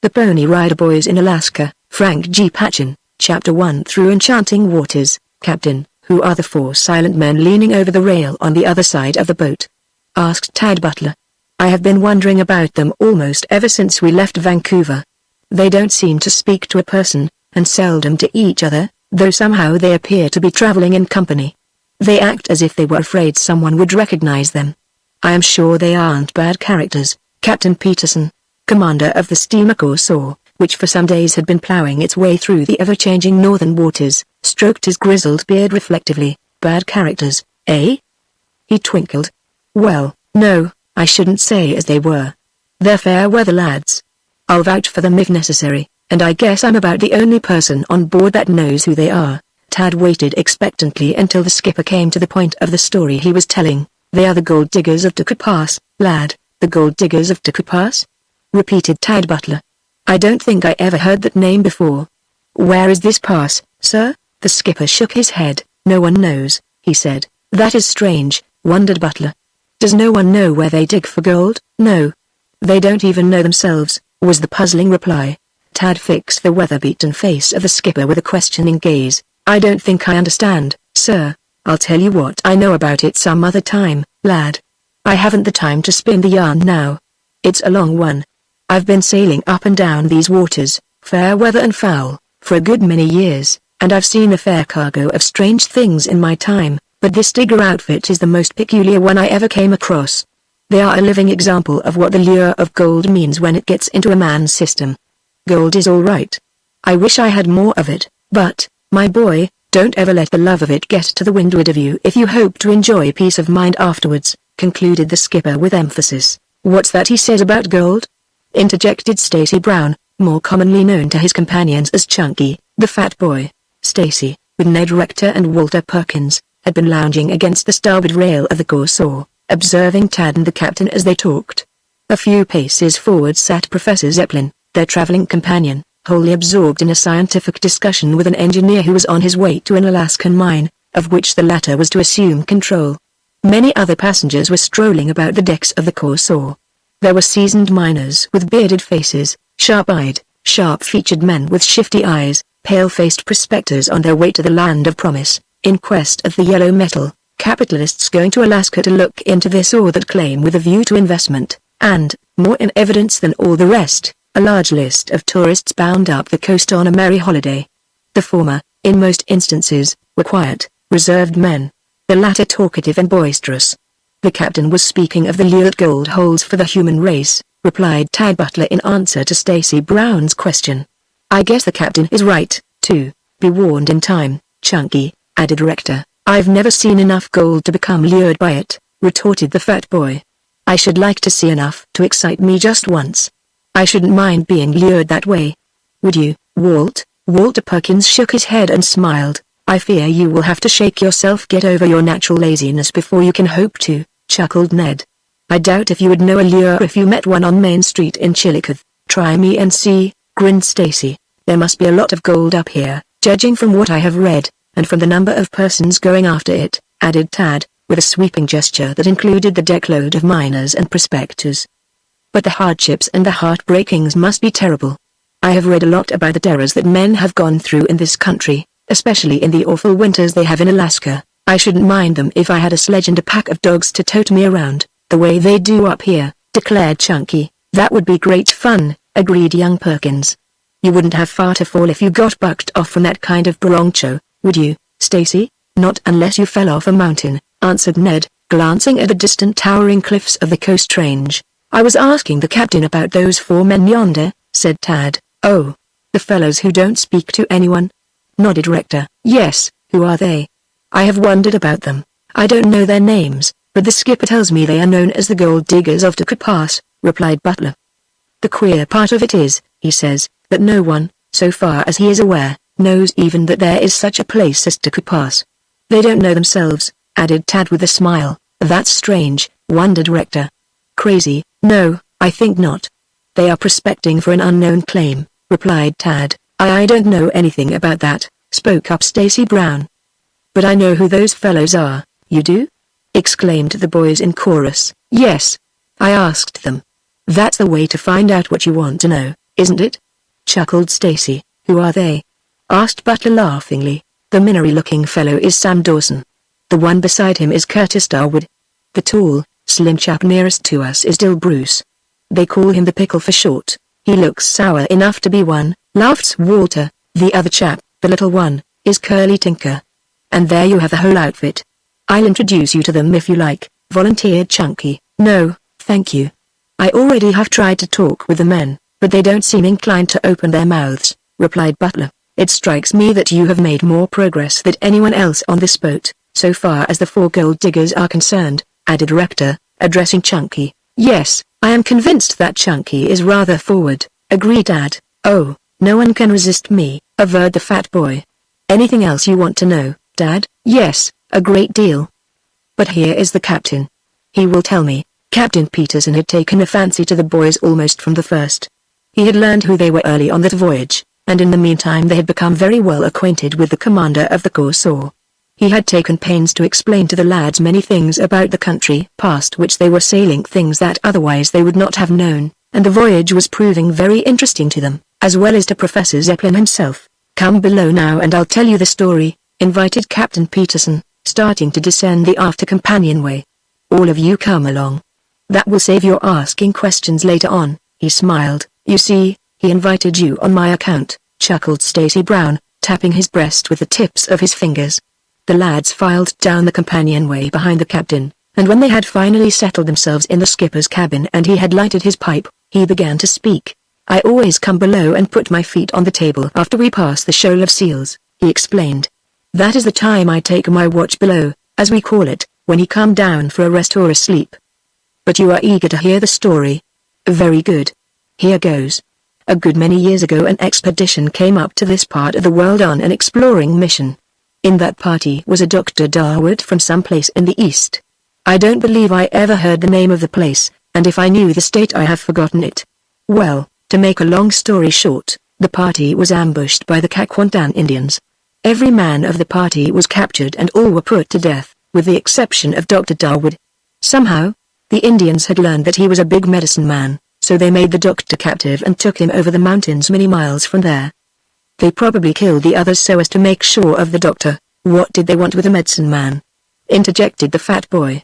The Pony Rider Boys in Alaska, Frank G. Patchin, Chapter 1 Through Enchanting Waters. Captain, who are the four silent men leaning over the rail on the other side of the boat? Asked Tad Butler. I have been wondering about them almost ever since we left Vancouver. They don't seem to speak to a person, and seldom to each other, though somehow they appear to be traveling in company. They act as if they were afraid someone would recognize them. I am sure they aren't bad characters. Captain Peterson, commander of the steamer Corsair, which for some days had been plowing its way through the ever-changing northern waters, stroked his grizzled beard reflectively. Bad characters, eh? He twinkled. Well, no, I shouldn't say as they were. They're fair-weather lads. I'll vouch for them if necessary, and I guess I'm about the only person on board that knows who they are. Tad waited expectantly until the skipper came to the point of the story he was telling. They are the gold diggers of Tucker Pass, lad. The gold diggers of Tucker Pass? Repeated Tad Butler. I don't think I ever heard that name before. Where is this pass, sir? The skipper shook his head. No one knows, he said. That is strange, wondered Butler. Does no one know where they dig for gold? No. They don't even know themselves, was the puzzling reply. Tad fixed the weather-beaten face of the skipper with a questioning gaze. I don't think I understand, sir. I'll tell you what I know about it some other time, lad. I haven't the time to spin the yarn now. It's a long one. I've been sailing up and down these waters, fair weather and foul, for a good many years, and I've seen a fair cargo of strange things in my time, but this digger outfit is the most peculiar one I ever came across. They are a living example of what the lure of gold means when it gets into a man's system. Gold is all right. I wish I had more of it, but, my boy, don't ever let the love of it get to the windward of you if you hope to enjoy peace of mind afterwards, concluded the skipper with emphasis. What's that he says about gold? Interjected Stacy Brown, more commonly known to his companions as Chunky, the fat boy. Stacy, with Ned Rector and Walter Perkins, had been lounging against the starboard rail of the Corsair, observing Tad and the captain as they talked. A few paces forward sat Professor Zeppelin, their traveling companion, wholly absorbed in a scientific discussion with an engineer who was on his way to an Alaskan mine, of which the latter was to assume control. Many other passengers were strolling about the decks of the Corsair. There were seasoned miners with bearded faces, sharp-eyed, sharp-featured men with shifty eyes, pale-faced prospectors on their way to the land of promise, in quest of the yellow metal, capitalists going to Alaska to look into this or that claim with a view to investment, and, more in evidence than all the rest, a large list of tourists bound up the coast on a merry holiday. The former, in most instances, were quiet, reserved men. The latter talkative and boisterous. The captain was speaking of the lure that gold holds for the human race, replied Tad Butler in answer to Stacy Brown's question. I guess the captain is right, too. Be warned in time, Chunky, added Rector. I've never seen enough gold to become lured by it, retorted the fat boy. I should like to see enough to excite me just once. I shouldn't mind being lured that way. Would you, Walt? Walter Perkins shook his head and smiled. I fear you will have to shake yourself get over your natural laziness before you can hope to, chuckled Ned. I doubt if you would know a lure if you met one on Main Street in Chillicothe. Try me and see, grinned Stacy. There must be a lot of gold up here, judging from what I have read, and from the number of persons going after it, added Tad, with a sweeping gesture that included the deckload of miners and prospectors. But the hardships and the heartbreakings must be terrible. I have read a lot about the terrors that men have gone through in this country, especially in the awful winters they have in Alaska. I shouldn't mind them if I had a sledge and a pack of dogs to tote me around, the way they do up here, declared Chunky. That would be great fun, agreed young Perkins. You wouldn't have far to fall if you got bucked off from that kind of broncho, would you, Stacy? Not unless you fell off a mountain, answered Ned, glancing at the distant towering cliffs of the coast range. I was asking the captain about those four men yonder, said Tad. Oh, the fellows who don't speak to anyone? Nodded Rector. Yes, who are they? I have wondered about them. I don't know their names, but the skipper tells me they are known as the gold diggers of Tucker Pass, replied Butler. The queer part of it is, he says, that no one, so far as he is aware, knows even that there is such a place as Tucker Pass. They don't know themselves, added Tad with a smile. That's strange, wondered Rector. Crazy, no, I think not. They are prospecting for an unknown claim, replied Tad. I don't know anything about that, spoke up Stacy Brown. But I know who those fellows are. You do? Exclaimed the boys in chorus. Yes. I asked them. That's the way to find out what you want to know, isn't it?" chuckled Stacy. "Who are they?" asked Butler laughingly. "The minery-looking fellow is Sam Dawson. The one beside him is Curtis Darwood. The tall, slim chap nearest to us is Dill Bruce. They call him the Pickle for short. He looks sour enough to be one," laughed Walter. "The other chap, the little one, is Curly Tinker. And there you have the whole outfit." "I'll introduce you to them if you like," volunteered Chunky. "No, thank you. I already have tried to talk with the men, but they don't seem inclined to open their mouths," replied Butler. "It strikes me that you have made more progress than anyone else on this boat, so far as the 4 gold diggers are concerned," added Rector, addressing Chunky. "Yes, I am convinced that Chunky is rather forward," agreed Dad. "Oh, no one can resist me," averred the fat boy. "Anything else you want to know, Dad?" "Yes, a great deal. But here is the captain. He will tell me." Captain Peterson had taken a fancy to the boys almost from the first. He had learned who they were early on that voyage, and in the meantime they had become very well acquainted with the commander of the Corsair. He had taken pains to explain to the lads many things about the country past which they were sailing, things that otherwise they would not have known, and the voyage was proving very interesting to them, as well as to Professor Zeppelin himself. "Come below now and I'll tell you the story," invited Captain Peterson, starting to descend the after companionway. "All of you come along. That will save your asking questions later on," he smiled. "You see, he invited you on my account," chuckled Stacy Brown, tapping his breast with the tips of his fingers. The lads filed down the companionway behind the captain, and when they had finally settled themselves in the skipper's cabin and he had lighted his pipe, he began to speak. "I always come below and put my feet on the table after we pass the shoal of seals," he explained. "That is the time I take my watch below, as we call it, when he come down for a rest or a sleep. But you are eager to hear the story. Very good. Here goes. A good many years ago an expedition came up to this part of the world on an exploring mission. In that party was a Dr. Darwood from some place in the east. I don't believe I ever heard the name of the place, and if I knew the state I have forgotten it. Well, to make a long story short, the party was ambushed by the Kakwantan Indians. Every man of the party was captured and all were put to death, with the exception of Dr. Darwood. Somehow, the Indians had learned that he was a big medicine man, so they made the doctor captive and took him over the mountains many miles from there. They probably killed the others so as to make sure of the doctor. What did they want with a medicine man?" interjected the fat boy.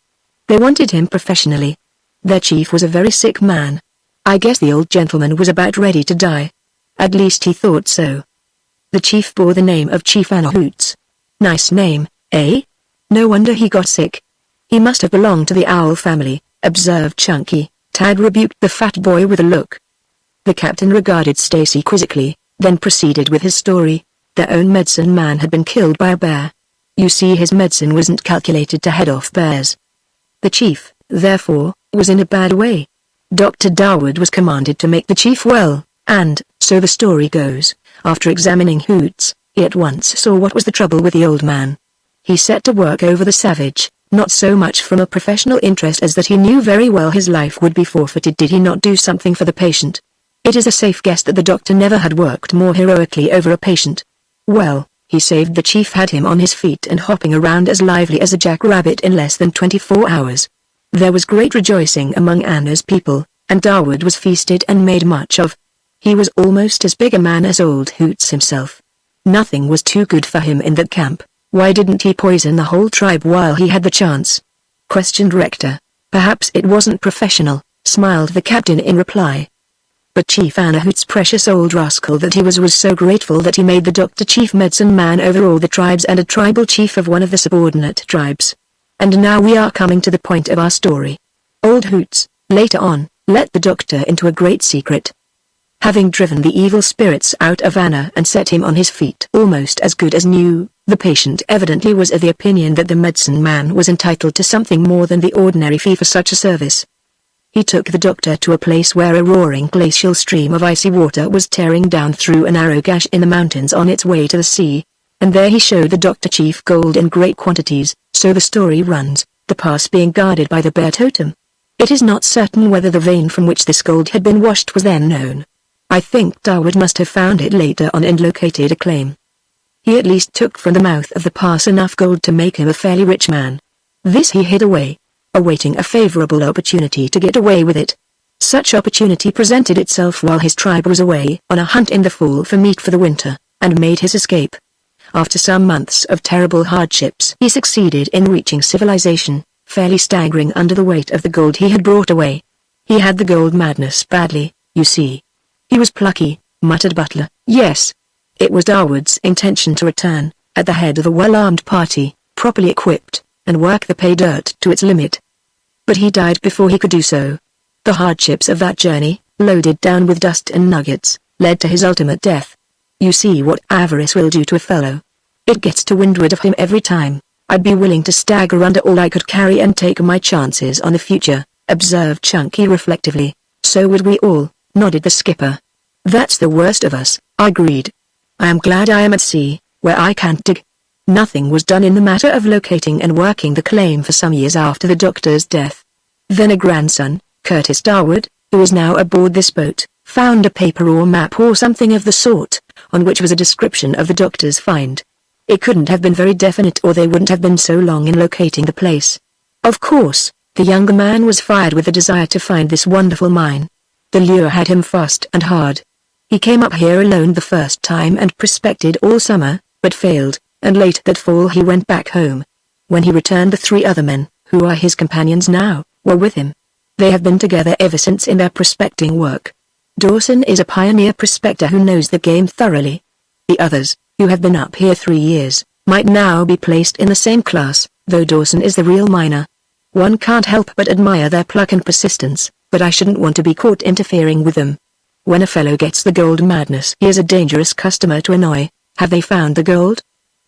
"They wanted him professionally. Their chief was a very sick man. I guess the old gentleman was about ready to die. At least he thought so. The chief bore the name of Chief Hoots. Nice name, eh? No wonder he got sick. He must have belonged to the owl family," observed Chunky. Tad rebuked the fat boy with a look. The captain regarded Stacy quizzically, then proceeded with his story. Their own medicine man had been killed by a bear. You see, his medicine wasn't calculated to head off bears. The chief, therefore, was in a bad way. Dr. Darwood was commanded to make the chief well, and, so the story goes, after examining Hoots, he at once saw what was the trouble with the old man. He set to work over the savage, not so much from a professional interest as that he knew very well his life would be forfeited did he not do something for the patient. It is a safe guess that the doctor never had worked more heroically over a patient. Well, he saved the chief, had him on his feet and hopping around as lively as a jackrabbit in less than 24 hours. There was great rejoicing among Anna's people, and Darwood was feasted and made much of. He was almost as big a man as old Hoots himself. Nothing was too good for him in that camp. Why didn't he poison the whole tribe while he had the chance? Questioned Rector. Perhaps it wasn't professional, smiled the captain in reply. But Chief Hoots, precious old rascal that he was so grateful that he made the doctor chief medicine man over all the tribes and a tribal chief of one of the subordinate tribes. And now we are coming to the point of our story. Old Hoots, later on, let the doctor into a great secret. Having driven the evil spirits out of Anna and set him on his feet almost as good as new, the patient evidently was of the opinion that the medicine man was entitled to something more than the ordinary fee for such a service. He took the doctor to a place where a roaring glacial stream of icy water was tearing down through a narrow gash in the mountains on its way to the sea, and there he showed the doctor chief gold in great quantities. So the story runs, the pass being guarded by the bear totem. It is not certain whether the vein from which this gold had been washed was then known. I think Darwood must have found it later on and located a claim. He at least took from the mouth of the pass enough gold to make him a fairly rich man. This he hid away, awaiting a favorable opportunity to get away with it. Such opportunity presented itself while his tribe was away on a hunt in the fall for meat for the winter, and made his escape. After some months of terrible hardships, he succeeded in reaching civilization, fairly staggering under the weight of the gold he had brought away. He had the gold madness badly, you see. He was plucky, muttered Butler. Yes. It was Darwood's intention to return, at the head of a well-armed party, properly equipped, and work the pay dirt to its limit. But he died before he could do so. The hardships of that journey, loaded down with dust and nuggets, led to his ultimate death. You see what avarice will do to a fellow. It gets to windward of him every time. I'd be willing to stagger under all I could carry and take my chances on the future, observed Chunky reflectively. So would we all, nodded the skipper. That's the worst of us, I agreed. I am glad I am at sea, where I can't dig. Nothing was done in the matter of locating and working the claim for some years after the doctor's death. Then a grandson, Curtis Darwood, who was now aboard this boat, found a paper or map or something of the sort, on which was a description of the doctor's find. It couldn't have been very definite or they wouldn't have been so long in locating the place. Of course, the younger man was fired with the desire to find this wonderful mine. The lure had him fast and hard. He came up here alone the first time and prospected all summer, but failed, and late that fall he went back home. When he returned, the 3 other men, who are his companions now, were with him. They have been together ever since in their prospecting work. Dawson is a pioneer prospector who knows the game thoroughly. The others, who have been up here 3 years, might now be placed in the same class, though Dawson is the real miner. One can't help but admire their pluck and persistence, but I shouldn't want to be caught interfering with them. When a fellow gets the gold madness, he is a dangerous customer to annoy. Have they found the gold?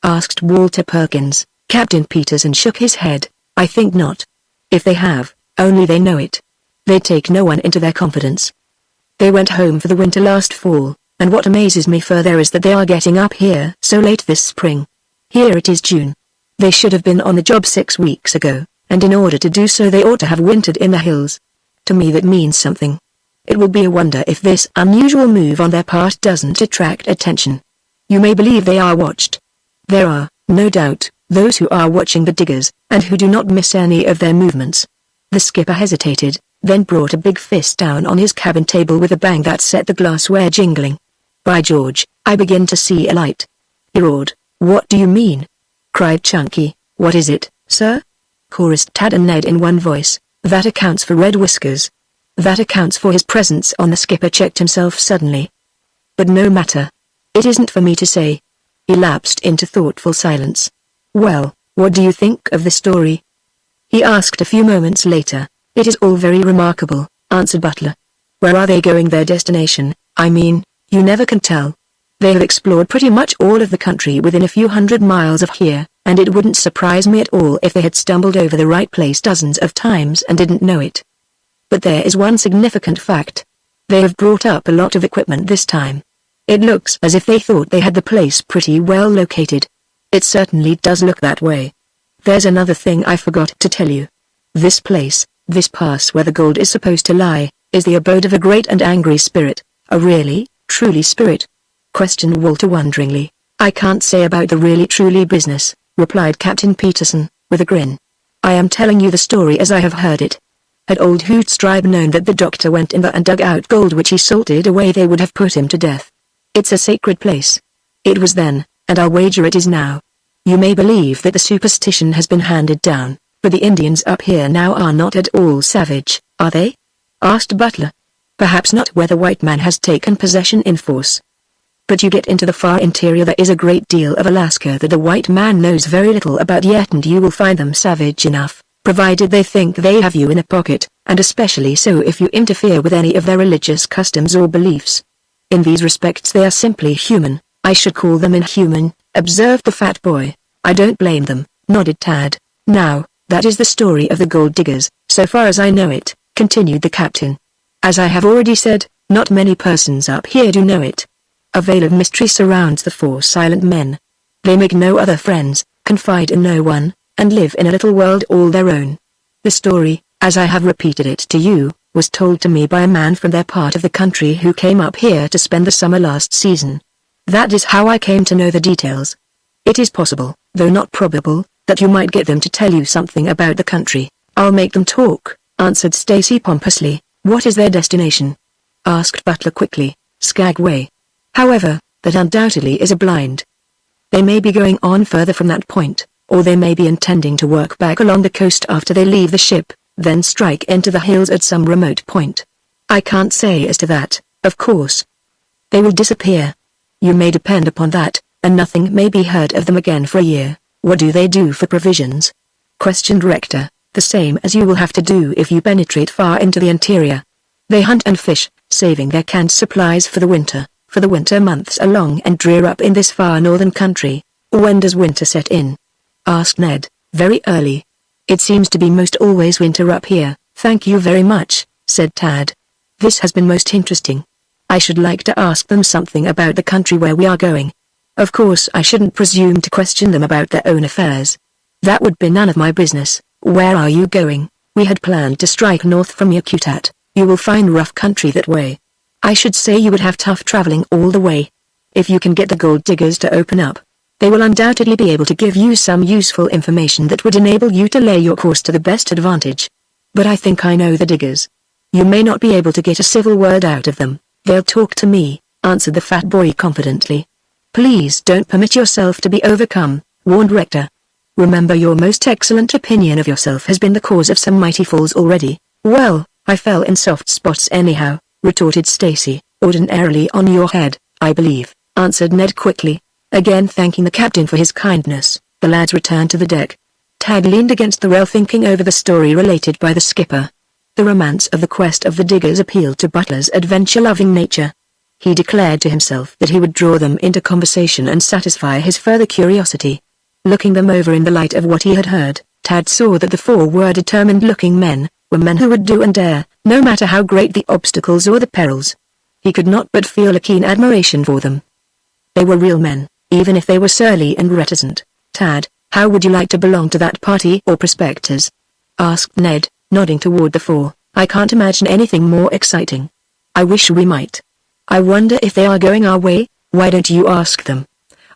Asked Walter Perkins. Captain Peterson shook his head. I think not. If they have, only they know it. They take no one into their confidence. They went home for the winter last fall, and what amazes me further is that they are getting up here so late this spring. Here it is June. They should have been on the job 6 weeks ago, and in order to do so they ought to have wintered in the hills. To me that means something. It will be a wonder if this unusual move on their part doesn't attract attention. You may believe they are watched. There are, no doubt, those who are watching the diggers, and who do not miss any of their movements. The skipper hesitated, then brought a big fist down on his cabin table with a bang that set the glassware jingling. By George, I begin to see a light. He roared. What do you mean? Cried Chunky. What is it, sir? Chorused Tad and Ned in one voice. That accounts for Red Whiskers. That accounts for his presence on the skipper checked himself suddenly. But no matter. It isn't for me to say. He lapsed into thoughtful silence. Well, what do you think of the story? He asked a few moments later. It is all very remarkable, answered Butler. Where are they going? Their destination, I mean, you never can tell. They have explored pretty much all of the country within a few hundred miles of here, and it wouldn't surprise me at all if they had stumbled over the right place dozens of times and didn't know it. But there is one significant fact. They have brought up a lot of equipment this time. It looks as if they thought they had the place pretty well located. It certainly does look that way. There's another thing I forgot to tell you. This place, this pass where the gold is supposed to lie, is the abode of a great and angry spirit. A really, truly spirit? Questioned Walter wonderingly. I can't say about the really truly business, replied Captain Peterson, with a grin. I am telling you the story as I have heard it. Had old Hoot's tribe known that the doctor went in there and dug out gold which he salted away, they would have put him to death. It's a sacred place. It was then, and I'll wager it is now. You may believe that the superstition has been handed down, but the Indians up here now are not at all savage, are they? Asked Butler. Perhaps not where the white man has taken possession in force. But you get into the far interior, there is a great deal of Alaska that the white man knows very little about yet, and you will find them savage enough, provided they think they have you in a pocket, and especially so if you interfere with any of their religious customs or beliefs. In these respects they are simply human. I should call them inhuman, observed the fat boy. I don't blame them, nodded Tad. Now, that is the story of the gold diggers, so far as I know it, continued the captain. As I have already said, not many persons up here do know it. A veil of mystery surrounds the 4 silent men. They make no other friends, confide in no one, and live in a little world all their own. The story, as I have repeated it to you, was told to me by a man from their part of the country who came up here to spend the summer last season. That is how I came to know the details. It is possible, though not probable, that you might get them to tell you something about the country. I'll make them talk, answered Stacy pompously. What is their destination? Asked Butler quickly. Skagway. However, that undoubtedly is a blind. They may be going on further from that point, or they may be intending to work back along the coast after they leave the ship, then strike into the hills at some remote point. I can't say as to that, of course. They will disappear. You may depend upon that, and nothing may be heard of them again for a year. What do they do for provisions? Questioned Rector. The same as you will have to do if you penetrate far into the interior. They hunt and fish, saving their canned supplies for the winter, for the winter months are long and drear up in this far northern country. When does winter set in? Asked Ned. Very early. It seems to be most always winter up here. Thank you very much, said Tad. This has been most interesting. I should like to ask them something about the country where we are going. Of course I shouldn't presume to question them about their own affairs. That would be none of my business. Where are you going? We had planned to strike north from Yakutat. You will find rough country that way. I should say you would have tough traveling all the way. If you can get the gold diggers to open up, they will undoubtedly be able to give you some useful information that would enable you to lay your course to the best advantage. But I think I know the diggers. You may not be able to get a civil word out of them. They'll talk to me, answered the fat boy confidently. Please don't permit yourself to be overcome, warned Rector. Remember your most excellent opinion of yourself has been the cause of some mighty falls already. Well, I fell in soft spots anyhow, retorted Stacy. Ordinarily on your head, I believe, answered Ned quickly. Again thanking the captain for his kindness, the lads returned to the deck. Tad leaned against the rail thinking over the story related by the skipper. The romance of the quest of the diggers appealed to Butler's adventure-loving nature. He declared to himself that he would draw them into conversation and satisfy his further curiosity. Looking them over in the light of what he had heard, Tad saw that the four were determined-looking men, were men who would do and dare, no matter how great the obstacles or the perils. He could not but feel a keen admiration for them. They were real men, even if they were surly and reticent. Tad, how would you like to belong to that party or prospectors? Asked Ned, nodding toward the four. I can't imagine anything more exciting. I wish we might. I wonder if they are going our way. Why don't you ask them?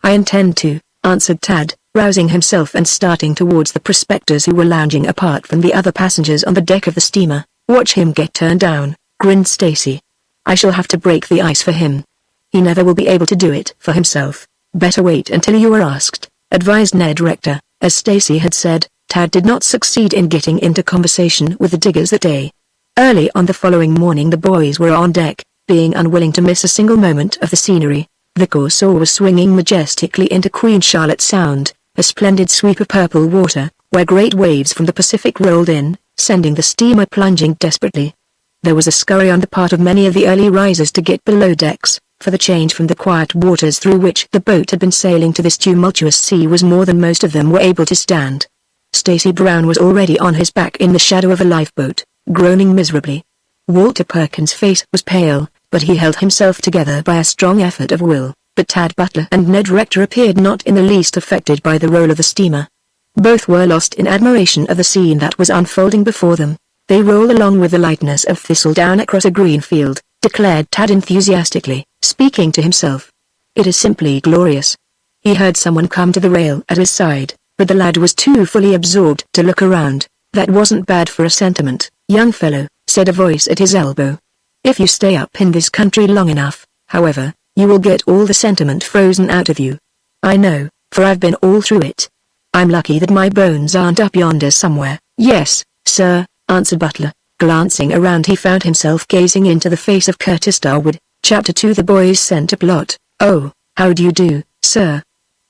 I intend to, answered Tad, rousing himself and starting towards the prospectors who were lounging apart from the other passengers on the deck of the steamer. Watch him get turned down, grinned Stacy. I shall have to break the ice for him. He never will be able to do it for himself. Better wait until you are asked, advised Ned Rector. As Stacy had said, Tad did not succeed in getting into conversation with the diggers that day. Early on the following morning the boys were on deck, being unwilling to miss a single moment of the scenery. The Corsair was swinging majestically into Queen Charlotte Sound, a splendid sweep of purple water, where great waves from the Pacific rolled in, sending the steamer plunging desperately. There was a scurry on the part of many of the early risers to get below decks, for the change from the quiet waters through which the boat had been sailing to this tumultuous sea was more than most of them were able to stand. Stacy Brown was already on his back in the shadow of a lifeboat, groaning miserably. Walter Perkins' face was pale, but he held himself together by a strong effort of will. But Tad Butler and Ned Rector appeared not in the least affected by the roll of the steamer. Both were lost in admiration of the scene that was unfolding before them. They roll along with the lightness of thistledown across a green field, declared Tad enthusiastically, speaking to himself. It is simply glorious. He heard someone come to the rail at his side, but the lad was too fully absorbed to look around. That wasn't bad for a sentiment, young fellow, said a voice at his elbow. If you stay up in this country long enough, however, you will get all the sentiment frozen out of you. I know, for I've been all through it. I'm lucky that my bones aren't up yonder somewhere. Yes, sir, answered Butler. Glancing around he found himself gazing into the face of Curtis Darwood. Chapter 2 The Boys Sent a Plot. Oh, how do you do, sir?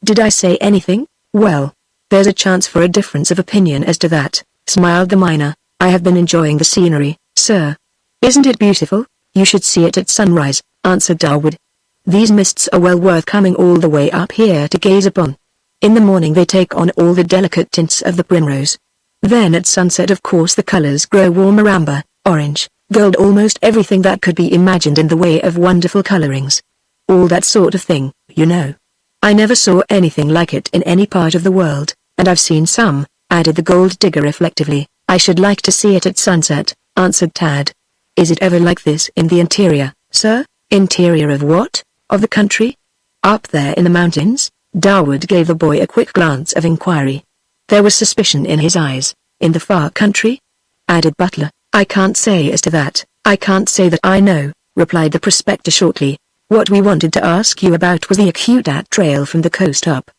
Did I say anything? Well, there's a chance for a difference of opinion as to that, smiled the miner. I have been enjoying the scenery, sir. Isn't it beautiful? You should see it at sunrise, answered Darwood. These mists are well worth coming all the way up here to gaze upon. In the morning they take on all the delicate tints of the primrose. Then at sunset of course the colors grow warmer amber, orange, gold, almost everything that could be imagined in the way of wonderful colorings. All that sort of thing, you know. I never saw anything like it in any part of the world, and I've seen some, added the gold digger reflectively. I should like to see it at sunset, answered Tad. Is it ever like this in the interior, sir? Interior of what? Of the country? Up there in the mountains? Darwood gave the boy a quick glance of inquiry. There was suspicion in his eyes. In the far country? Added Butler. I can't say as to that, "I can't say that I know," replied the prospector shortly. "What we wanted to ask you about was the acute trail from the coast up,"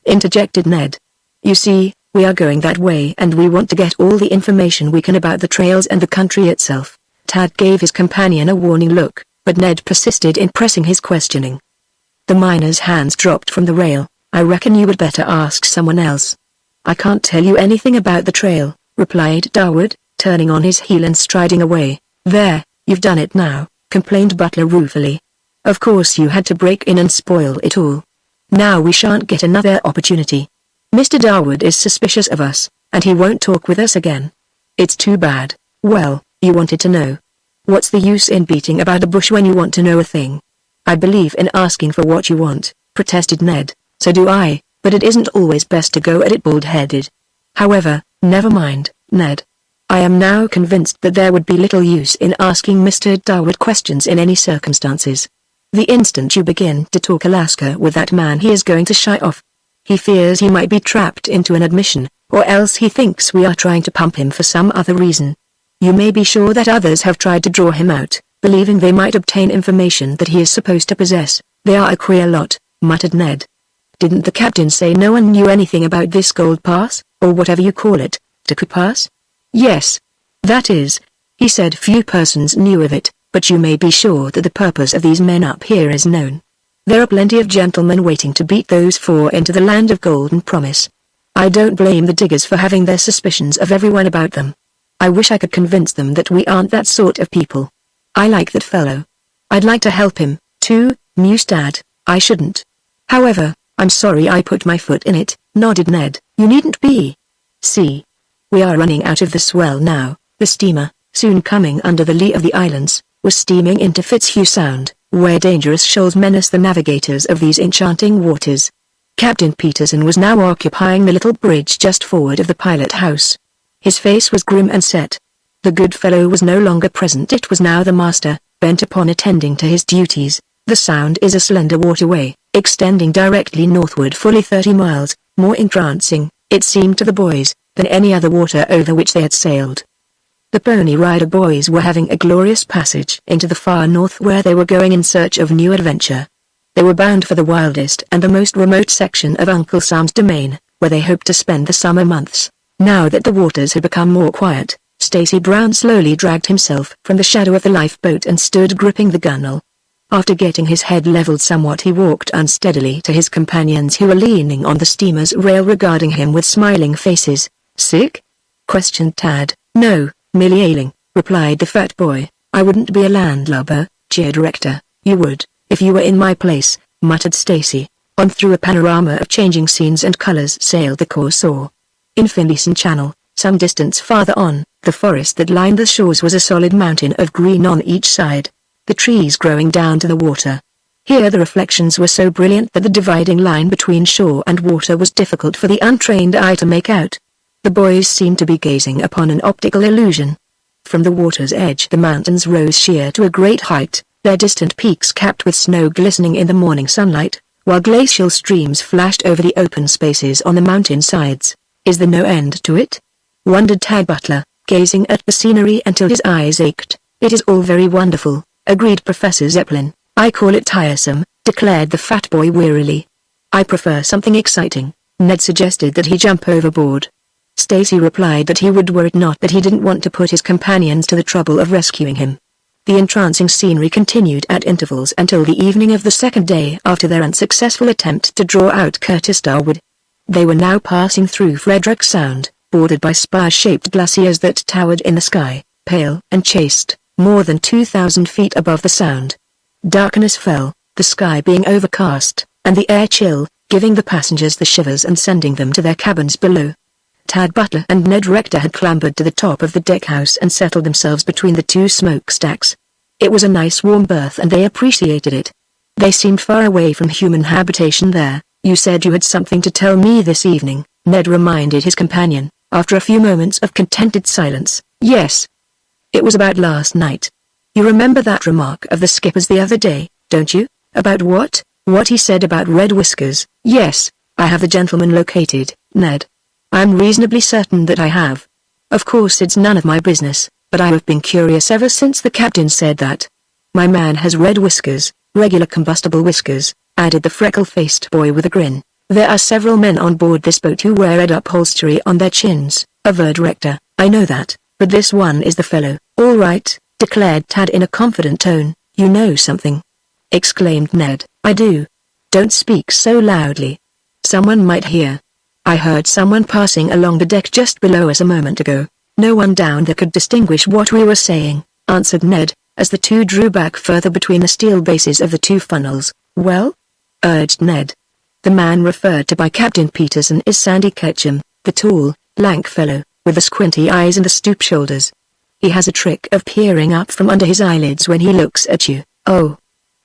interjected Ned. "You see, we are going that way and we want to get all the information we can about the trails and the country itself." Tad gave his companion a warning look, but Ned persisted in pressing his questioning. The miner's hands dropped from the rail. "I reckon you would better ask someone else." "I can't tell you anything about the trail," replied Darwood, turning on his heel and striding away. "There, you've done it now," complained Butler ruefully. "Of course you had to break in and spoil it all. Now we shan't get another opportunity. Mr. Darwood is suspicious of us, and he won't talk with us again. It's too bad." "Well, you wanted to know. What's the use in beating about the bush when you want to know a thing?" "I believe in asking for what you want," protested Ned. "So do I, but it isn't always best to go at it bald-headed. However, never mind, Ned. I am now convinced that there would be little use in asking Mr. Darwood questions in any circumstances. The instant you begin to talk Alaska with that man he is going to shy off. He fears he might be trapped into an admission, or else he thinks we are trying to pump him for some other reason. You may be sure that others have tried to draw him out, believing they might obtain information that he is supposed to possess. They are a queer lot," muttered Ned. "Didn't the captain say no one knew anything about this gold pass, or whatever you call it, Taku Pass?" "Yes. That is, he said few persons knew of it, but you may be sure that the purpose of these men up here is known. There are plenty of gentlemen waiting to beat those four into the land of golden promise. I don't blame the diggers for having their suspicions of everyone about them. I wish I could convince them that we aren't that sort of people. I like that fellow. I'd like to help him, too," mused Dad. "I shouldn't. However, I'm sorry I put my foot in it," nodded Ned. "You needn't be. See. We are running out of the swell now." The steamer, soon coming under the lee of the islands, was steaming into Fitzhugh Sound, where dangerous shoals menace the navigators of these enchanting waters. Captain Peterson was now occupying the little bridge just forward of the pilot house. His face was grim and set. The good fellow was no longer present. It was now the master, bent upon attending to his duties. The Sound is a slender waterway, extending directly northward fully 30 miles, more entrancing, it seemed to the boys, than any other water over which they had sailed. The Pony Rider boys were having a glorious passage into the far north where they were going in search of new adventure. They were bound for the wildest and the most remote section of Uncle Sam's domain, where they hoped to spend the summer months. Now that the waters had become more quiet, Stacy Brown slowly dragged himself from the shadow of the lifeboat and stood gripping the gunwale. After getting his head leveled somewhat, he walked unsteadily to his companions who were leaning on the steamer's rail regarding him with smiling faces. "Sick?" questioned Tad. "No, merely ailing," replied the fat boy. "I wouldn't be a landlubber," jeered Rector. "You would, if you were in my place," muttered Stacy. On through a panorama of changing scenes and colors sailed the Corsair. In Finlayson Channel, some distance farther on, the forest that lined the shores was a solid mountain of green on each side, the trees growing down to the water. Here the reflections were so brilliant that the dividing line between shore and water was difficult for the untrained eye to make out. The boys seemed to be gazing upon an optical illusion. From the water's edge the mountains rose sheer to a great height, their distant peaks capped with snow glistening in the morning sunlight, while glacial streams flashed over the open spaces on the mountain sides. "Is there no end to it?" wondered Tad Butler, gazing at the scenery until his eyes ached. "It is all very wonderful," agreed Professor Zeppelin. "I call it tiresome," declared the fat boy wearily. "I prefer something exciting." Ned suggested that he jump overboard. Stacy replied that he would were it not that he didn't want to put his companions to the trouble of rescuing him. The entrancing scenery continued at intervals until the evening of the second day after their unsuccessful attempt to draw out Curtis Darwood. They were now passing through Frederick Sound, bordered by spire-shaped glaciers that towered in the sky, pale and chaste, more than 2,000 feet above the Sound. Darkness fell, the sky being overcast, and the air chill, giving the passengers the shivers and sending them to their cabins below. Tad Butler and Ned Rector had clambered to the top of the deckhouse and settled themselves between the two smokestacks. It was a nice warm berth and they appreciated it. They seemed far away from human habitation there. "You said you had something to tell me this evening," Ned reminded his companion, after a few moments of contented silence. "Yes. It was about last night. You remember that remark of the skipper's the other day, don't you?" "About what?" "What he said about Red Whiskers." "Yes, I have the gentleman located, Ned. I'm reasonably certain that I have. Of course it's none of my business, but I have been curious ever since the captain said that. My man has red whiskers, regular combustible whiskers, added the freckle-faced boy with a grin. There are several men on board this boat who wear red upholstery on their chins, averred Rector. I know that, but this one is the fellow. All right, declared Tad in a confident tone. You know something? Exclaimed Ned. I do. Don't speak so loudly. Someone might hear. I heard someone passing along the deck just below us a moment ago. No one down there could distinguish what we were saying, answered Ned, as the two drew back further between the steel bases of the two funnels. Well? Urged Ned. The man referred to by Captain Peterson is Sandy Ketchum, the tall, lank fellow, with the squinty eyes and the stoop shoulders. He has a trick of peering up from under his eyelids when he looks at you. Oh.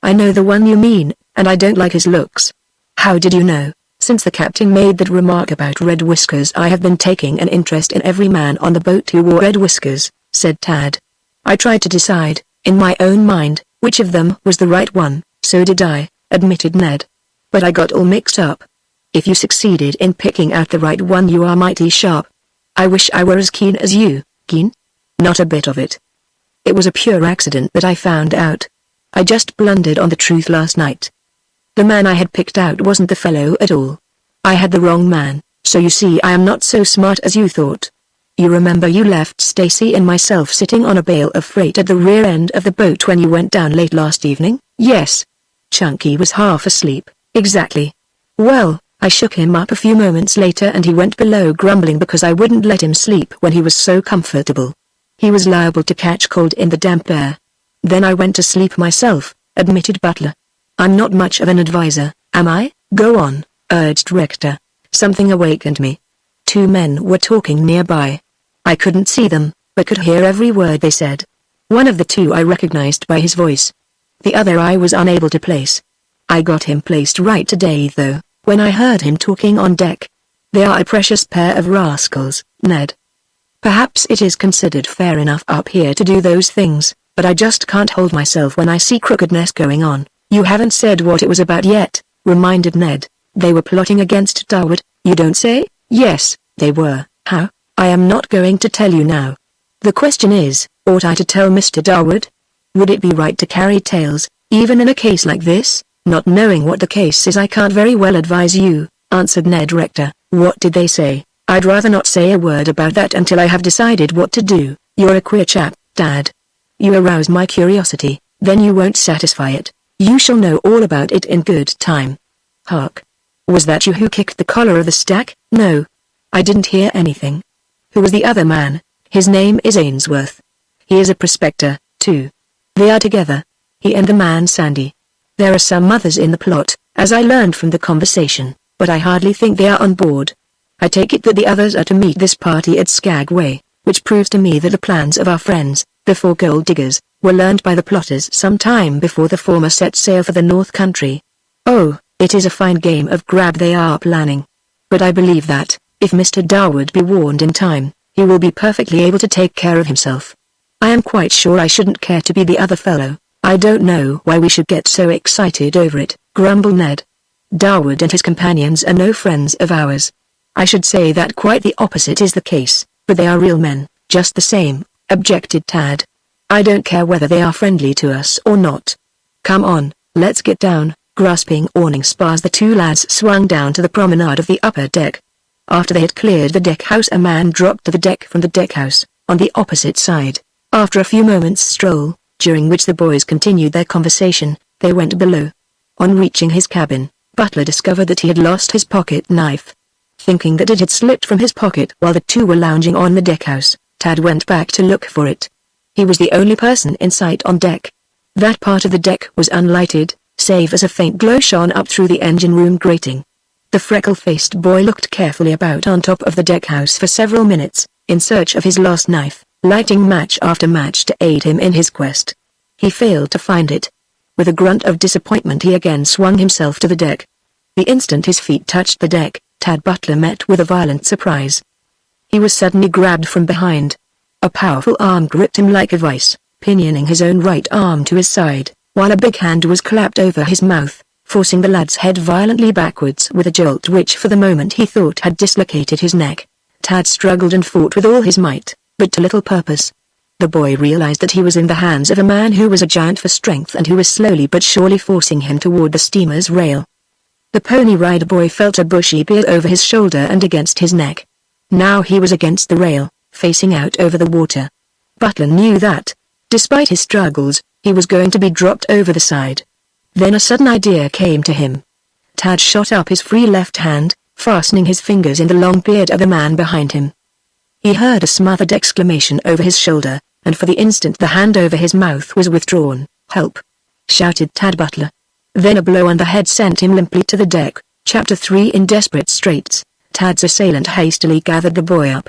I know the one you mean, and I don't like his looks. How did you know? Since the captain made that remark about red whiskers, I have been taking an interest in every man on the boat who wore red whiskers, said Tad. I tried to decide, in my own mind, which of them was the right one. So did I, admitted Ned. But I got all mixed up. If you succeeded in picking out the right one, you are mighty sharp. I wish I were as keen as you. Keen? Not a bit of it. It was a pure accident that I found out. I just blundered on the truth last night. The man I had picked out wasn't the fellow at all. I had the wrong man, so you see I am not so smart as you thought. You remember you left Stacy and myself sitting on a bale of freight at the rear end of the boat when you went down late last evening? Yes. Chunky was half asleep. Exactly. Well, I shook him up a few moments later and he went below grumbling because I wouldn't let him sleep when he was so comfortable. He was liable to catch cold in the damp air. Then I went to sleep myself, admitted Butler. I'm not much of an advisor, am I? Go on, urged Rector. Something awakened me. Two men were talking nearby. I couldn't see them, but could hear every word they said. One of the two I recognized by his voice. The other I was unable to place. I got him placed right today though, when I heard him talking on deck. They are a precious pair of rascals, Ned. Perhaps it is considered fair enough up here to do those things, but I just can't hold myself when I see crookedness going on. You haven't said what it was about yet, reminded Ned. They were plotting against Darwood, you don't say? Yes, they were. How? I am not going to tell you now. The question is, ought I to tell Mr. Darwood? Would it be right to carry tales, even in a case like this? Not knowing what the case is, I can't very well advise you, answered Ned Rector. What did they say? I'd rather not say a word about that until I have decided what to do. You're a queer chap, Dad. You arouse my curiosity, then you won't satisfy it. You shall know all about it in good time. Hark. Was that you who kicked the collar of the stack? No. I didn't hear anything. Who was the other man? His name is Ainsworth. He is a prospector, too. They are together. He and the man Sandy. There are some others in the plot, as I learned from the conversation, but I hardly think they are on board. I take it that the others are to meet this party at Skagway, which proves to me that the plans of our friends, the four gold diggers, were learned by the plotters some time before the former set sail for the North Country. Oh, it is a fine game of grab they are planning. But I believe that, if Mr. Darwood be warned in time, he will be perfectly able to take care of himself. I am quite sure I shouldn't care to be the other fellow. I don't know why we should get so excited over it, grumbled Ned. Darwood and his companions are no friends of ours. I should say that quite the opposite is the case, but they are real men, just the same, objected Tad. I don't care whether they are friendly to us or not. Come on, let's get down. Grasping awning spars, the two lads swung down to the promenade of the upper deck. After they had cleared the deckhouse, a man dropped to the deck from the deckhouse, on the opposite side. After a few moments' stroll, during which the boys continued their conversation, they went below. On reaching his cabin, Butler discovered that he had lost his pocket knife. Thinking that it had slipped from his pocket while the two were lounging on the deckhouse, Tad went back to look for it. He was the only person in sight on deck. That part of the deck was unlighted, save as a faint glow shone up through the engine room grating. The freckle-faced boy looked carefully about on top of the deckhouse for several minutes, in search of his lost knife, lighting match after match to aid him in his quest. He failed to find it. With a grunt of disappointment he again swung himself to the deck. The instant his feet touched the deck, Tad Butler met with a violent surprise. He was suddenly grabbed from behind. A powerful arm gripped him like a vice, pinioning his own right arm to his side, while a big hand was clapped over his mouth, forcing the lad's head violently backwards with a jolt which for the moment he thought had dislocated his neck. Tad struggled and fought with all his might, but to little purpose. The boy realized that he was in the hands of a man who was a giant for strength and who was slowly but surely forcing him toward the steamer's rail. The Pony Rider boy felt a bushy beard over his shoulder and against his neck. Now he was against the rail, facing out over the water. Butler knew that, despite his struggles, he was going to be dropped over the side. Then a sudden idea came to him. Tad shot up his free left hand, fastening his fingers in the long beard of the man behind him. He heard a smothered exclamation over his shoulder, and for the instant the hand over his mouth was withdrawn. "Help!" shouted Tad Butler. Then a blow on the head sent him limply to the deck. Chapter 3 In desperate straits, Tad's assailant hastily gathered the boy up.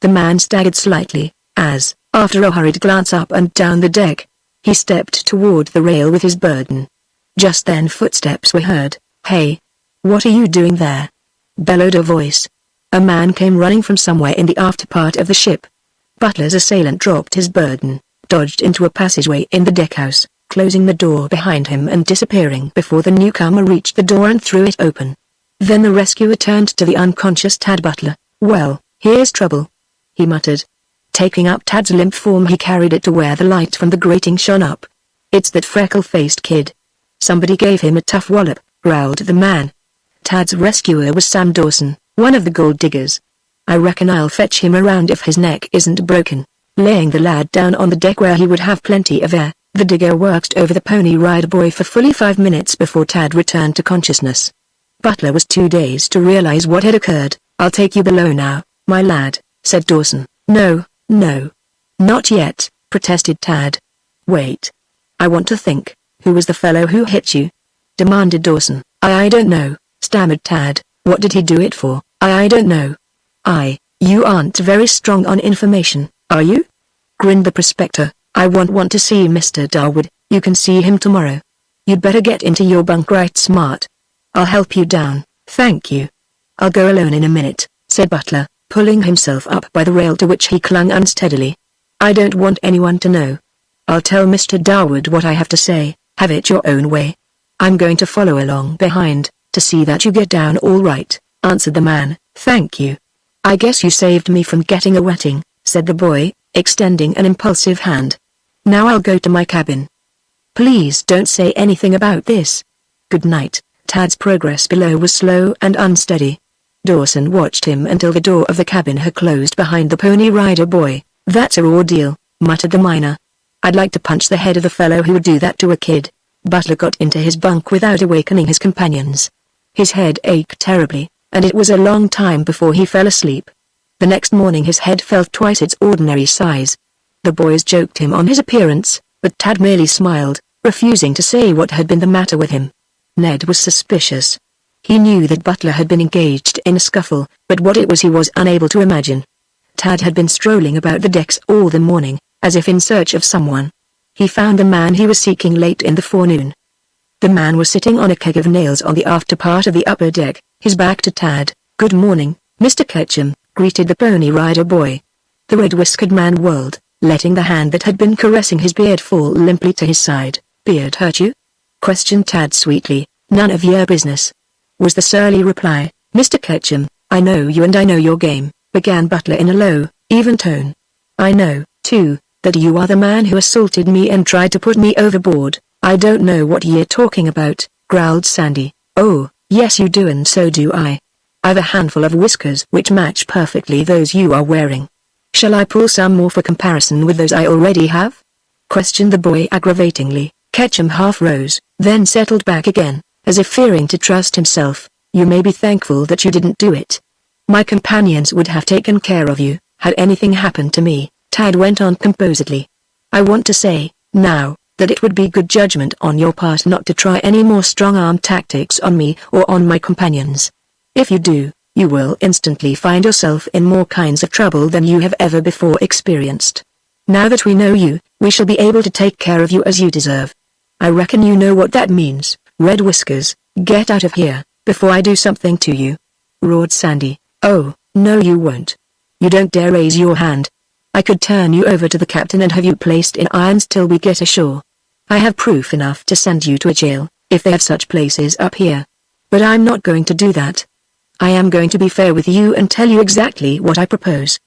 The man staggered slightly, as, after a hurried glance up and down the deck, he stepped toward the rail with his burden. Just then footsteps were heard. "Hey! What are you doing there?" bellowed a voice. A man came running from somewhere in the after part of the ship. Butler's assailant dropped his burden, dodged into a passageway in the deckhouse, closing the door behind him and disappearing before the newcomer reached the door and threw it open. Then the rescuer turned to the unconscious Tad Butler. "Well, here's trouble," he muttered. Taking up Tad's limp form, he carried it to where the light from the grating shone up. "It's that freckle-faced kid. Somebody gave him a tough wallop," growled the man. Tad's rescuer was Sam Dawson, one of the gold diggers. "I reckon I'll fetch him around if his neck isn't broken." Laying the lad down on the deck where he would have plenty of air, the digger worked over the Pony Rider boy for fully 5 minutes before Tad returned to consciousness. Butler was too dazed to realize what had occurred. "I'll take you below now, my lad," said Dawson. "No, no. Not yet," protested Tad. "Wait. I want to think. Who was the fellow who hit you?" demanded Dawson. I don't know," stammered Tad. "What did he do it for?" I don't know." You aren't very strong on information, are you?" grinned the prospector. "I won't want to see Mr. Darwood. You can see him tomorrow. You'd better get into your bunk right smart. I'll help you down." "Thank you. I'll go alone in a minute," said Butler, pulling himself up by the rail to which he clung unsteadily. "I don't want anyone to know. I'll tell Mr. Darwood what I have to say. Have it your own way. I'm going to follow along behind, to see that you get down all right," answered the man. "Thank you. I guess you saved me from getting a wetting," said the boy, extending an impulsive hand. "Now I'll go to my cabin. Please don't say anything about this. Good night." Tad's progress below was slow and unsteady. Dawson watched him until the door of the cabin had closed behind the Pony Rider boy. "That's a raw deal," muttered the miner. "I'd like to punch the head of the fellow who would do that to a kid." Butler got into his bunk without awakening his companions. His head ached terribly, and it was a long time before he fell asleep. The next morning his head felt twice its ordinary size. The boys joked him on his appearance, but Tad merely smiled, refusing to say what had been the matter with him. Ned was suspicious. He knew that Butler had been engaged in a scuffle, but what it was he was unable to imagine. Tad had been strolling about the decks all the morning, as if in search of someone. He found the man he was seeking late in the forenoon. The man was sitting on a keg of nails on the after part of the upper deck, his back to Tad. "Good morning, Mr. Ketchum," greeted the Pony Rider boy. The red-whiskered man whirled, letting the hand that had been caressing his beard fall limply to his side. "Beard hurt you?" questioned Tad sweetly. "None of your business," was the surly reply. "Mr. Ketchum, I know you and I know your game," began Butler in a low, even tone. "I know, too, that you are the man who assaulted me and tried to put me overboard." "I don't know what you're talking about," growled Sandy. "Oh, yes you do and so do I. I've a handful of whiskers which match perfectly those you are wearing. Shall I pull some more for comparison with those I already have?" questioned the boy aggravatingly. Ketchum half rose, then settled back again, as if fearing to trust himself. "You may be thankful that you didn't do it. My companions would have taken care of you, had anything happened to me," Tad went on composedly. "I want to say, now, that it would be good judgment on your part not to try any more strong-arm tactics on me or on my companions. If you do, you will instantly find yourself in more kinds of trouble than you have ever before experienced. Now that we know you, we shall be able to take care of you as you deserve. I reckon you know what that means, Red Whiskers. Get out of here, before I do something to you," roared Sandy. "Oh, no you won't. You don't dare raise your hand. I could turn you over to the captain and have you placed in irons till we get ashore. I have proof enough to send you to a jail, if they have such places up here. But I'm not going to do that. I am going to be fair with you and tell you exactly what I propose.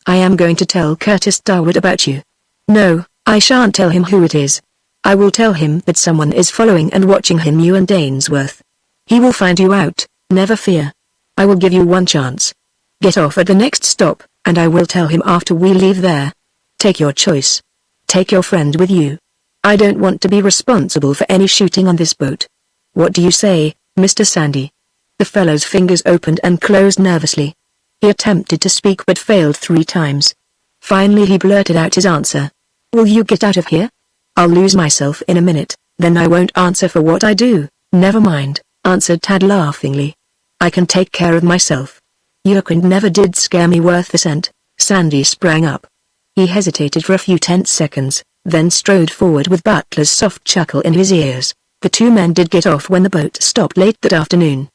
I am going to tell Curtis Darwood about you. No, I shan't tell him who it is. I will tell him that someone is following and watching him, you and Dainsworth. He will find you out, never fear. I will give you one chance. Get off at the next stop, and I will tell him after we leave there. Take your choice. Take your friend with you. I don't want to be responsible for any shooting on this boat. What do you say, Mr. Sandy? The fellow's fingers opened and closed nervously. He attempted to speak but failed 3 times. Finally he blurted out his answer. Will you get out of here? I'll lose myself in a minute, then I won't answer for what I do. Never mind, answered Tad laughingly. I can take care of myself. Your kind never did scare me worth a cent. Sandy sprang up. He hesitated for a few tense seconds, then strode forward with Butler's soft chuckle in his ears. The 2 men did get off when the boat stopped late that afternoon.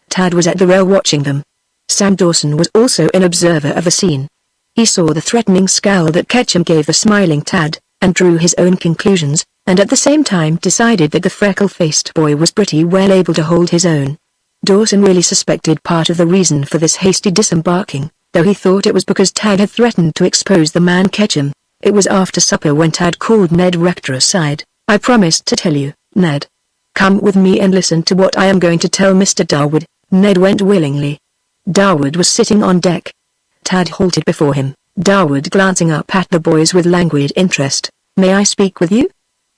Tad was at the rail watching them. Sam Dawson was also an observer of the scene. He saw the threatening scowl that Ketchum gave the smiling Tad, and drew his own conclusions, and at the same time decided that the freckle-faced boy was pretty well able to hold his own. Dawson really suspected part of the reason for this hasty disembarking, though he thought it was because Tad had threatened to expose the man Ketchum. It was after supper when Tad called Ned Rector aside. I promised to tell you, Ned. Come with me and listen to what I am going to tell Mr. Darwood. Ned went willingly. Darwood was sitting on deck. Tad halted before him, Darwood glancing up at the boys with languid interest. May I speak with you?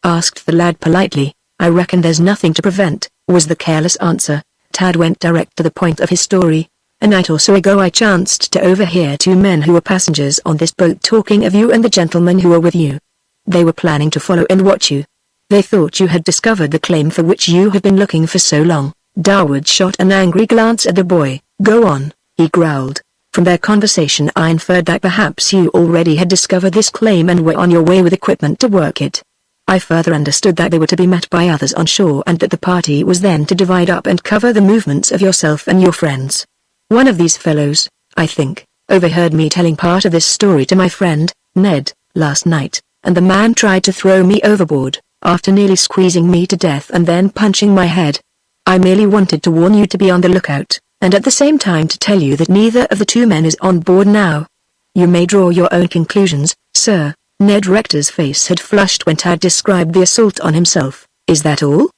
Asked the lad politely. I reckon there's nothing to prevent, was the careless answer. Tad went direct to the point of his story. A night or so ago I chanced to overhear 2 men who were passengers on this boat talking of you and the gentleman who were with you. They were planning to follow and watch you. They thought you had discovered the claim for which you have been looking for so long. Darwood shot an angry glance at the boy. Go on, he growled. From their conversation I inferred that perhaps you already had discovered this claim and were on your way with equipment to work it. I further understood that they were to be met by others on shore and that the party was then to divide up and cover the movements of yourself and your friends. One of these fellows, I think, overheard me telling part of this story to my friend, Ned, last night, and the man tried to throw me overboard, after nearly squeezing me to death and then punching my head. I merely wanted to warn you to be on the lookout, and at the same time to tell you that neither of the 2 men is on board now. You may draw your own conclusions, sir. Ned Rector's face had flushed when Tad described the assault on himself. Is that all?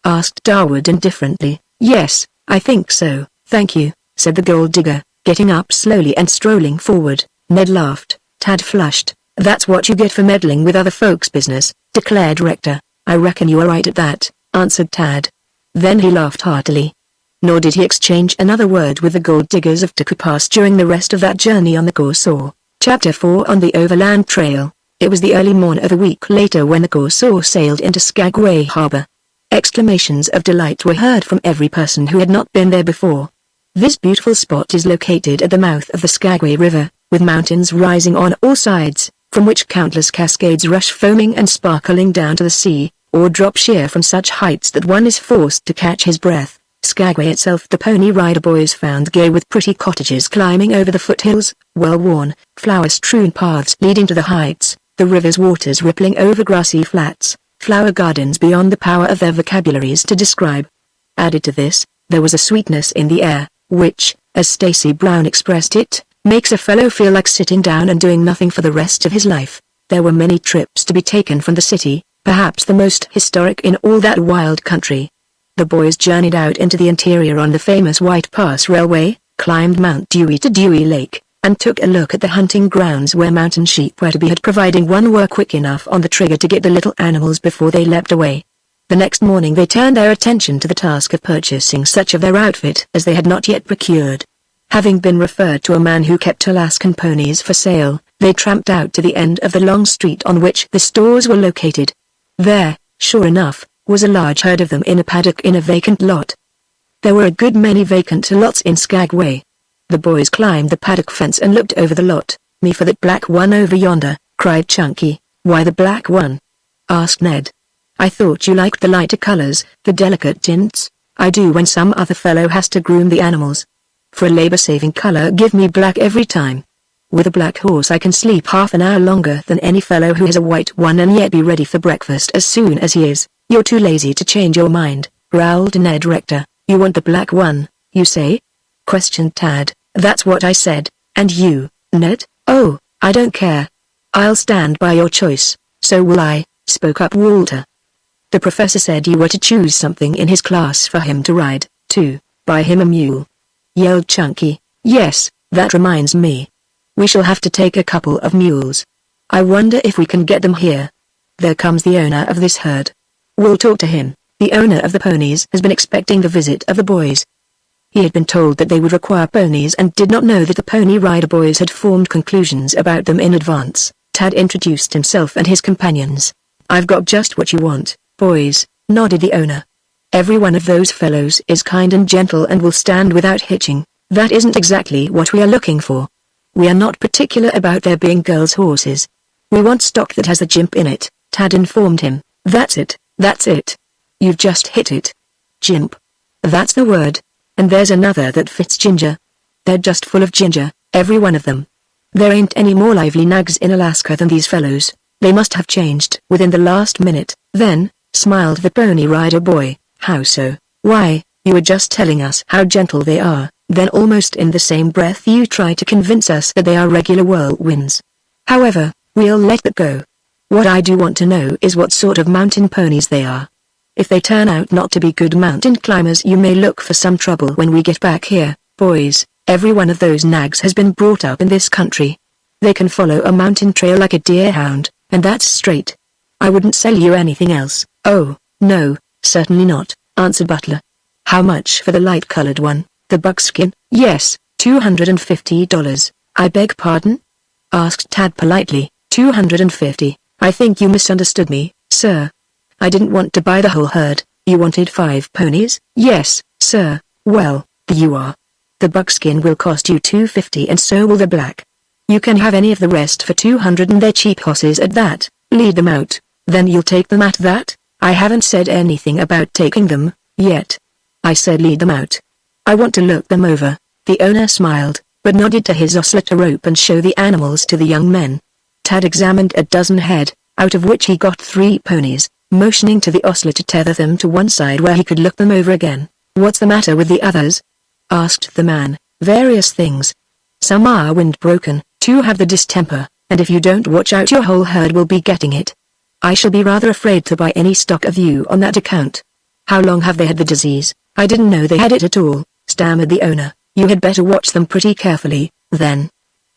Asked Darwood indifferently. Yes, I think so, thank you, said the gold digger, getting up slowly and strolling forward. Ned laughed. Tad flushed. That's what you get for meddling with other folks' business, declared Rector. I reckon you are right at that, answered Tad. Then he laughed heartily. Nor did he exchange another word with the gold diggers of Tuku Pass during the rest of that journey on the Corsair. Chapter 4 On the Overland Trail. It was the early morn of a week later when the Corsair sailed into Skagway Harbor. Exclamations of delight were heard from every person who had not been there before. This beautiful spot is located at the mouth of the Skagway River, with mountains rising on all sides, from which countless cascades rush foaming and sparkling down to the sea, or drop sheer from such heights that one is forced to catch his breath. Skagway itself the Pony Rider boys found gay with pretty cottages climbing over the foothills, well-worn, flower-strewn paths leading to the heights, the river's waters rippling over grassy flats, flower gardens beyond the power of their vocabularies to describe. Added to this, there was a sweetness in the air, which, as Stacy Brown expressed it, makes a fellow feel like sitting down and doing nothing for the rest of his life. There were many trips to be taken from the city, perhaps the most historic in all that wild country. The boys journeyed out into the interior on the famous White Pass Railway, climbed Mount Dewey to Dewey Lake, and took a look at the hunting grounds where mountain sheep were to be had, providing one were quick enough on the trigger to get the little animals before they leapt away. The next morning they turned their attention to the task of purchasing such of their outfit as they had not yet procured. Having been referred to a man who kept Alaskan ponies for sale, they tramped out to the end of the long street on which the stores were located. There, sure enough, was a large herd of them in a paddock in a vacant lot. There were a good many vacant lots in Skagway. The boys climbed the paddock fence and looked over the lot. Me for that black one over yonder, cried Chunky. Why the black one? Asked Ned. I thought you liked the lighter colors, the delicate tints. I do when some other fellow has to groom the animals. For a labor-saving color, give me black every time. With a black horse I can sleep half an hour longer than any fellow who has a white one and yet be ready for breakfast as soon as he is. You're too lazy to change your mind, growled Ned Rector. You want the black one, you say? Questioned Tad. That's what I said. And you, Ned? Oh, I don't care. I'll stand by your choice. So will I, spoke up Walter. The professor said you were to choose something in his class for him to ride, too. Buy him a mule, yelled Chunky. Yes, that reminds me. We shall have to take a couple of mules. I wonder if we can get them here. There comes the owner of this herd. We'll talk to him. The owner of the ponies has been expecting the visit of the boys. He had been told that they would require ponies and did not know that the Pony Rider boys had formed conclusions about them in advance. Tad introduced himself and his companions. I've got just what you want, boys, nodded the owner. Every one of those fellows is kind and gentle and will stand without hitching. That isn't exactly what we are looking for. We are not particular about there being girls' horses. We want stock that has a jimp in it, Tad informed him. That's it, that's it. You've just hit it. Jimp. That's the word. And there's another that fits ginger. They're just full of ginger, every one of them. There ain't any more lively nags in Alaska than these fellows. They must have changed within the last minute. Then, smiled the Pony Rider boy. How so? Why, you were just telling us how gentle they are, then almost in the same breath you try to convince us that they are regular whirlwinds. However, we'll let that go. What I do want to know is what sort of mountain ponies they are. If they turn out not to be good mountain climbers, you may look for some trouble when we get back here. Boys, every one of those nags has been brought up in this country. They can follow a mountain trail like a deerhound, and that's straight. I wouldn't sell you anything else. Oh, no, certainly not, answered Butler. How much for the light-colored one, the buckskin? Yes, $250. I beg pardon? Asked Tad politely. $250. I think you misunderstood me, sir. I didn't want to buy the whole herd. You wanted 5 ponies? Yes, sir. Well, you are. The buckskin will cost you $250 and so will the black. You can have any of the rest for $200 and they're cheap horses at that. Lead them out. Then you'll take them at that? I haven't said anything about taking them, yet. I said lead them out. I want to look them over. The owner smiled, but nodded to his ostler to rope and show the animals to the young men. Tad examined a dozen head, out of which he got 3 ponies, motioning to the ostler to tether them to one side where he could look them over again. What's the matter with the others? Asked the man. Various things. Some are wind-broken, 2 have the distemper, and if you don't watch out your whole herd will be getting it. I shall be rather afraid to buy any stock of you on that account. How long have they had the disease? I didn't know they had it at all, stammered the owner. You had better watch them pretty carefully, then.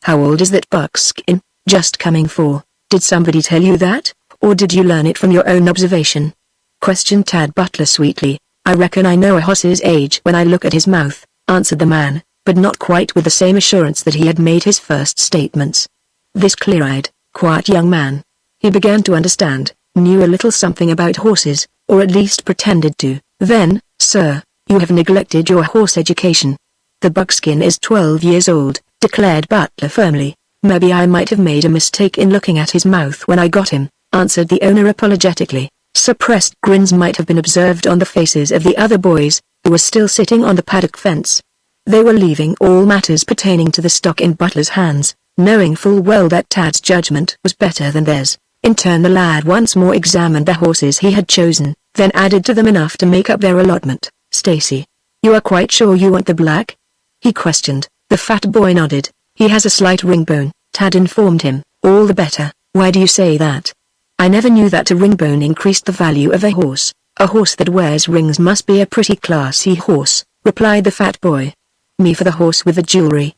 How old is that buckskin? Just coming 4. Did somebody tell you that, or did you learn it from your own observation? Questioned Tad Butler sweetly. I reckon I know a horse's age when I look at his mouth, answered the man, but not quite with the same assurance that he had made his first statements. This clear-eyed, quiet young man. He began to understand, knew a little something about horses, or at least pretended to. Then, sir, you have neglected your horse education. The buckskin is 12 years old, declared Butler firmly. Maybe I might have made a mistake in looking at his mouth when I got him, answered the owner apologetically. Suppressed grins might have been observed on the faces of the other boys, who were still sitting on the paddock fence. They were leaving all matters pertaining to the stock in Butler's hands, knowing full well that Tad's judgment was better than theirs. In turn the lad once more examined the horses he had chosen, then added to them enough to make up their allotment. Stacy, you are quite sure you want the black? He questioned. The fat boy nodded. He has a slight ring bone, Tad informed him. All the better. Why do you say that? I never knew that a ring bone increased the value of a horse. A horse that wears rings must be a pretty classy horse, replied the fat boy. Me for the horse with the jewelry.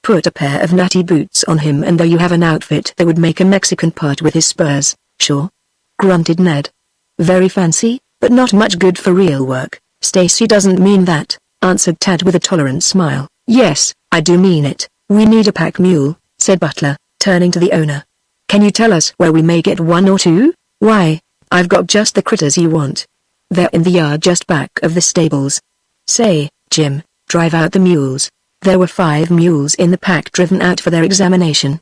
Put a pair of nutty boots on him and though you have an outfit that would make a Mexican part with his spurs, sure? Grunted Ned. Very fancy, but not much good for real work. Stacy doesn't mean that, answered Tad with a tolerant smile. Yes, I do mean it. We need a pack mule, said Butler, turning to the owner. Can you tell us where we may get 1 or 2? Why, I've got just the critters you want. They're in the yard just back of the stables. Say, Jim, drive out the mules. There were 5 mules in the pack driven out for their examination.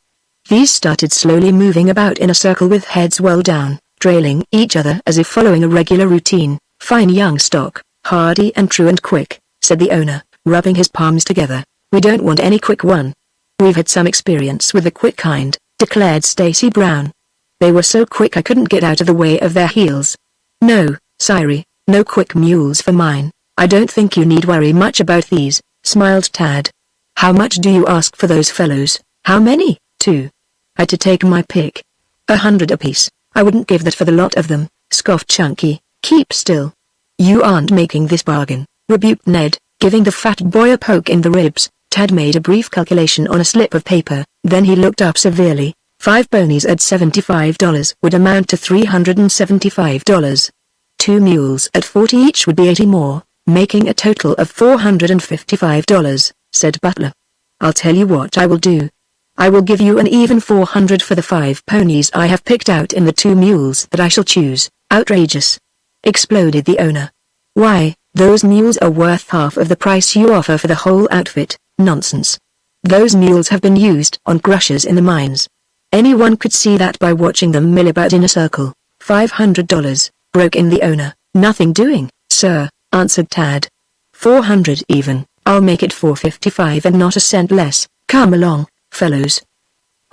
These started slowly moving about in a circle with heads well down, trailing each other as if following a regular routine. Fine young stock, hardy and true and quick, said the owner, rubbing his palms together. We don't want any quick one. We've had some experience with the quick kind, declared Stacy Brown. They were so quick I couldn't get out of the way of their heels. No, sorry, no quick mules for mine. I don't think you need worry much about these, smiled Tad. How much do you ask for those fellows? How many? 2. I to take my pick. 100 apiece. I wouldn't give that for the lot of them, scoffed Chunky. Keep still. You aren't making this bargain, rebuked Ned, giving the fat boy a poke in the ribs. Tad made a brief calculation on a slip of paper, then he looked up severely. 5 ponies at $75 would amount to $375. 2 mules at 40 each would be 80 more, making a total of $455, said Butler. I'll tell you what I will do. I will give you an even 400 for the 5 ponies I have picked out in the 2 mules that I shall choose. Outrageous! Exploded the owner. Why, those mules are worth half of the price you offer for the whole outfit. Nonsense. Those mules have been used on crushers in the mines. Anyone could see that by watching them mill about in a circle. $500, broke in the owner. Nothing doing, sir, answered Tad. 400 even. I'll make it $455 and not a cent less. Come along, fellows.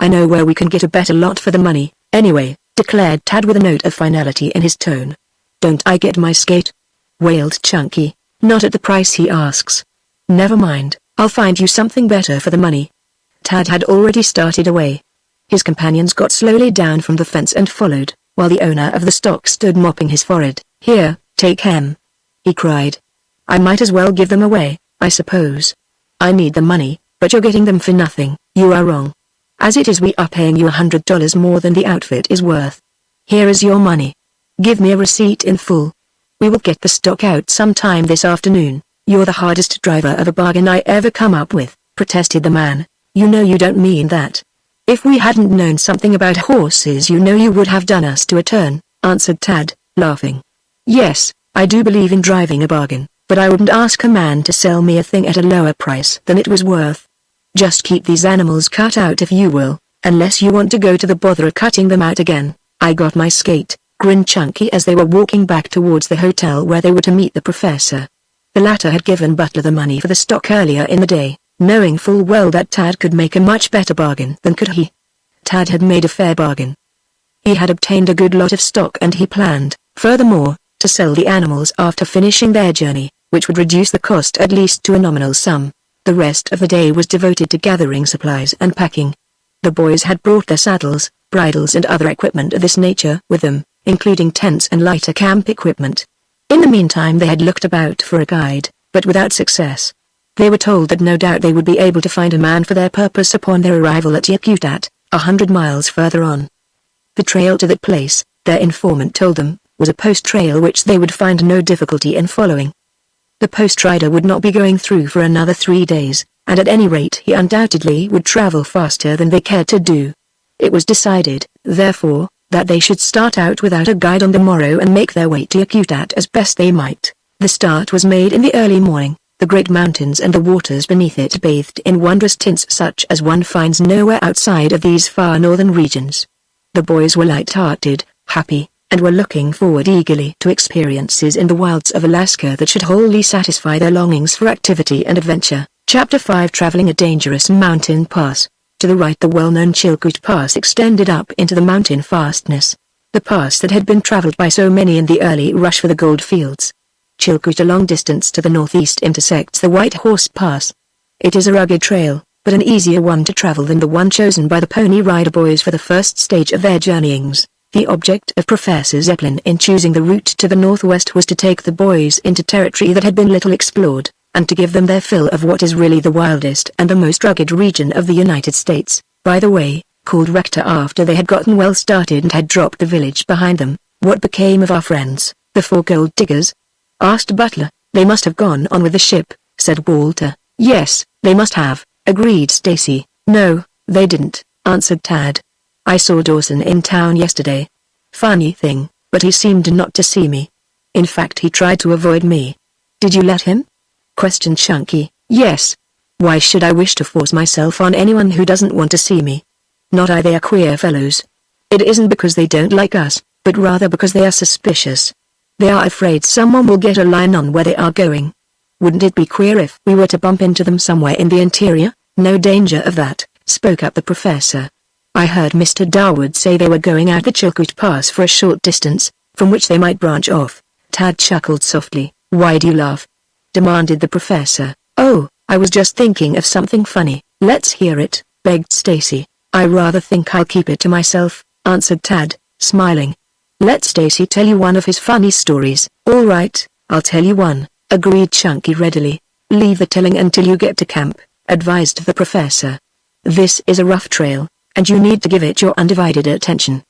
I know where we can get a better lot for the money, anyway, declared Tad with a note of finality in his tone. Don't I get my skate? Wailed Chunky. Not at the price he asks. Never mind, I'll find you something better for the money. Tad had already started away. His companions got slowly down from the fence and followed, while the owner of the stock stood mopping his forehead. Here, take him, he cried. I might as well give them away, I suppose. I need the money, but you're getting them for nothing. You are wrong. As it is, we are paying you $100 more than the outfit is worth. Here is your money. Give me a receipt in full. We will get the stock out sometime this afternoon. You're the hardest driver of a bargain I ever come up with, protested the man. You know you don't mean that. If we hadn't known something about horses, you know you would have done us to a turn, answered Tad, laughing. Yes, I do believe in driving a bargain, but I wouldn't ask a man to sell me a thing at a lower price than it was worth. Just keep these animals cut out if you will, unless you want to go to the bother of cutting them out again. I got my skate, grinned Chunky as they were walking back towards the hotel where they were to meet the professor. The latter had given Butler the money for the stock earlier in the day, knowing full well that Tad could make a much better bargain than could he. Tad had made a fair bargain. He had obtained a good lot of stock and he planned, furthermore, to sell the animals after finishing their journey, which would reduce the cost at least to a nominal sum. The rest of the day was devoted to gathering supplies and packing. The boys had brought their saddles, bridles and other equipment of this nature with them, including tents and lighter camp equipment. In the meantime they had looked about for a guide, but without success. They were told that no doubt they would be able to find a man for their purpose upon their arrival at Yakutat, 100 miles further on. The trail to that place, their informant told them, was a post trail which they would find no difficulty in following. The post rider would not be going through for another 3 days, and at any rate he undoubtedly would travel faster than they cared to do. It was decided, therefore, that they should start out without a guide on the morrow and make their way to Yakutat as best they might. The start was made in the early morning, the great mountains and the waters beneath it bathed in wondrous tints such as one finds nowhere outside of these far northern regions. The boys were light-hearted, happy, and were looking forward eagerly to experiences in the wilds of Alaska that should wholly satisfy their longings for activity and adventure. Chapter 5 Traveling a Dangerous Mountain Pass. To the right the well-known Chilkoot Pass extended up into the mountain fastness. The pass that had been traveled by so many in the early rush for the gold fields. Chilkoot a long distance to the northeast intersects the White Horse Pass. It is a rugged trail, but an easier one to travel than the one chosen by the Pony Rider Boys for the first stage of their journeyings. The object of Professor Zeppelin in choosing the route to the northwest was to take the boys into territory that had been little explored, and to give them their fill of what is really the wildest and the most rugged region of the United States, by the way, called Rector after they had gotten well started and had dropped the village behind them. What became of our friends, the 4 gold diggers? Asked Butler. They must have gone on with the ship, said Walter. Yes, they must have, agreed Stacy. No, they didn't, answered Tad. I saw Dawson in town yesterday. Funny thing, but he seemed not to see me. In fact he tried to avoid me. Did you let him? Questioned Chunky. Yes. Why should I wish to force myself on anyone who doesn't want to see me? Not I, they are queer fellows. It isn't because they don't like us, but rather because they are suspicious. They are afraid someone will get a line on where they are going. Wouldn't it be queer if we were to bump into them somewhere in the interior? No danger of that, spoke up the professor. I heard Mr. Darwood say they were going out the Chilkoot Pass for a short distance, from which they might branch off. Tad chuckled softly. Why do you laugh? Demanded the professor. Oh, I was just thinking of something funny. Let's hear it, begged Stacy. I rather think I'll keep it to myself, answered Tad, smiling. Let Stacy tell you one of his funny stories. All right, I'll tell you one, agreed Chunky readily. Leave the telling until you get to camp, advised the professor. This is a rough trail, and you need to give it your undivided attention.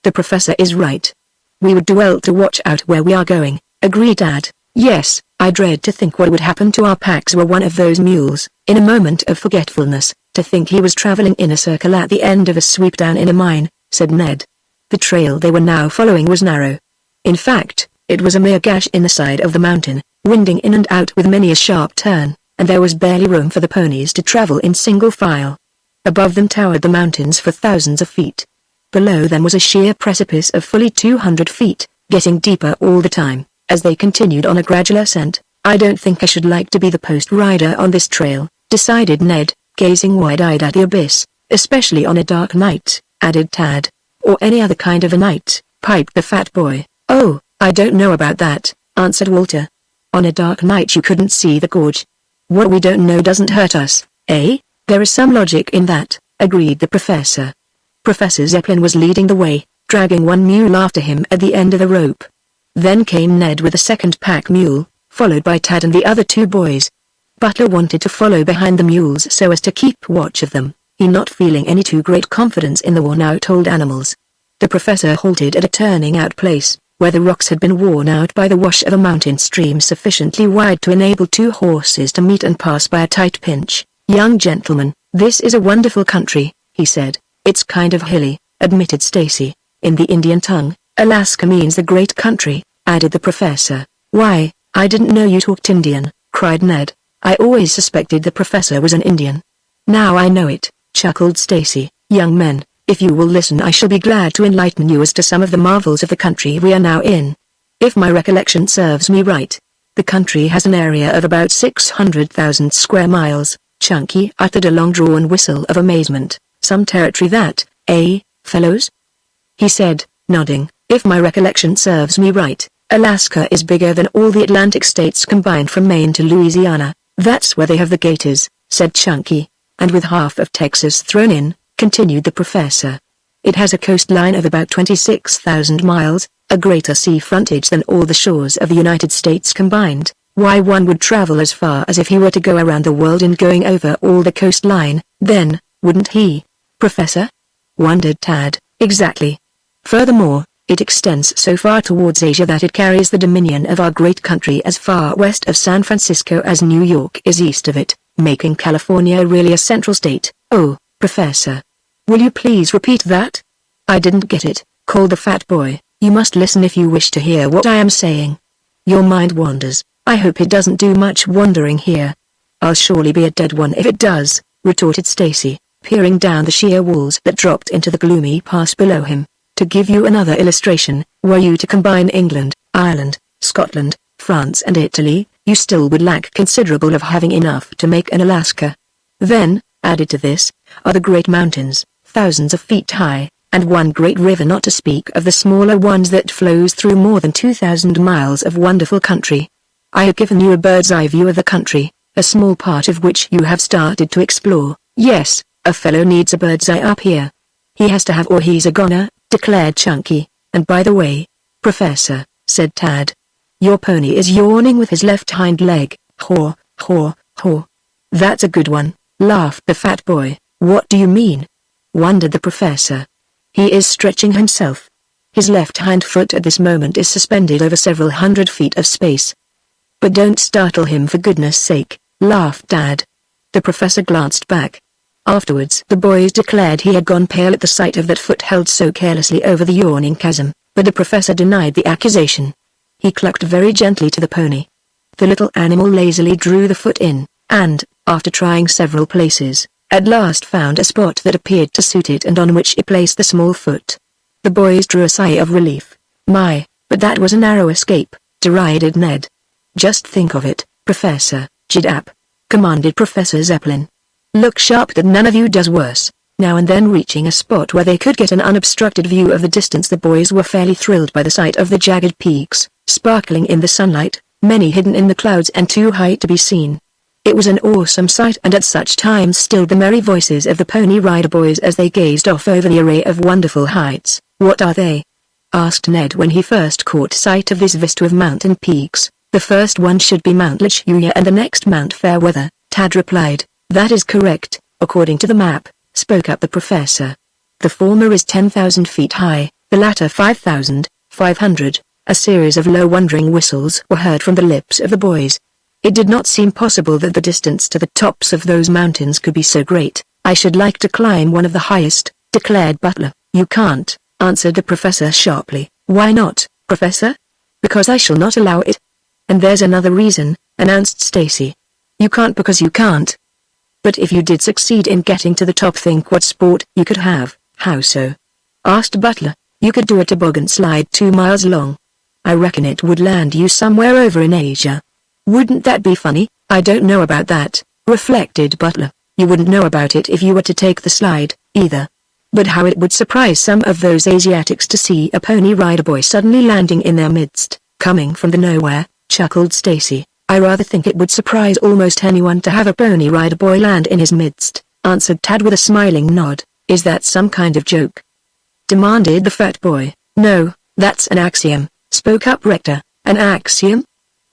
The professor is right. We would do well to watch out where we are going, agreed Tad. Yes, I dread to think what would happen to our packs were one of those mules, in a moment of forgetfulness, to think he was traveling in a circle at the end of a sweep down in a mine, said Ned. The trail they were now following was narrow. In fact, it was a mere gash in the side of the mountain, winding in and out with many a sharp turn, and there was barely room for the ponies to travel in single file. Above them towered the mountains for thousands of feet. Below them was a sheer precipice of fully 200 feet, getting deeper all the time, as they continued on a gradual ascent. I don't think I should like to be the post rider on this trail, decided Ned, gazing wide-eyed at the abyss, especially on a dark night, added Tad. Or any other kind of a night, piped the fat boy. Oh, I don't know about that, answered Walter. On a dark night you couldn't see the gorge. What we don't know doesn't hurt us, eh? There is some logic in that, agreed the professor. Professor Zeppelin was leading the way, dragging one mule after him at the end of the rope. Then came Ned with a second pack mule, followed by Tad and the other two boys. Butler wanted to follow behind the mules so as to keep watch of them, he not feeling any too great confidence in the worn-out old animals. The professor halted at a turning-out place, where the rocks had been worn out by the wash of a mountain stream sufficiently wide to enable two horses to meet and pass by a tight pinch. Young gentleman, this is a wonderful country, he said. It's kind of hilly, admitted Stacy. In the Indian tongue, Alaska means the great country, added the professor. Why, I didn't know you talked Indian, cried Ned. I always suspected the professor was an Indian. Now I know it, chuckled Stacy. Young men, if you will listen I shall be glad to enlighten you as to some of the marvels of the country we are now in. If my recollection serves me right, the country has an area of about 600,000 square miles. Chunky uttered a long-drawn whistle of amazement. Some territory that, eh, fellows? He said, nodding. If my recollection serves me right, Alaska is bigger than all the Atlantic states combined from Maine to Louisiana. That's where they have the gators, said Chunky. And with half of Texas thrown in, continued the professor. It has a coastline of about 26,000 miles, a greater sea frontage than all the shores of the United States combined. Why, one would travel as far as if he were to go around the world in going over all the coastline, then, wouldn't he, Professor? Wondered Tad. Exactly. Furthermore, it extends so far towards Asia that it carries the dominion of our great country as far west of San Francisco as New York is east of it, making California really a central state. Oh, Professor. Will you please repeat that? I didn't get it, called the fat boy. You must listen if you wish to hear what I am saying. Your mind wanders. I hope it doesn't do much wandering here. I'll surely be a dead one if it does, retorted Stacy, peering down the sheer walls that dropped into the gloomy pass below him. To give you another illustration, were you to combine England, Ireland, Scotland, France and Italy, you still would lack considerable of having enough to make an Alaska. Then, added to this, are the great mountains, thousands of feet high, and one great river not to speak of the smaller ones that flows through more than 2,000 miles of wonderful country. I have given you a bird's-eye view of the country, a small part of which you have started to explore. Yes, a fellow needs a bird's-eye up here. He has to have or he's a goner, declared Chunky. And by the way, Professor, said Tad, your pony is yawning with his left hind leg. Haw, haw, haw. That's a good one, laughed the fat boy. What do you mean? Wondered the professor. He is stretching himself. His left hind foot at this moment is suspended over several hundred feet of space. But don't startle him for goodness sake, laughed Dad. The professor glanced back. Afterwards the boys declared he had gone pale at the sight of that foot held so carelessly over the yawning chasm, but the professor denied the accusation. He clucked very gently to the pony. The little animal lazily drew the foot in, and, after trying several places, at last found a spot that appeared to suit it and on which it placed the small foot. The boys drew a sigh of relief. My, but that was a narrow escape, derided Ned. Just think of it, Professor, Jidap, commanded Professor Zeppelin. Look sharp that none of you does worse. Now and then reaching a spot where they could get an unobstructed view of the distance, the boys were fairly thrilled by the sight of the jagged peaks, sparkling in the sunlight, many hidden in the clouds and too high to be seen. It was an awesome sight, and at such times stilled the merry voices of the Pony Rider boys as they gazed off over the array of wonderful heights. "What are they?" asked Ned when he first caught sight of this vista of mountain peaks. "The first one should be Mount Lituya and the next Mount Fairweather," Tad replied. "That is correct, according to the map," spoke up the professor. "The former is 10,000 feet high, the latter 5,500. A series of low wondering whistles were heard from the lips of the boys. It did not seem possible that the distance to the tops of those mountains could be so great. "I should like to climb one of the highest," declared Butler. "You can't," answered the professor sharply. "Why not, Professor?" "Because I shall not allow it." "And there's another reason," announced Stacy. "You can't because you can't." "But if you did succeed in getting to the top, think what sport you could have." "How so?" asked Butler. "You could do a toboggan slide 2 miles long. I reckon it would land you somewhere over in Asia." "Wouldn't that be funny?" "I don't know about that," reflected Butler. "You wouldn't know about it if you were to take the slide, either. But how it would surprise some of those Asiatics to see a Pony Rider boy suddenly landing in their midst, coming from the nowhere," chuckled Stacy. "I rather think it would surprise almost anyone to have a Pony Rider boy land in his midst," answered Tad with a smiling nod. "Is that some kind of joke?" demanded the fat boy. "No, that's an axiom," spoke up Rector. "An axiom?"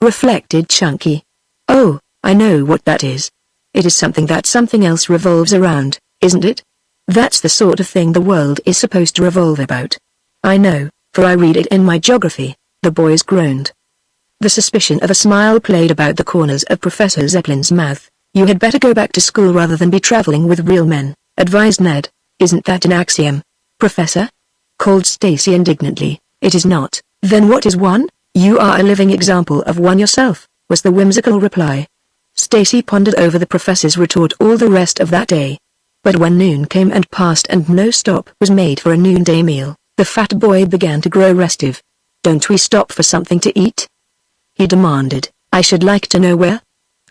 reflected Chunky. "Oh, I know what that is. It is something that something else revolves around, isn't it? That's the sort of thing the world is supposed to revolve about." "I know, for I read it in my geography," the boys groaned. The suspicion of a smile played about the corners of Professor Zeppelin's mouth. "You had better go back to school rather than be traveling with real men," advised Ned. "Isn't that an axiom, Professor?" called Stacy indignantly. "It is not." "Then what is one?" "You are a living example of one yourself," was the whimsical reply. Stacy pondered over the professor's retort all the rest of that day. But when noon came and passed and no stop was made for a noonday meal, the fat boy began to grow restive. "Don't we stop for something to eat?" he demanded. "I should like to know where,"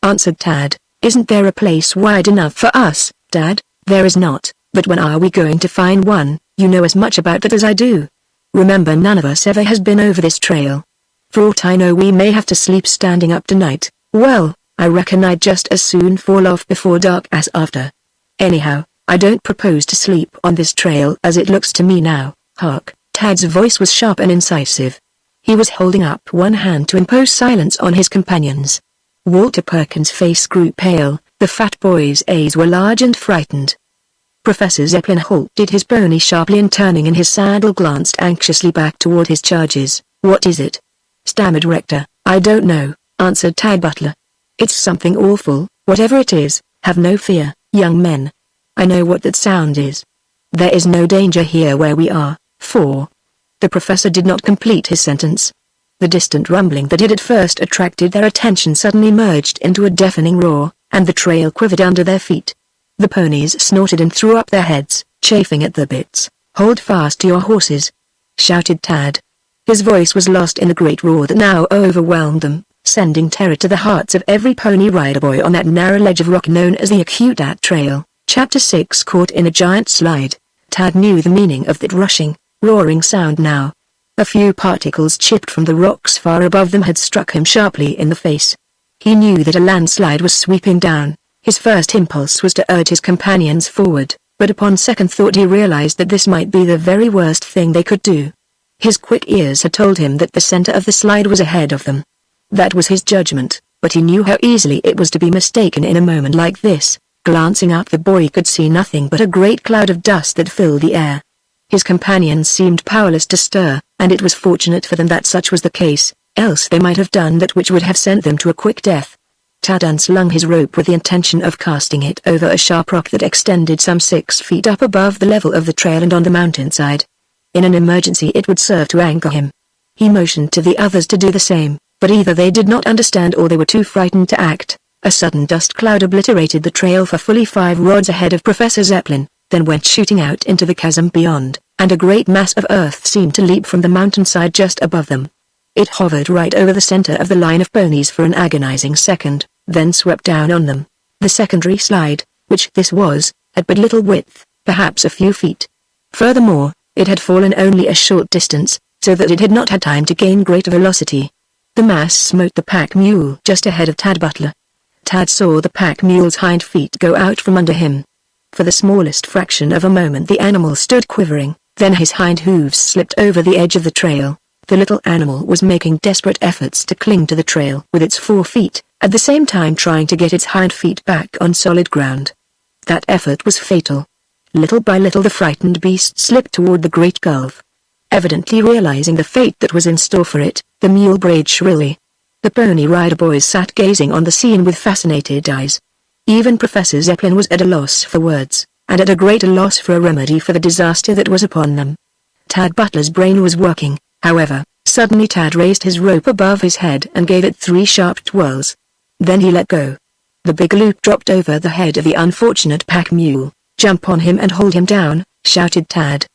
answered Tad. "Isn't there a place wide enough for us, Dad?" "There is not, but when are we going to find one? You know as much about that as I do. Remember, none of us ever has been over this trail. For aught I know, we may have to sleep standing up tonight." "Well, I reckon I'd just as soon fall off before dark as after. Anyhow, I don't propose to sleep on this trail as it looks to me now." "Hark!" Tad's voice was sharp and incisive. He was holding up one hand to impose silence on his companions. Walter Perkins' face grew pale, the fat boy's eyes were large and frightened. Professor Zeppelin halted his pony sharply and turning in his saddle glanced anxiously back toward his charges. "What is it?" stammered Rector. "I don't know," answered Tad Butler. "It's something awful, whatever it is. Have no fear, young men. I know what that sound is. There is no danger here where we are, for—" The professor did not complete his sentence. The distant rumbling that had at first attracted their attention suddenly merged into a deafening roar, and the trail quivered under their feet. The ponies snorted and threw up their heads, chafing at the bits. "Hold fast to your horses!" shouted Tad. His voice was lost in the great roar that now overwhelmed them, sending terror to the hearts of every Pony Rider boy on that narrow ledge of rock known as the Akutat Trail. Chapter 6 Caught in a Giant Slide. Tad knew the meaning of that rushing, roaring sound now. A few particles chipped from the rocks far above them had struck him sharply in the face. He knew that a landslide was sweeping down. His first impulse was to urge his companions forward, but upon second thought he realized that this might be the very worst thing they could do. His quick ears had told him that the center of the slide was ahead of them. That was his judgment, but he knew how easily it was to be mistaken in a moment like this. Glancing up, the boy could see nothing but a great cloud of dust that filled the air. His companions seemed powerless to stir, and it was fortunate for them that such was the case, else they might have done that which would have sent them to a quick death. Tad unslung his rope with the intention of casting it over a sharp rock that extended some 6 feet up above the level of the trail and on the mountainside. In an emergency it would serve to anchor him. He motioned to the others to do the same, but either they did not understand or they were too frightened to act. A sudden dust cloud obliterated the trail for fully 5 rods ahead of Professor Zeppelin, then went shooting out into the chasm beyond, and a great mass of earth seemed to leap from the mountainside just above them. It hovered right over the center of the line of ponies for an agonizing second, then swept down on them. The secondary slide, which this was, had but little width, perhaps a few feet. Furthermore, it had fallen only a short distance, so that it had not had time to gain greater velocity. The mass smote the pack mule just ahead of Tad Butler. Tad saw the pack mule's hind feet go out from under him. For the smallest fraction of a moment the animal stood quivering, then his hind hooves slipped over the edge of the trail. The little animal was making desperate efforts to cling to the trail with its 4 feet, at the same time trying to get its hind feet back on solid ground. That effort was fatal. Little by little the frightened beast slipped toward the great gulf. Evidently realizing the fate that was in store for it, the mule brayed shrilly. The Pony Rider boys sat gazing on the scene with fascinated eyes. Even Professor Zeppelin was at a loss for words, and at a greater loss for a remedy for the disaster that was upon them. Tad Butler's brain was working, however. Suddenly Tad raised his rope above his head and gave it 3 sharp twirls. Then he let go. The big loop dropped over the head of the unfortunate pack mule. "Jump on him and hold him down," shouted Tad.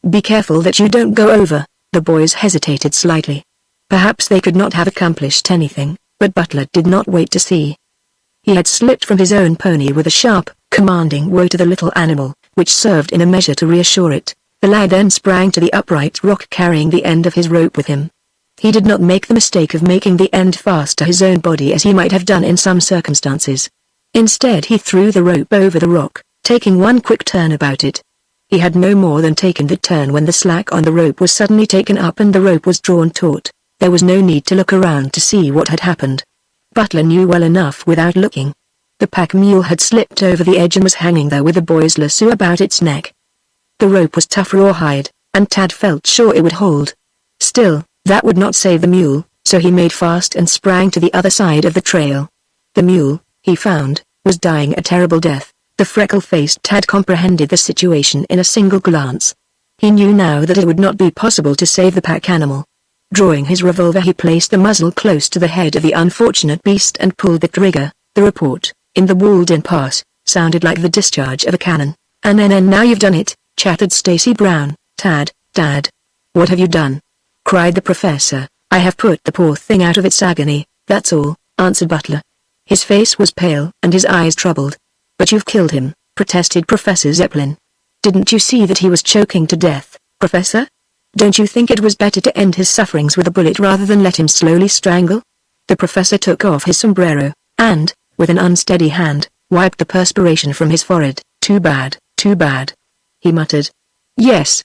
"Be careful that you don't go over." The boys hesitated slightly. Perhaps they could not have accomplished anything, but Butler did not wait to see. He had slipped from his own pony with a sharp, commanding whoa to the little animal, which served in a measure to reassure it. The lad then sprang to the upright rock carrying the end of his rope with him. He did not make the mistake of making the end fast to his own body as he might have done in some circumstances. Instead he threw the rope over the rock, taking one quick turn about it. He had no more than taken the turn when the slack on the rope was suddenly taken up and the rope was drawn taut. There was no need to look around to see what had happened. Butler knew well enough without looking. The pack mule had slipped over the edge and was hanging there with the boy's lasso about its neck. The rope was tough rawhide, and Tad felt sure it would hold. Still, that would not save the mule, so he made fast and sprang to the other side of the trail. The mule, he found, was dying a terrible death. The freckle-faced Tad comprehended the situation in a single glance. He knew now that it would not be possible to save the pack animal. Drawing his revolver he placed the muzzle close to the head of the unfortunate beast and pulled the trigger. The report, in the walled-in pass, sounded like the discharge of a cannon. "And now you've done it," chattered Stacy Brown. "Tad, Dad. What have you done?" cried the professor. "I have put the poor thing out of its agony, that's all," answered Butler. His face was pale and his eyes troubled. "But you've killed him," protested Professor Zeppelin. "Didn't you see that he was choking to death, Professor? Don't you think it was better to end his sufferings with a bullet rather than let him slowly strangle?" The professor took off his sombrero, and, with an unsteady hand, wiped the perspiration from his forehead. Too bad, he muttered. Yes.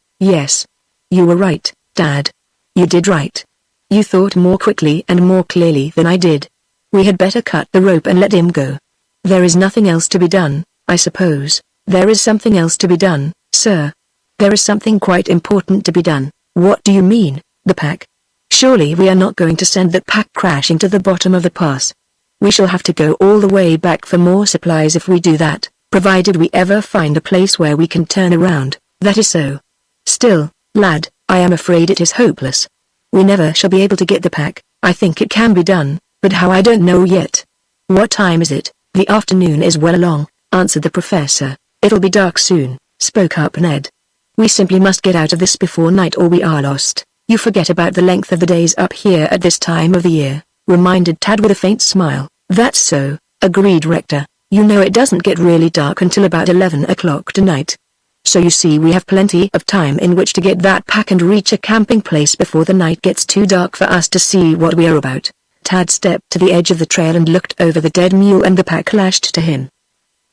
You were right, Dad. You did right. You thought more quickly and more clearly than I did. We had better cut the rope and let him go. There is nothing else to be done, I suppose." "There is something else to be done, sir. There is something quite important to be done." "What do you mean, the pack? Surely we are not going to send that pack crashing to the bottom of the pass. We shall have to go all the way back for more supplies if we do that, provided we ever find a place where we can turn around." "That is so. Still, lad, I am afraid it is hopeless. We never shall be able to get the pack. I think it can be done, but how I don't know yet." "What time is it?" "The afternoon is well along," answered the professor. "It'll be dark soon," spoke up Ned. "We simply must get out of this before night or we are lost." "You forget about the length of the days up here at this time of the year," reminded Tad with a faint smile. "That's so," agreed Rector. "You know it doesn't get really dark until about 11 o'clock tonight. So you see we have plenty of time in which to get that pack and reach a camping place before the night gets too dark for us to see what we are about." Tad stepped to the edge of the trail and looked over the dead mule and the pack lashed to him.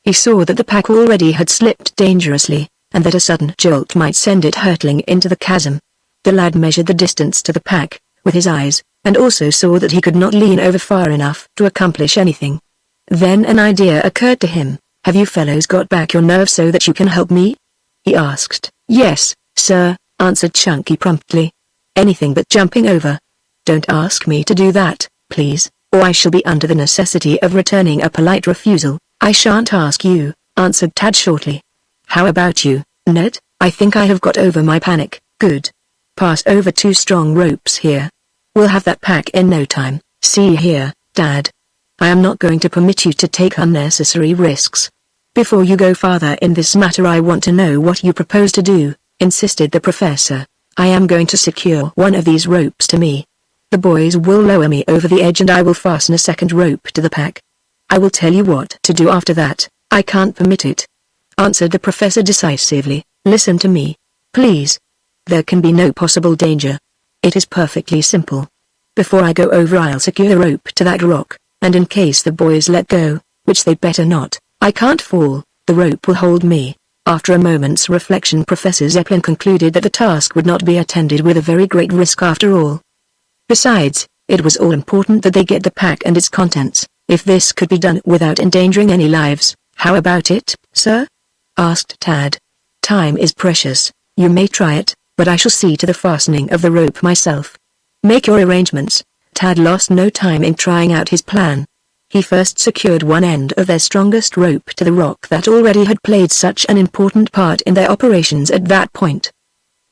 He saw that the pack already had slipped dangerously, and that a sudden jolt might send it hurtling into the chasm. The lad measured the distance to the pack, with his eyes, and also saw that he could not lean over far enough to accomplish anything. Then an idea occurred to him. "Have you fellows got back your nerve so that you can help me?" he asked. "Yes, sir," answered Chunky promptly. "Anything but jumping over. Don't ask me to do that, please, or I shall be under the necessity of returning a polite refusal." "I shan't ask you," answered Tad shortly. "How about you, Ned?" "I think I have got over my panic." "Good. Pass over 2 strong ropes here. We'll have that pack in no time." "See here, Dad. I am not going to permit you to take unnecessary risks. Before you go farther in this matter I want to know what you propose to do," insisted the professor. "I am going to secure one of these ropes to me. The boys will lower me over the edge and I will fasten a second rope to the pack. I will tell you what to do after that." "I can't permit it," answered the professor decisively. "Listen to me, please. There can be no possible danger. It is perfectly simple. Before I go over I'll secure the rope to that rock, and in case the boys let go, which they'd better not. I can't fall, the rope will hold me. After a moment's reflection, Professor Zeppelin concluded that the task would not be attended with a very great risk after all. Besides, it was all important that they get the pack and its contents. If this could be done without endangering any lives, how about it, sir? Asked Tad. Time is precious. You may try it, but I shall see to the fastening of the rope myself. Make your arrangements. Tad lost no time in trying out his plan. He first secured one end of their strongest rope to the rock that already had played such an important part in their operations at that point.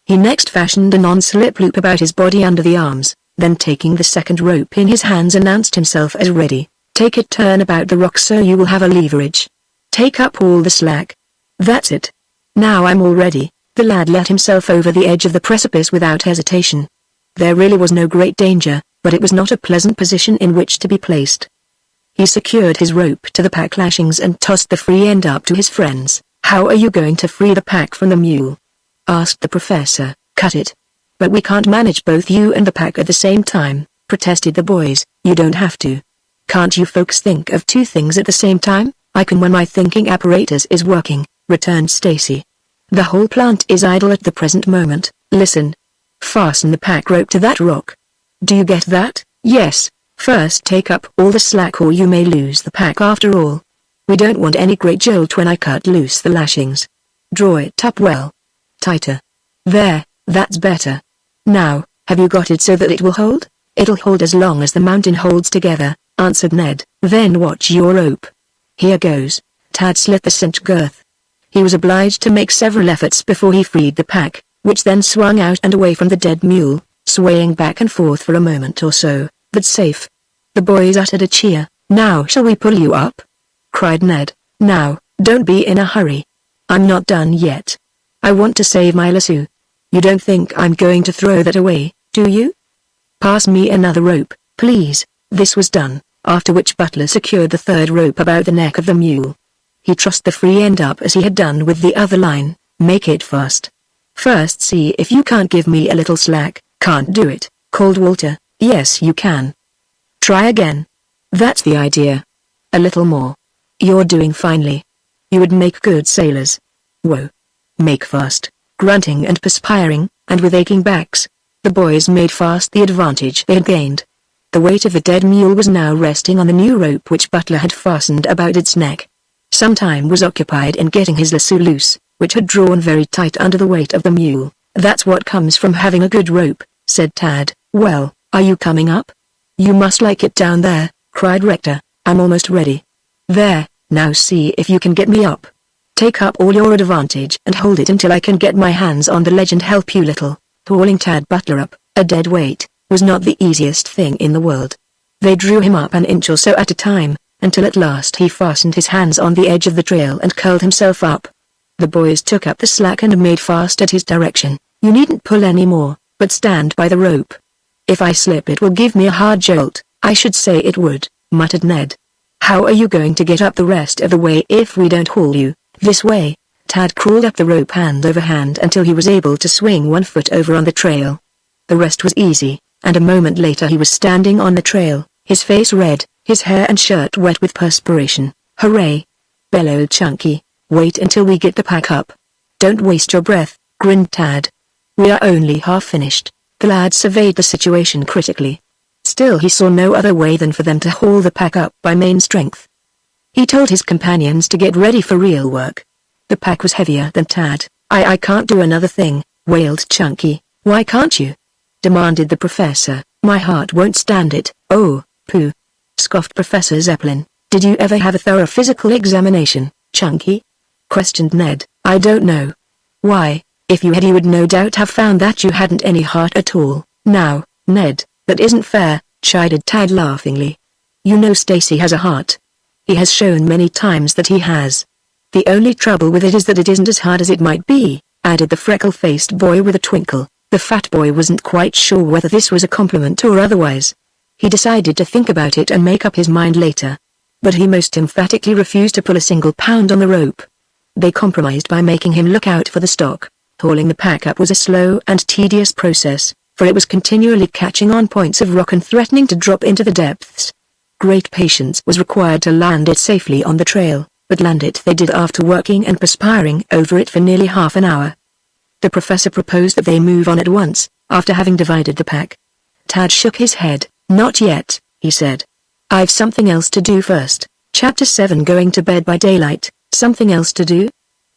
He next fashioned a non-slip loop about his body under the arms, then taking the second rope in his hands announced himself as ready. Take it, turn about the rock so you will have a leverage. Take up all the slack. That's it. Now I'm all ready. The lad let himself over the edge of the precipice without hesitation. There really was no great danger, but it was not a pleasant position in which to be placed. He secured his rope to the pack lashings and tossed the free end up to his friends. How are you going to free the pack from the mule? Asked the professor. Cut it. But we can't manage both you and the pack at the same time, protested the boys. You don't have to. Can't you folks think of two things at the same time? I can when my thinking apparatus is working, returned Stacy. The whole plant is idle at the present moment. Listen. Fasten the pack rope to that rock. Do you get that? Yes. First take up all the slack or you may lose the pack after all. We don't want any great jolt when I cut loose the lashings. Draw it up well. Tighter. There, that's better. Now, have you got it so that it will hold? It'll hold as long as the mountain holds together, answered Ned. Then watch your rope. Here goes. Tad slit the cinch girth. He was obliged to make several efforts before he freed the pack, which then swung out and away from the dead mule, swaying back and forth for a moment or so, but safe. The boys uttered a cheer. Now shall we pull you up? Cried Ned. Now, don't be in a hurry. I'm not done yet. I want to save my lasso. You don't think I'm going to throw that away, do you? Pass me another rope, please. This was done, after which Butler secured the third rope about the neck of the mule. He trussed the free end up as he had done with the other line. Make it fast. First see if you can't give me a little slack. Can't do it, called Walter. Yes you can. Try again. That's the idea. A little more. You're doing finely. You would make good sailors. Whoa. Make fast. Grunting and perspiring, and with aching backs, the boys made fast the advantage they had gained. The weight of the dead mule was now resting on the new rope which Butler had fastened about its neck. Some time was occupied in getting his lasso loose, which had drawn very tight under the weight of the mule. That's what comes from having a good rope, said Tad. Well, are you coming up? You must like it down there, cried Rector. I'm almost ready. There, now see if you can get me up. Take up all your advantage and hold it until I can get my hands on the ledge and help you little. Hauling Tad Butler up, a dead weight, was not the easiest thing in the world. They drew him up an inch or so at a time, until at last he fastened his hands on the edge of the trail and curled himself up. The boys took up the slack and made fast at his direction. You needn't pull any more, but stand by the rope. If I slip it will give me a hard jolt. I should say it would, muttered Ned. How are you going to get up the rest of the way if we don't haul you? This way. Tad crawled up the rope hand over hand until he was able to swing one foot over on the trail. The rest was easy, and a moment later he was standing on the trail, his face red, his hair and shirt wet with perspiration. Hooray! Bellowed Chunky. Wait until we get the pack up. Don't waste your breath, grinned Tad. We are only half finished. The lad surveyed the situation critically. Still he saw no other way than for them to haul the pack up by main strength. He told his companions to get ready for real work. The pack was heavier than Tad. I can't do another thing, wailed Chunky. Why can't you? Demanded the professor. My heart won't stand it. Oh, pooh. Scoffed Professor Zeppelin. Did you ever have a thorough physical examination, Chunky? Questioned Ned. I don't know. Why, if you had you would no doubt have found that you hadn't any heart at all. Now, Ned, that isn't fair, chided Tad laughingly. You know Stacy has a heart. He has shown many times that he has. The only trouble with it is that it isn't as hard as it might be, added the freckle-faced boy with a twinkle. The fat boy wasn't quite sure whether this was a compliment or otherwise. He decided to think about it and make up his mind later. But he most emphatically refused to pull a single pound on the rope. They compromised by making him look out for the stock. Hauling the pack up was a slow and tedious process, for it was continually catching on points of rock and threatening to drop into the depths. Great patience was required to land it safely on the trail, but land it they did after working and perspiring over it for nearly half an hour. The professor proposed that they move on at once, after having divided the pack. Tad shook his head. Not yet, he said. I've something else to do first. Chapter 7 Going to bed by daylight. Something else to do?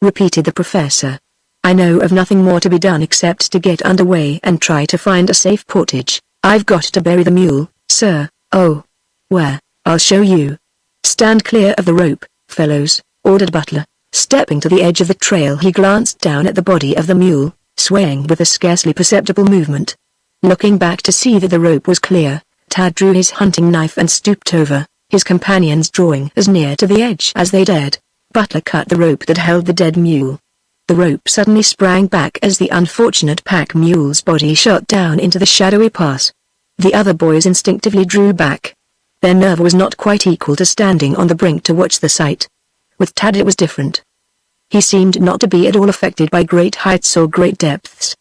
Repeated the professor. I know of nothing more to be done except to get underway and try to find a safe portage. I've got to bury the mule, sir. Oh. Where? I'll show you. Stand clear of the rope, fellows, ordered Butler. Stepping to the edge of the trail, he glanced down at the body of the mule, swaying with a scarcely perceptible movement. Looking back to see that the rope was clear, Tad drew his hunting knife and stooped over, his companions drawing as near to the edge as they dared. Butler cut the rope that held the dead mule. The rope suddenly sprang back as the unfortunate pack mule's body shot down into the shadowy pass. The other boys instinctively drew back. Their nerve was not quite equal to standing on the brink to watch the sight. With Tad it was different. He seemed not to be at all affected by great heights or great depths.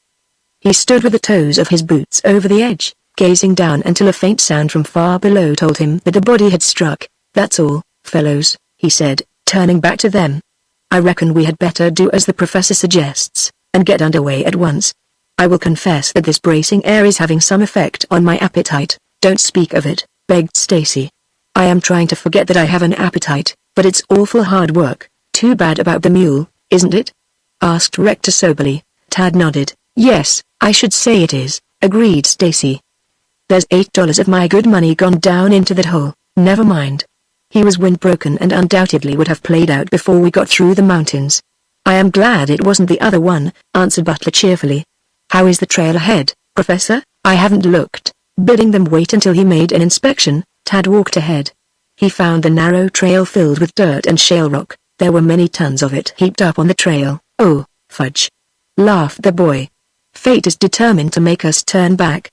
He stood with the toes of his boots over the edge, gazing down until a faint sound from far below told him that the body had struck. That's all, fellows, he said, turning back to them. I reckon we had better do as the professor suggests, and get underway at once. I will confess that this bracing air is having some effect on my appetite. Don't speak of it, begged Stacy. I am trying to forget that I have an appetite, but it's awful hard work. Too bad about the mule, isn't it? Asked Rector soberly. Tad nodded. Yes, I should say it is, agreed Stacy. There's $8 of my good money gone down into that hole. Never mind. He was windbroken and undoubtedly would have played out before we got through the mountains. I am glad it wasn't the other one, answered Butler cheerfully. How is the trail ahead, Professor? I haven't looked. Bidding them wait until he made an inspection, Tad walked ahead. He found the narrow trail filled with dirt and shale rock. There were many tons of it heaped up on the trail. Oh, fudge! Laughed the boy. Fate is determined to make us turn back.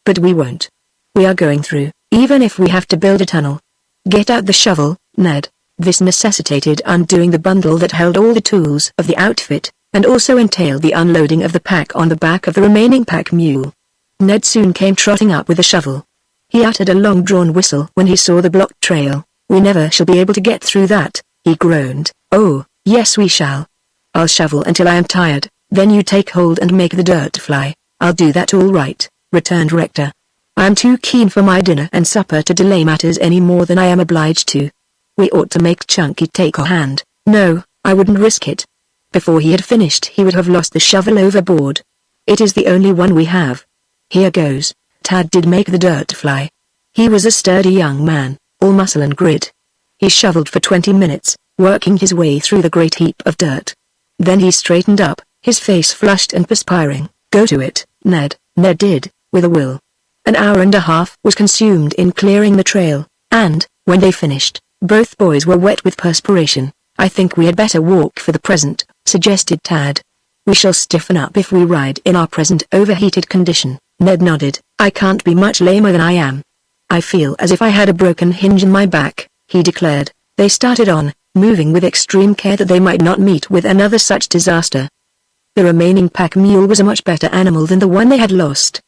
But we won't. We are going through, even if we have to build a tunnel. Get out the shovel, Ned. This necessitated undoing the bundle that held all the tools of the outfit, and also entailed the unloading of the pack on the back of the remaining pack mule. Ned soon came trotting up with a shovel. He uttered a long-drawn whistle when he saw the blocked trail. We never shall be able to get through that, he groaned. Oh, yes we shall. I'll shovel until I am tired, then you take hold and make the dirt fly. I'll do that all right, returned Rector. I am too keen for my dinner and supper to delay matters any more than I am obliged to. We ought to make Chunky take a hand. No, I wouldn't risk it. Before he had finished he would have lost the shovel overboard. It is the only one we have. Here goes. Tad did make the dirt fly. He was a sturdy young man, all muscle and grit. He shoveled for 20 minutes, working his way through the great heap of dirt. Then he straightened up, his face flushed and perspiring. Go to it, Ned. Ned did, with a will. An hour and a half was consumed in clearing the trail, and, when they finished, both boys were wet with perspiration. I think we had better walk for the present, suggested Tad. We shall stiffen up if we ride in our present overheated condition. Ned nodded. I can't be much lamer than I am. I feel as if I had a broken hinge in my back, he declared. They started on, moving with extreme care that they might not meet with another such disaster. The remaining pack mule was a much better animal than the one they had lost.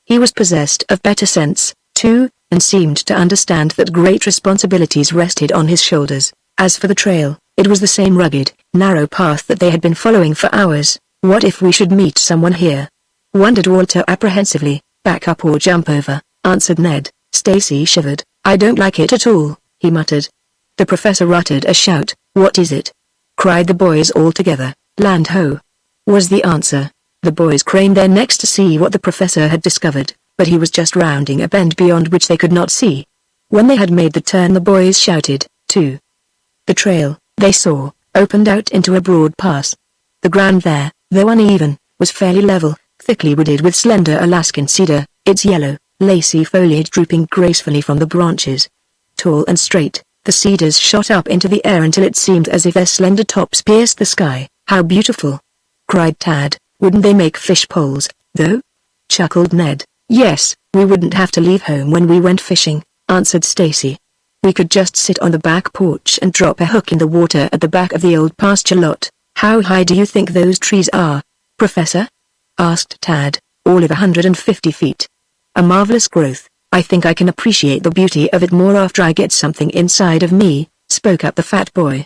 He was possessed of better sense, too, and seemed to understand that great responsibilities rested on his shoulders. As for the trail, it was the same rugged, narrow path that they had been following for hours. What if we should meet someone here? Wondered Walter apprehensively. Back up or jump over, answered Ned. Stacy shivered. I don't like it at all, he muttered. The professor uttered a shout. What is it? Cried the boys all together. Land ho! Was the answer. The boys craned their necks to see what the professor had discovered, but he was just rounding a bend beyond which they could not see. When they had made the turn the boys shouted, too. The trail, they saw, opened out into a broad pass. The ground there, though uneven, was fairly level, thickly wooded with slender Alaskan cedar, its yellow, lacy foliage drooping gracefully from the branches. Tall and straight, the cedars shot up into the air until it seemed as if their slender tops pierced the sky. How beautiful! Cried Tad. Wouldn't they make fish poles, though? Chuckled Ned. Yes, we wouldn't have to leave home when we went fishing, answered Stacy. We could just sit on the back porch and drop a hook in the water at the back of the old pasture lot. How high do you think those trees are, Professor? Asked Tad. All of 150 feet. A marvelous growth. I think I can appreciate the beauty of it more after I get something inside of me, spoke up the fat boy.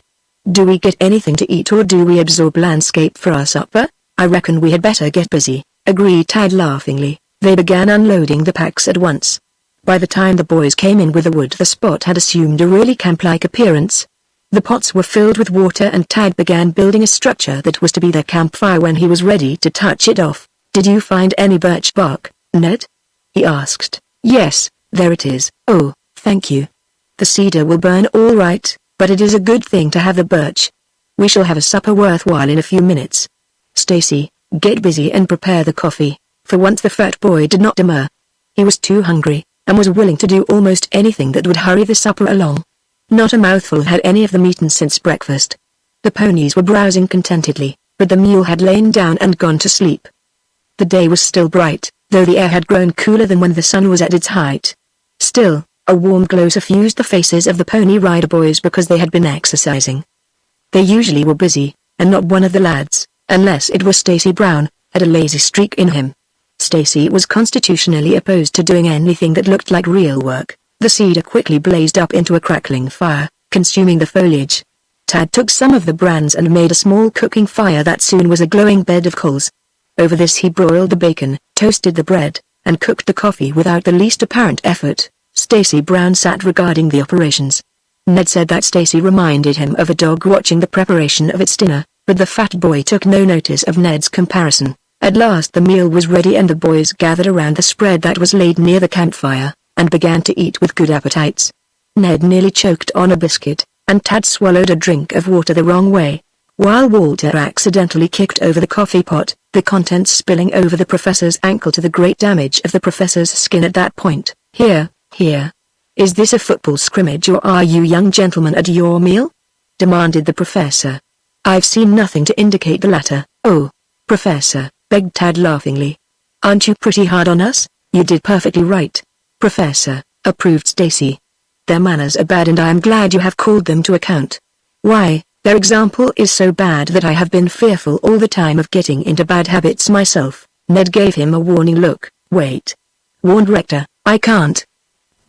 Do we get anything to eat or do we absorb landscape for our supper? I reckon we had better get busy, agreed Tad laughingly. They began unloading the packs at once. By the time the boys came in with the wood, the spot had assumed a really camp-like appearance. The pots were filled with water and Tad began building a structure that was to be their campfire when he was ready to touch it off. Did you find any birch bark, Ned? He asked. Yes, there it is. Oh, thank you. The cedar will burn all right, but it is a good thing to have the birch. We shall have a supper worthwhile in a few minutes. Stacy, get busy and prepare the coffee. For once the fat boy did not demur. He was too hungry, and was willing to do almost anything that would hurry the supper along. Not a mouthful had any of them eaten since breakfast. The ponies were browsing contentedly, but the mule had lain down and gone to sleep. The day was still bright, though the air had grown cooler than when the sun was at its height. Still, a warm glow suffused the faces of the Pony Rider boys because they had been exercising. They usually were busy, and not one of the lads, unless it was Stacy Brown, had a lazy streak in him. Stacy was constitutionally opposed to doing anything that looked like real work. The cedar quickly blazed up into a crackling fire, consuming the foliage. Tad took some of the brands and made a small cooking fire that soon was a glowing bed of coals. Over this he broiled the bacon, toasted the bread, and cooked the coffee without the least apparent effort. Stacy Brown sat regarding the operations. Ned said that Stacy reminded him of a dog watching the preparation of its dinner, but the fat boy took no notice of Ned's comparison. At last the meal was ready and the boys gathered around the spread that was laid near the campfire, and began to eat with good appetites. Ned nearly choked on a biscuit, and Tad swallowed a drink of water the wrong way, while Walter accidentally kicked over the coffee pot, the contents spilling over the professor's ankle to the great damage of the professor's skin at that point. Here. Is this a football scrimmage or are you young gentlemen at your meal? Demanded the professor. I've seen nothing to indicate the latter. Oh, Professor, begged Tad laughingly. Aren't you pretty hard on us? You did perfectly right, Professor, approved Stacy. Their manners are bad and I am glad you have called them to account. Why, their example is so bad that I have been fearful all the time of getting into bad habits myself. Ned gave him a warning look. Wait, warned Rector, I can't.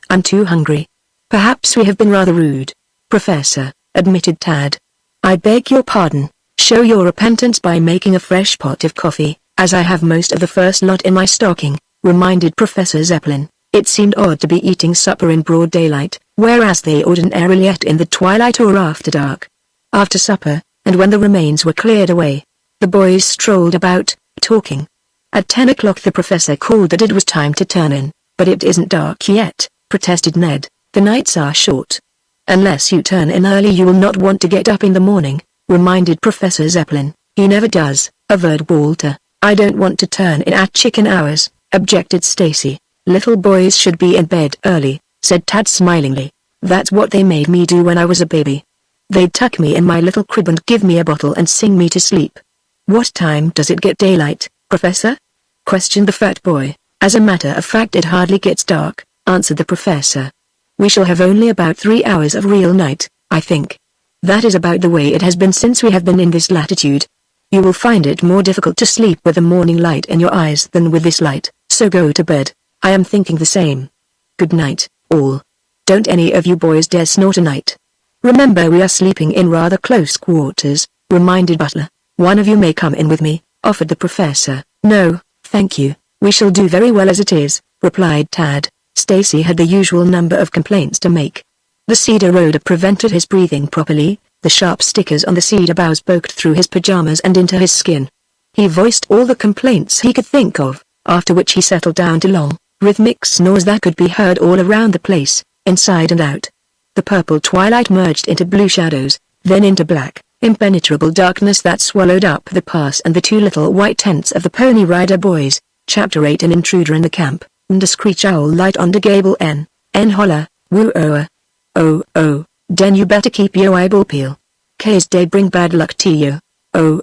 I'm too hungry. Perhaps we have been rather rude, Professor, admitted Tad. I beg your pardon. Show your repentance by making a fresh pot of coffee, as I have most of the first lot in my stocking, reminded Professor Zeppelin. It seemed odd to be eating supper in broad daylight, whereas they ordinarily ate in the twilight or after dark. After supper, and when the remains were cleared away, the boys strolled about, talking. At 10 o'clock the professor called that it was time to turn in. But it isn't dark yet, protested Ned. The nights are short. Unless you turn in early you will not want to get up in the morning, reminded Professor Zeppelin. He never does, averred Walter. I don't want to turn in at chicken hours, objected Stacy. Little boys should be in bed early, said Tad smilingly. That's what they made me do when I was a baby. They'd tuck me in my little crib and give me a bottle and sing me to sleep. What time does it get daylight, Professor? Questioned the fat boy. As a matter of fact it hardly gets dark, answered the professor. We shall have only about 3 hours of real night, I think. That is about the way it has been since we have been in this latitude. You will find it more difficult to sleep with the morning light in your eyes than with this light, so go to bed. I am thinking the same. Good night, all. Don't any of you boys dare snore tonight. Remember we are sleeping in rather close quarters, reminded Butler. One of you may come in with me, offered the professor. No, thank you. We shall do very well as it is, replied Tad. Stacy had the usual number of complaints to make. The cedar odor prevented his breathing properly, the sharp stickers on the cedar boughs poked through his pajamas and into his skin. He voiced all the complaints he could think of, after which he settled down to long, rhythmic snores that could be heard all around the place, inside and out. The purple twilight merged into blue shadows, then into black, impenetrable darkness that swallowed up the pass and the two little white tents of the Pony Rider boys. Chapter 8 An intruder in the camp, and a screech owl light on the gable n holler, woo-oa. Oh, den you better keep your eyeball peel. Case they bring bad luck to you. Oh,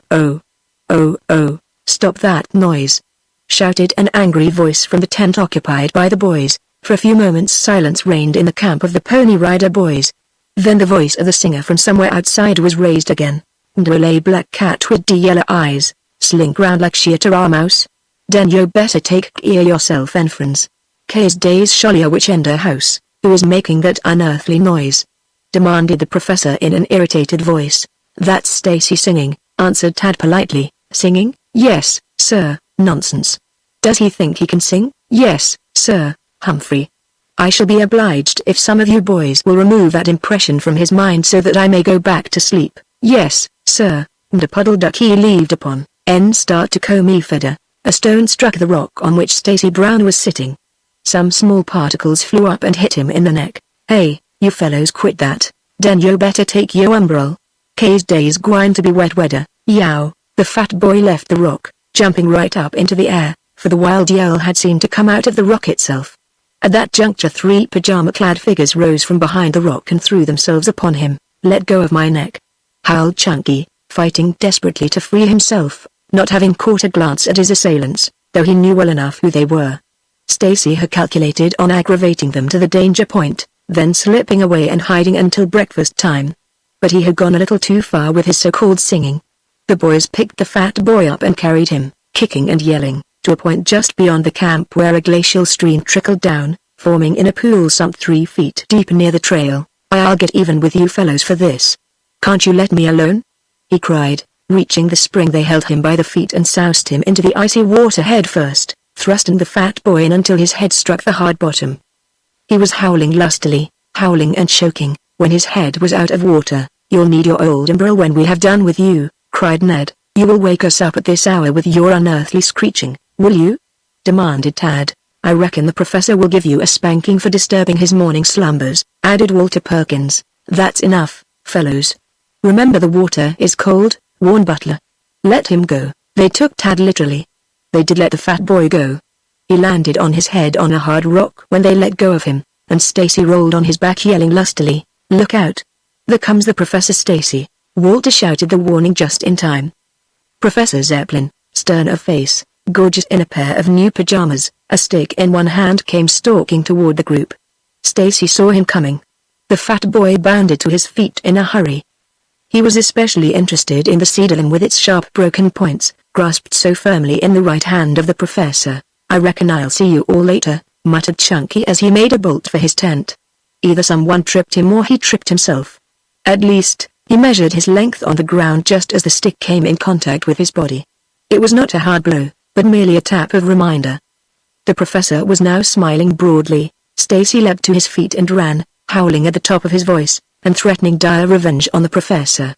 stop that noise. Shouted an angry voice from the tent occupied by the boys. For a few moments silence reigned in the camp of the Pony Rider boys. Then the voice of the singer from somewhere outside was raised again. Ndole black cat with the yellow eyes, slink round like she a mouse. Den yo better take care yourself and friends. K's days surely a witch in the house, who is making that unearthly noise?" demanded the professor in an irritated voice. "That's Stacy singing," answered Tad politely. "Singing? Yes, sir." "Nonsense. Does he think he can sing?" "Yes, sir, Humphrey. I shall be obliged if some of you boys will remove that impression from his mind so that I may go back to sleep." "Yes, sir." The puddle duck he leaped upon, and start to comb feather. A stone struck the rock on which Stacy Brown was sitting. Some small particles flew up and hit him in the neck. "Hey, you fellows quit that, then you better take your umbrella. K's days going to be wet weather." "Yow!" The fat boy left the rock, jumping right up into the air, for the wild yell had seemed to come out of the rock itself. At that juncture 3 pajama-clad figures rose from behind the rock and threw themselves upon him. "Let go of my neck!" howled Chunky, fighting desperately to free himself, not having caught a glance at his assailants, though he knew well enough who they were. Stacy had calculated on aggravating them to the danger point, then slipping away and hiding until breakfast time. But he had gone a little too far with his so-called singing. The boys picked the fat boy up and carried him, kicking and yelling, to a point just beyond the camp where a glacial stream trickled down, forming in a pool some 3 feet deep near the trail. "I'll get even with you fellows for this. Can't you let me alone?" he cried, reaching the spring. They held him by the feet and soused him into the icy water head first, thrusting the fat boy in until his head struck the hard bottom. He was howling lustily, howling and choking, when his head was out of water. "You'll need your old umbrella when we have done with you," cried Ned. "You will wake us up at this hour with your unearthly screeching, will you?" demanded Tad. "I reckon the professor will give you a spanking for disturbing his morning slumbers," added Walter Perkins. "That's enough, fellows. Remember the water is cold," warned Butler. "Let him go." They took Tad literally. They did let the fat boy go. He landed on his head on a hard rock when they let go of him, and Stacy rolled on his back yelling lustily, "Look out! There comes the Professor Stacy!" Walter shouted the warning just in time. Professor Zeppelin, stern of face, gorgeous in a pair of new pajamas, a stick in one hand, came stalking toward the group. Stacy saw him coming. The fat boy bounded to his feet in a hurry. He was especially interested in the cedar limb with its sharp broken points, grasped so firmly in the right hand of the professor. "I reckon I'll see you all later," muttered Chunky as he made a bolt for his tent. Either someone tripped him or he tripped himself. At least, he measured his length on the ground just as the stick came in contact with his body. It was not a hard blow, but merely a tap of reminder. The professor was now smiling broadly. Stacy leapt to his feet and ran, howling at the top of his voice, and threatening dire revenge on the professor.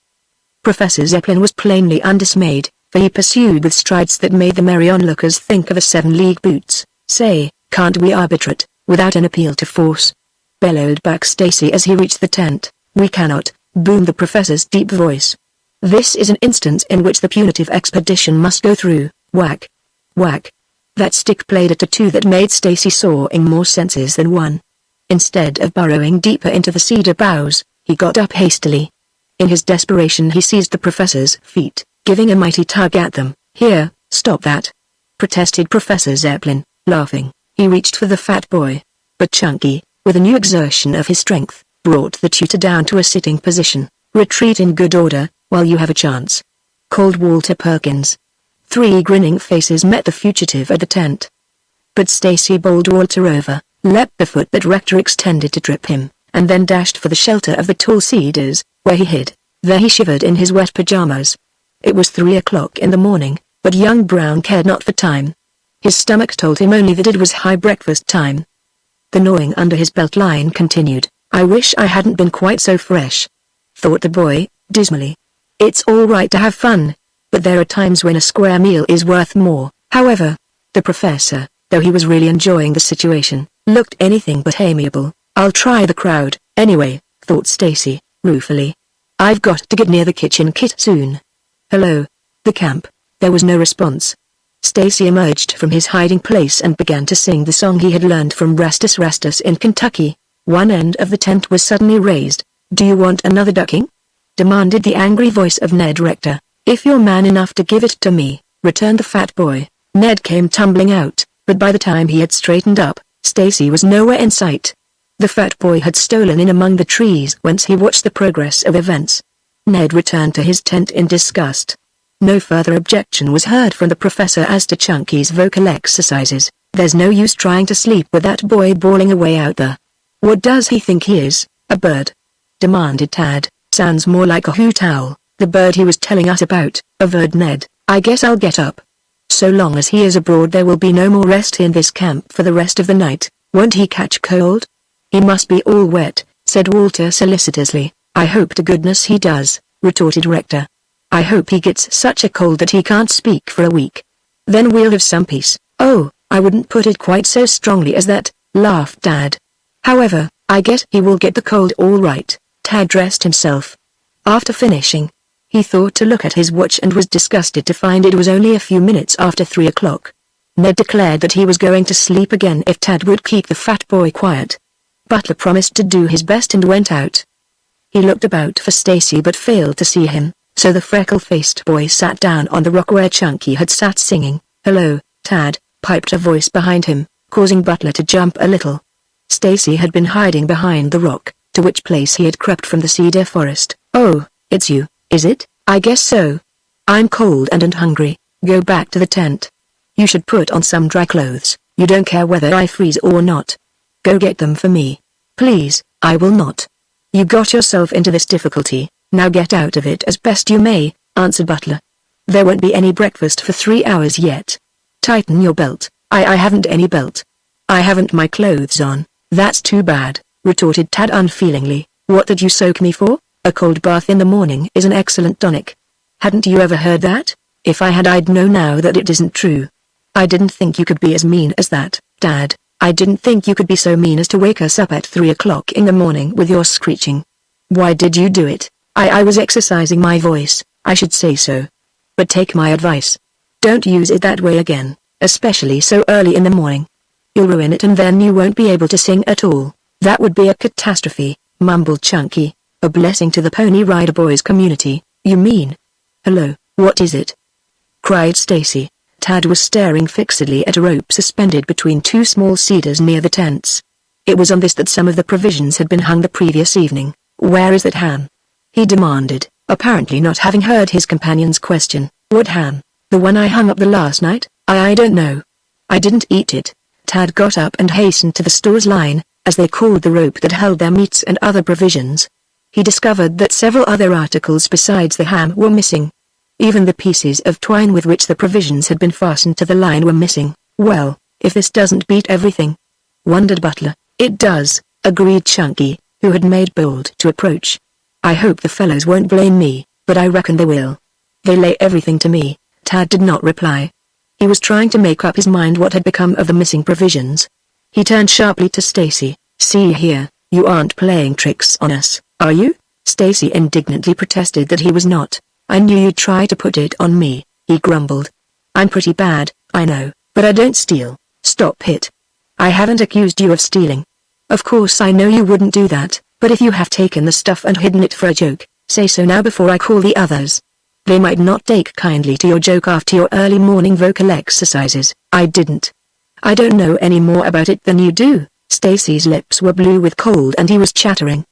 Professor Zeppelin was plainly undismayed, for he pursued with strides that made the merry onlookers think of a 7-league boots. "Say, can't we arbitrate, without an appeal to force?" bellowed back Stacy as he reached the tent. "We cannot," boomed the professor's deep voice. "This is an instance in which the punitive expedition must go through." Whack! Whack! That stick played a tattoo that made Stacy sore in more senses than one. Instead of burrowing deeper into the cedar boughs, he got up hastily. In his desperation he seized the professor's feet, giving a mighty tug at them. "Here, stop that!" protested Professor Zeppelin, laughing. He reached for the fat boy. But Chunky, with a new exertion of his strength, brought the tutor down to a sitting position. "Retreat in good order, while you have a chance," called Walter Perkins. 3 grinning faces met the fugitive at the tent. But Stacy bowled Walter over, leapt the foot that Rector extended to trip him, and then dashed for the shelter of the tall cedars, where he hid. There he shivered in his wet pajamas. It was 3 o'clock in the morning, but young Brown cared not for time. His stomach told him only that it was high breakfast time. The gnawing under his belt line continued. "I wish I hadn't been quite so fresh," thought the boy, dismally. "It's all right to have fun, but there are times when a square meal is worth more." However, the professor, though he was really enjoying the situation, looked anything but amiable. "I'll try the crowd, anyway," thought Stacy, ruefully. "I've got to get near the kitchen kit soon." "Hello." The camp. There was no response. Stacy emerged from his hiding place and began to sing the song he had learned from Restus Restus in Kentucky. One end of the tent was suddenly raised. "Do you want another ducking?" demanded the angry voice of Ned Rector. "If you're man enough to give it to me," returned the fat boy. Ned came tumbling out, but by the time he had straightened up, Stacy was nowhere in sight. The fat boy had stolen in among the trees whence he watched the progress of events. Ned returned to his tent in disgust. No further objection was heard from the professor as to Chunky's vocal exercises. There's no use trying to sleep with that boy bawling away out there. What does he think he is, a bird?" demanded Tad. "Sounds more like a hoot owl, the bird he was telling us about," averred Ned. "I guess I'll get up. So long as he is abroad there will be no more rest in this camp for the rest of the night. Won't he catch cold?" "He must be all wet," said Walter solicitously. "I hope to goodness he does," retorted Rector. "I hope he gets such a cold that he can't speak for a week. Then we'll have some peace." "Oh, I wouldn't put it quite so strongly as that," laughed Tad. "However, I guess he will get the cold all right." Tad dressed himself. After finishing, he thought to look at his watch and was disgusted to find it was only a few minutes after 3 o'clock. Ned declared that he was going to sleep again if Tad would keep the fat boy quiet. Butler promised to do his best and went out. He looked about for Stacy but failed to see him, so the freckle-faced boy sat down on the rock where Chunky had sat singing. "Hello, Tad," piped a voice behind him, causing Butler to jump a little. Stacy had been hiding behind the rock, to which place he had crept from the cedar forest. "Oh, it's you, is it?" "I guess so. I'm cold and hungry. Go back to the tent. You should put on some dry clothes. You don't care whether I freeze or not. Go get them for me. Please." "I will not. You got yourself into this difficulty, now get out of it as best you may," answered Butler. "There won't be any breakfast for 3 hours yet. Tighten your belt." I haven't any belt. I haven't my clothes on." "That's too bad," retorted Tad unfeelingly. "What did you soak me for? A cold bath in the morning is an excellent tonic. Hadn't you ever heard that? If I had I'd know now that it isn't true." "I didn't think you could be as mean as that, Dad. I didn't think you could be so mean as to wake us up at 3 o'clock in the morning with your screeching. Why did you do it?" I was exercising my voice, I should say so. But take my advice. Don't use it that way again, especially so early in the morning. You'll ruin it and then you won't be able to sing at all." "That would be a catastrophe," mumbled Chunky. "A blessing to the Pony Rider Boys community, you mean?" "Hello, what is it?" cried Stacy. Tad was staring fixedly at a rope suspended between 2 small cedars near the tents. It was on this that some of the provisions had been hung the previous evening. "Where is that ham?" he demanded, apparently not having heard his companion's question. "What ham? The one I hung up the last night?" I don't know. I didn't eat it." Tad got up and hastened to the store's line, as they called the rope that held their meats and other provisions. He discovered that several other articles besides the ham were missing. Even the pieces of twine with which the provisions had been fastened to the line were missing. "Well, if this doesn't beat everything," wondered Butler. "It does," agreed Chunky, who had made bold to approach. "I hope the fellows won't blame me, but I reckon they will. They lay everything to me." Tad did not reply. He was trying to make up his mind what had become of the missing provisions. He turned sharply to Stacy. "See here, you aren't playing tricks on us, are you?" Stacy indignantly protested that he was not. "I knew you'd try to put it on me," he grumbled. "I'm pretty bad, I know, but I don't steal." "Stop it. I haven't accused you of stealing. Of course I know you wouldn't do that, but if you have taken the stuff and hidden it for a joke, say so now before I call the others. They might not take kindly to your joke after your early morning vocal exercises." "I didn't. I don't know any more about it than you do." Stacy's lips were blue with cold and he was chattering.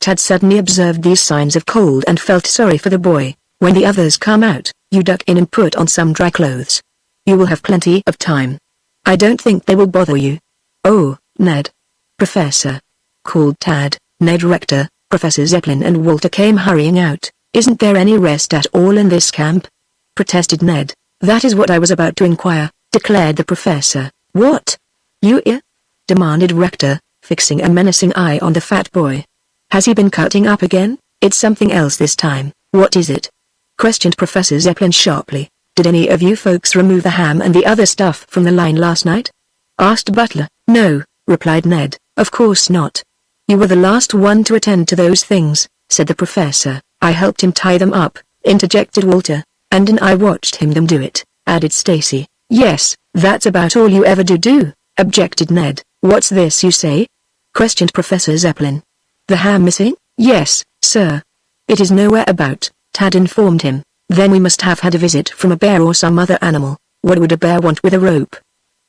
Tad suddenly observed these signs of cold and felt sorry for the boy. "When the others come out, you duck in and put on some dry clothes. You will have plenty of time. I don't think they will bother you." "Oh, Ned." "Professor," called Tad. Ned, Rector, Professor Zeppelin and Walter came hurrying out. "Isn't there any rest at all in this camp?" protested Ned. "That is what I was about to inquire," declared the professor. "What? You here?" demanded Rector, fixing a menacing eye on the fat boy. "Has he been cutting up again?" "It's something else this time." "What is it?" questioned Professor Zeppelin sharply. "Did any of you folks remove the ham and the other stuff from the line last night?" asked Butler. "No," replied Ned, "of course not." "You were the last one to attend to those things," said the professor. "I helped him tie them up," interjected Walter. "And I watched him do it," added Stacy. "Yes, that's about all you ever do," objected Ned. "What's this you say?" questioned Professor Zeppelin. "The ham missing?" "Yes, sir. It is nowhere about," Tad informed him. "Then we must have had a visit from a bear or some other animal." "What would a bear want with a rope?"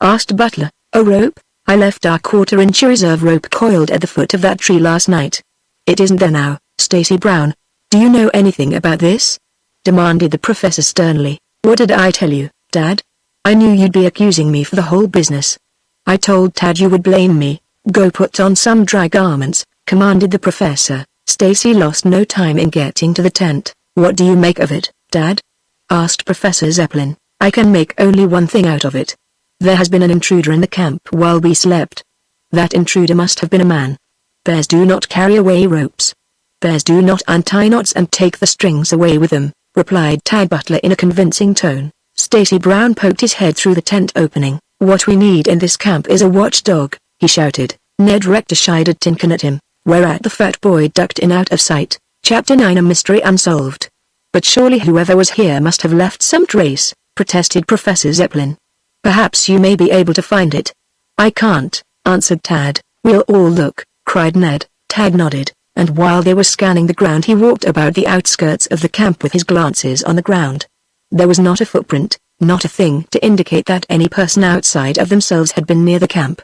asked Butler. "A rope? I left our quarter-inch reserve rope coiled at the foot of that tree last night. It isn't there now." "Stacy Brown, do you know anything about this?" demanded the professor sternly. "What did I tell you, Dad?" I knew you'd be accusing me for the whole business. I told Tad you would blame me. Go put on some dry garments, commanded the professor. Stacy lost no time in getting to the tent. What do you make of it, Dad? Asked Professor Zeppelin. I can make only one thing out of it. There has been an intruder in the camp while we slept. That intruder must have been a man. Bears do not carry away ropes. Bears do not untie knots and take the strings away with them, replied Tad Butler in a convincing tone. Stacy Brown poked his head through the tent opening. What we need in this camp is a watchdog, he shouted. Ned Rector shied a tinkin at him, whereat the fat boy ducked in out of sight. Chapter 9 A Mystery Unsolved. But surely whoever was here must have left some trace, protested Professor Zeppelin. Perhaps you may be able to find it. I can't, answered Tad. We'll all look, cried Ned. Tad nodded, and while they were scanning the ground he walked about the outskirts of the camp with his glances on the ground. There was not a footprint, not a thing to indicate that any person outside of themselves had been near the camp.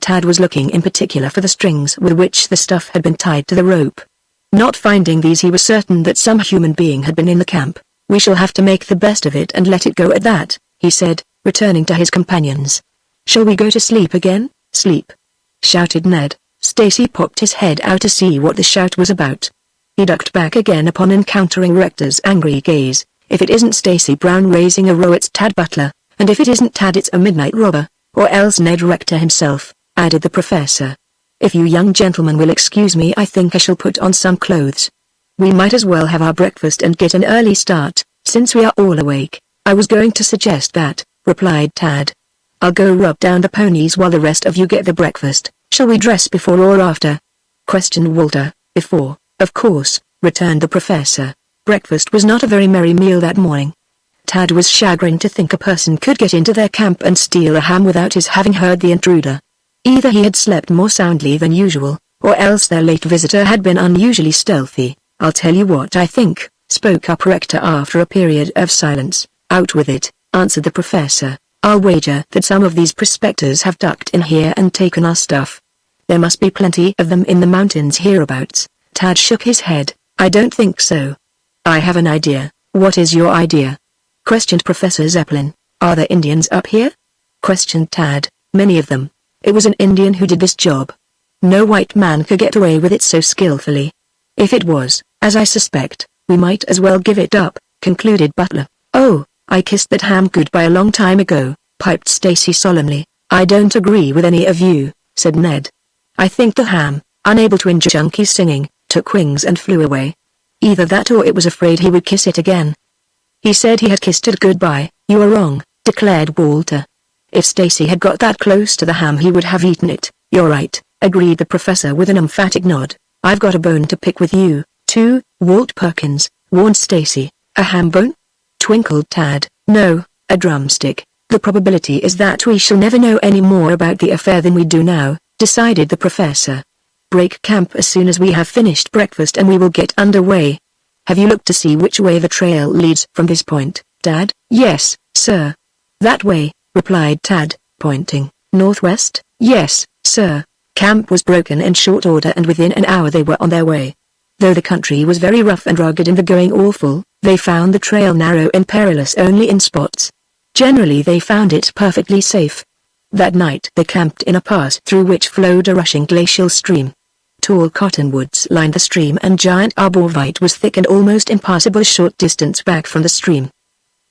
Tad was looking in particular for the strings with which the stuff had been tied to the rope. Not finding these he was certain that some human being had been in the camp. We shall have to make the best of it and let it go at that, he said, returning to his companions. Shall we go to sleep again? Sleep! Shouted Ned. Stacy popped his head out to see what the shout was about. He ducked back again upon encountering Rector's angry gaze. If it isn't Stacy Brown raising a row it's Tad Butler, and if it isn't Tad it's a midnight robber, or else Ned Rector himself, added the professor. If you young gentlemen will excuse me I think I shall put on some clothes. We might as well have our breakfast and get an early start, since we are all awake. I was going to suggest that, replied Tad. I'll go rub down the ponies while the rest of you get the breakfast. Shall we dress before or after? Questioned Walter. Before, of course, returned the professor. Breakfast was not a very merry meal that morning. Tad was chagrined to think a person could get into their camp and steal a ham without his having heard the intruder. Either he had slept more soundly than usual, or else their late visitor had been unusually stealthy. I'll tell you what I think, spoke up Rector after a period of silence. Out with it, answered the professor. I'll wager that some of these prospectors have ducked in here and taken our stuff. There must be plenty of them in the mountains hereabouts. Tad shook his head. I don't think so. I have an idea. What is your idea? Questioned Professor Zeppelin. Are there Indians up here? Questioned Tad. Many of them. It was an Indian who did this job. No white man could get away with it so skillfully. If it was, as I suspect, we might as well give it up, concluded Butler. Oh, I kissed that ham goodbye a long time ago, piped Stacy solemnly. I don't agree with any of you, said Ned. I think the ham, unable to endure Chunky's singing, took wings and flew away. Either that or it was afraid he would kiss it again. He said he had kissed it goodbye. You are wrong, declared Walter. If Stacy had got that close to the ham he would have eaten it. You're right, agreed the professor with an emphatic nod. I've got a bone to pick with you, too, Walt Perkins, warned Stacy. A ham bone? Twinkled Tad. No, a drumstick. The probability is that we shall never know any more about the affair than we do now, decided the professor. Break camp as soon as we have finished breakfast and we will get underway. Have you looked to see which way the trail leads from this point, Dad? Yes, sir. That way, replied Tad, pointing. Northwest? Yes, sir. Camp was broken in short order and within an hour they were on their way. Though the country was very rough and rugged and the going awful, they found the trail narrow and perilous only in spots. Generally they found it perfectly safe. That night they camped in a pass through which flowed a rushing glacial stream. Tall cottonwoods lined the stream and giant arborvitae was thick and almost impassable a short distance back from the stream.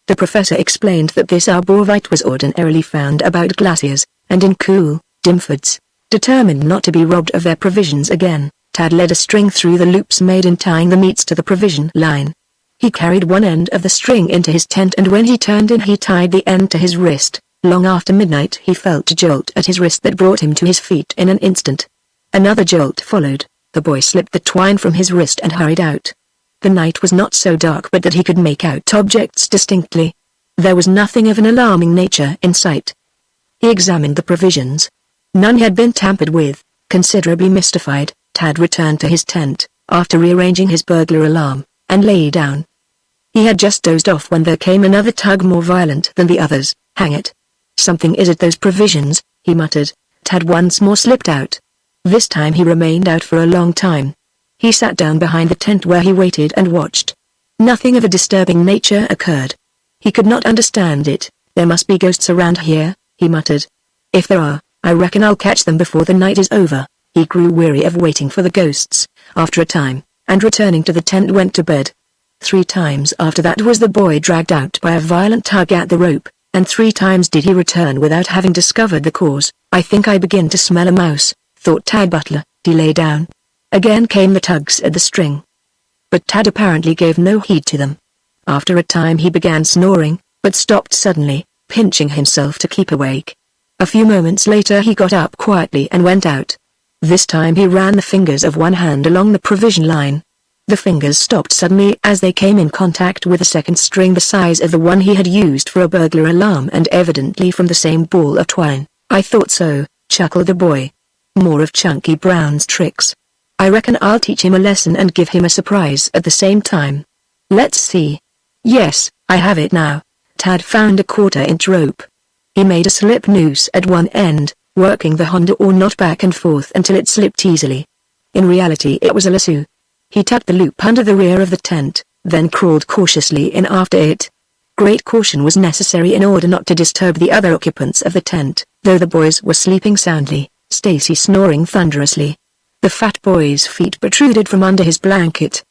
The professor explained that this arborvitae was ordinarily found about glaciers, and in cool, dim woods. Determined not to be robbed of their provisions again, Tad led a string through the loops made in tying the meats to the provision line. He carried one end of the string into his tent and when he turned in he tied the end to his wrist. Long after midnight he felt a jolt at his wrist that brought him to his feet in an instant. Another jolt followed. The boy slipped the twine from his wrist and hurried out. The night was not so dark but that he could make out objects distinctly. There was nothing of an alarming nature in sight. He examined the provisions. None had been tampered with. Considerably mystified, Tad returned to his tent, after rearranging his burglar alarm, and lay down. He had just dozed off when there came another tug more violent than the others. Hang it. Something is at those provisions, he muttered. Tad once more slipped out. This time he remained out for a long time. He sat down behind the tent where he waited and watched. Nothing of a disturbing nature occurred. He could not understand it, There must be ghosts around here, he muttered. If there are, I reckon I'll catch them before the night is over. He grew weary of waiting for the ghosts, after a time, and returning to the tent went to bed. 3 times after that was the boy dragged out by a violent tug at the rope, and 3 times did he return without having discovered the cause. I think I begin to smell a mouse, thought Tad Butler. He lay down. Again came the tugs at the string. But Tad apparently gave no heed to them. After a time he began snoring, but stopped suddenly, pinching himself to keep awake. A few moments later he got up quietly and went out. This time he ran the fingers of one hand along the provision line. The fingers stopped suddenly as they came in contact with a second string the size of the one he had used for a burglar alarm and evidently from the same ball of twine. I thought so, chuckled the boy. More of Chunky Brown's tricks. I reckon I'll teach him a lesson and give him a surprise at the same time. Let's see. Yes, I have it now. Tad found a 1/4-inch rope. He made a slip noose at one end, working the Honda or knot back and forth until it slipped easily. In reality it was a lasso. He tucked the loop under the rear of the tent, then crawled cautiously in after it. Great caution was necessary in order not to disturb the other occupants of the tent, though the boys were sleeping soundly, Stacy snoring thunderously. The fat boy's feet protruded from under his blanket.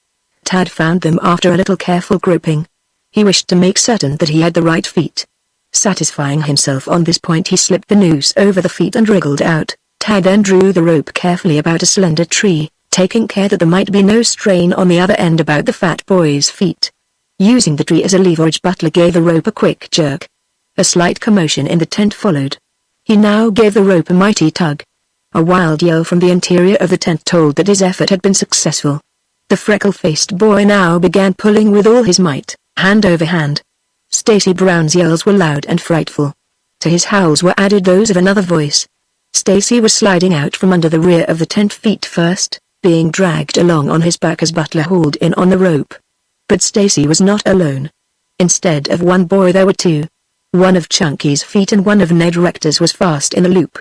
Tad found them after a little careful groping. He wished to make certain that he had the right feet. Satisfying himself on this point he slipped the noose over the feet and wriggled out. Tad then drew the rope carefully about a slender tree, taking care that there might be no strain on the other end about the fat boy's feet. Using the tree as a leverage, Butler gave the rope a quick jerk. A slight commotion in the tent followed. He now gave the rope a mighty tug. A wild yell from the interior of the tent told that his effort had been successful. The freckle-faced boy now began pulling with all his might, hand over hand. Stacy Brown's yells were loud and frightful. To his howls were added those of another voice. Stacy was sliding out from under the rear of the tent feet first, being dragged along on his back as Butler hauled in on the rope. But Stacy was not alone. Instead of one boy there were 2. One of Chunky's feet and one of Ned Rector's was fast in the loop.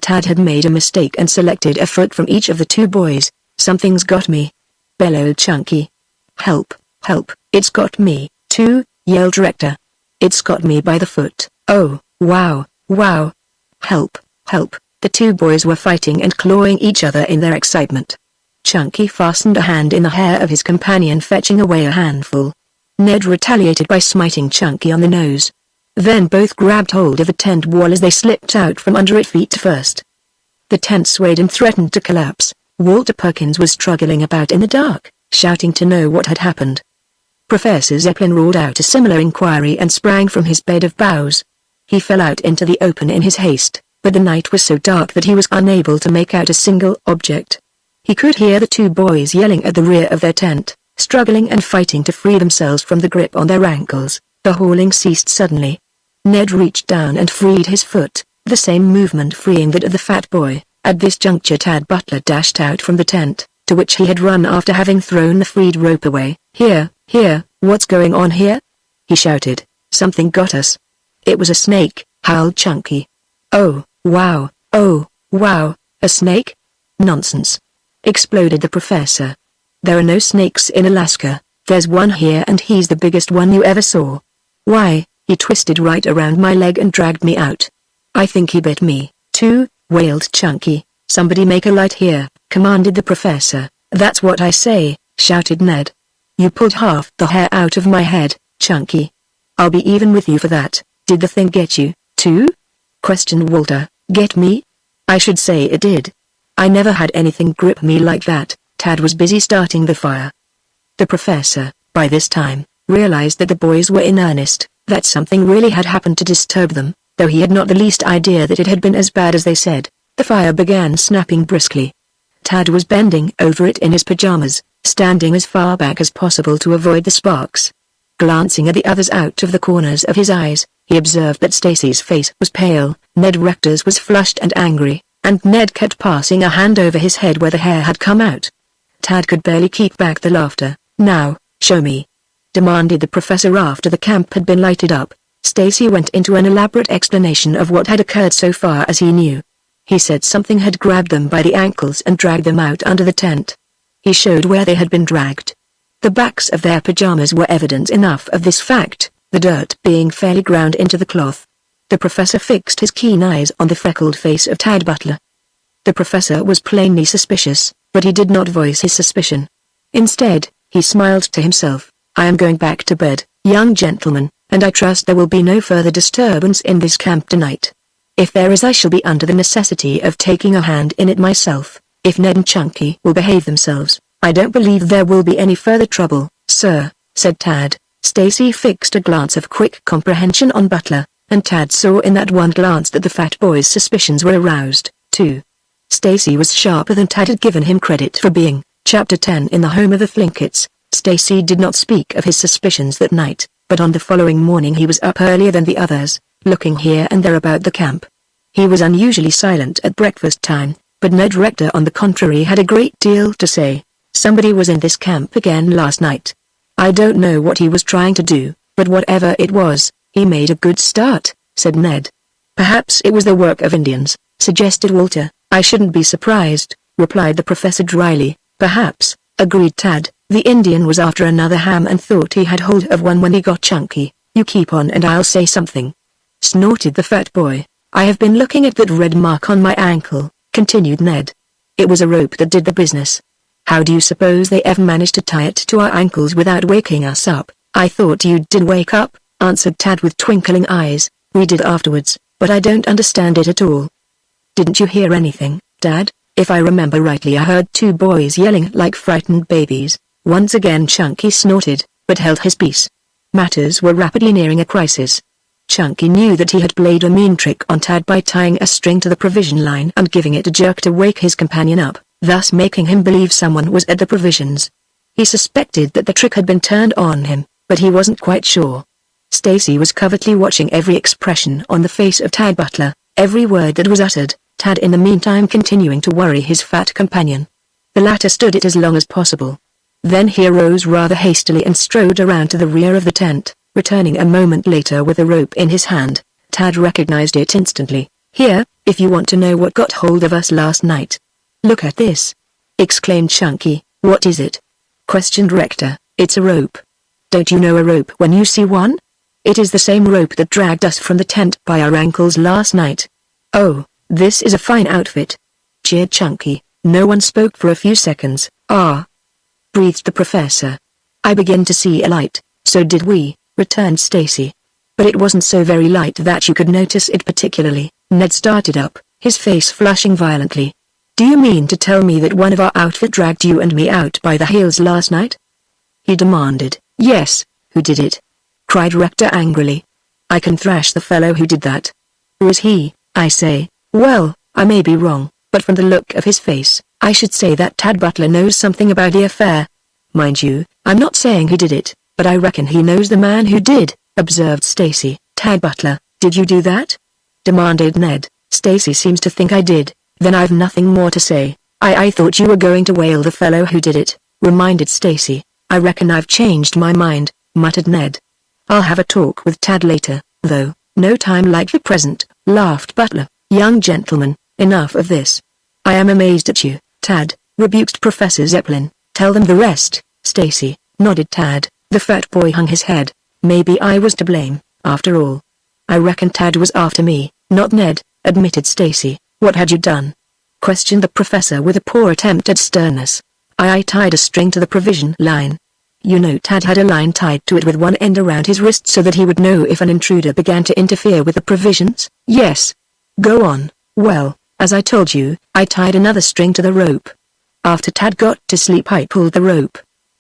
Tad had made a mistake and selected a foot from each of the 2 boys. Something's got me, bellowed Chunky. Help, help, it's got me, too, yelled Rector. It's got me by the foot. Oh, wow, wow. Help, help. The 2 boys were fighting and clawing each other in their excitement. Chunky fastened a hand in the hair of his companion, fetching away a handful. Ned retaliated by smiting Chunky on the nose. Then both grabbed hold of the tent wall as they slipped out from under it feet first. The tent swayed and threatened to collapse. Walter Perkins was struggling about in the dark, shouting to know what had happened. Professor Zeppelin roared out a similar inquiry and sprang from his bed of boughs. He fell out into the open in his haste, but the night was so dark that he was unable to make out a single object. He could hear the 2 boys yelling at the rear of their tent, struggling and fighting to free themselves from the grip on their ankles. The hauling ceased suddenly. Ned reached down and freed his foot, the same movement freeing that of the fat boy. At this juncture Tad Butler dashed out from the tent, to which he had run after having thrown the freed rope away. Here, what's going on here? He shouted. Something got us. It was a snake, howled Chunky. Oh, wow, a snake? Nonsense, exploded the professor. There are no snakes in Alaska. There's one here and he's the biggest one you ever saw. Why, he twisted right around my leg and dragged me out. I think he bit me, too, wailed Chunky. Somebody make a light here, commanded the professor. That's what I say, shouted Ned. You pulled half the hair out of my head, Chunky. I'll be even with you for that. Did the thing get you, too? Questioned Walter. Get me? I should say it did. I never had anything grip me like that. Tad was busy starting the fire. The professor, by this time, realized that the boys were in earnest, that something really had happened to disturb them, though he had not the least idea that it had been as bad as they said. The fire began snapping briskly. Tad was bending over it in his pajamas, standing as far back as possible to avoid the sparks. Glancing at the others out of the corners of his eyes, he observed that Stacy's face was pale, Ned Rector's was flushed and angry, and Ned kept passing a hand over his head where the hair had come out. Tad could barely keep back the laughter. Now, show me, demanded the professor after the camp had been lighted up. Stacy went into an elaborate explanation of what had occurred so far as he knew. He said something had grabbed them by the ankles and dragged them out under the tent. He showed where they had been dragged. The backs of their pajamas were evidence enough of this fact, the dirt being fairly ground into the cloth. The professor fixed his keen eyes on the freckled face of Tad Butler. The professor was plainly suspicious, but he did not voice his suspicion. Instead, he smiled to himself. I am going back to bed, young gentleman, and I trust there will be no further disturbance in this camp tonight. If there is, I shall be under the necessity of taking a hand in it myself. If Ned and Chunky will behave themselves, I don't believe there will be any further trouble, sir, said Tad. Stacy fixed a glance of quick comprehension on Butler, and Tad saw in that one glance that the fat boy's suspicions were aroused, too. Stacy was sharper than Tad had given him credit for being. Chapter 10 In the home of the Flinkets. Stacy did not speak of his suspicions that night, but on the following morning he was up earlier than the others, looking here and there about the camp. He was unusually silent at breakfast time, but Ned Rector on the contrary had a great deal to say. Somebody was in this camp again last night. I don't know what he was trying to do, but whatever it was, he made a good start, said Ned. Perhaps it was the work of Indians, suggested Walter. I shouldn't be surprised, replied the professor dryly. Perhaps, agreed Tad. The Indian was after another ham and thought he had hold of one when he got Chunky. You keep on and I'll say something, snorted the fat boy. I have been looking at that red mark on my ankle, continued Ned. It was a rope that did the business. How do you suppose they ever managed to tie it to our ankles without waking us up? I thought you did wake up, answered Tad with twinkling eyes. We did afterwards, but I don't understand it at all. Didn't you hear anything, Dad? If I remember rightly, I heard two boys yelling like frightened babies. Once again Chunky snorted, but held his peace. Matters were rapidly nearing a crisis. Chunky knew that he had played a mean trick on Tad by tying a string to the provision line and giving it a jerk to wake his companion up, thus making him believe someone was at the provisions. He suspected that the trick had been turned on him, but he wasn't quite sure. Stacy was covertly watching every expression on the face of Tad Butler, every word that was uttered, Tad in the meantime continuing to worry his fat companion. The latter stood it as long as possible. Then he arose rather hastily and strode around to the rear of the tent, returning a moment later with a rope in his hand. Tad recognized it instantly. Here, if you want to know what got hold of us last night. Look at this, exclaimed Chunky. What is it? Questioned Rector. It's a rope. Don't you know a rope when you see one? It is the same rope that dragged us from the tent by our ankles last night. Oh, this is a fine outfit, cheered Chunky. No one spoke for a few seconds. Ah, breathed the professor. I begin to see a light. So did we, returned Stacy. But it wasn't so very light that you could notice it particularly. Ned started up, his face flushing violently. Do you mean to tell me that one of our outfit dragged you and me out by the heels last night? He demanded. Yes, who did it? Cried Rector angrily. I can thrash the fellow who did that. Who is he, I say? Well, I may be wrong, but from the look of his face, I should say that Tad Butler knows something about the affair. Mind you, I'm not saying he did it, but I reckon he knows the man who did, observed Stacy. Tad Butler, did you do that? Demanded Ned. Stacy seems to think I did. Then I've nothing more to say. I thought you were going to whale the fellow who did it, reminded Stacy. I reckon I've changed my mind, muttered Ned. I'll have a talk with Tad later, though. No time like the present, laughed Butler. Young gentleman, enough of this. I am amazed at you, Tad, rebuked Professor Zeppelin. Tell them the rest, Stacy, nodded Tad. The fat boy hung his head. Maybe I was to blame, after all. I reckon Tad was after me, not Ned, admitted Stacy. What had you done? Questioned the professor with a poor attempt at sternness. I tied a string to the provision line. You know Tad had a line tied to it with one end around his wrist so that he would know if an intruder began to interfere with the provisions? Yes. Go on. Well, as I told you, I tied another string to the rope. After Tad got to sleep I pulled the rope.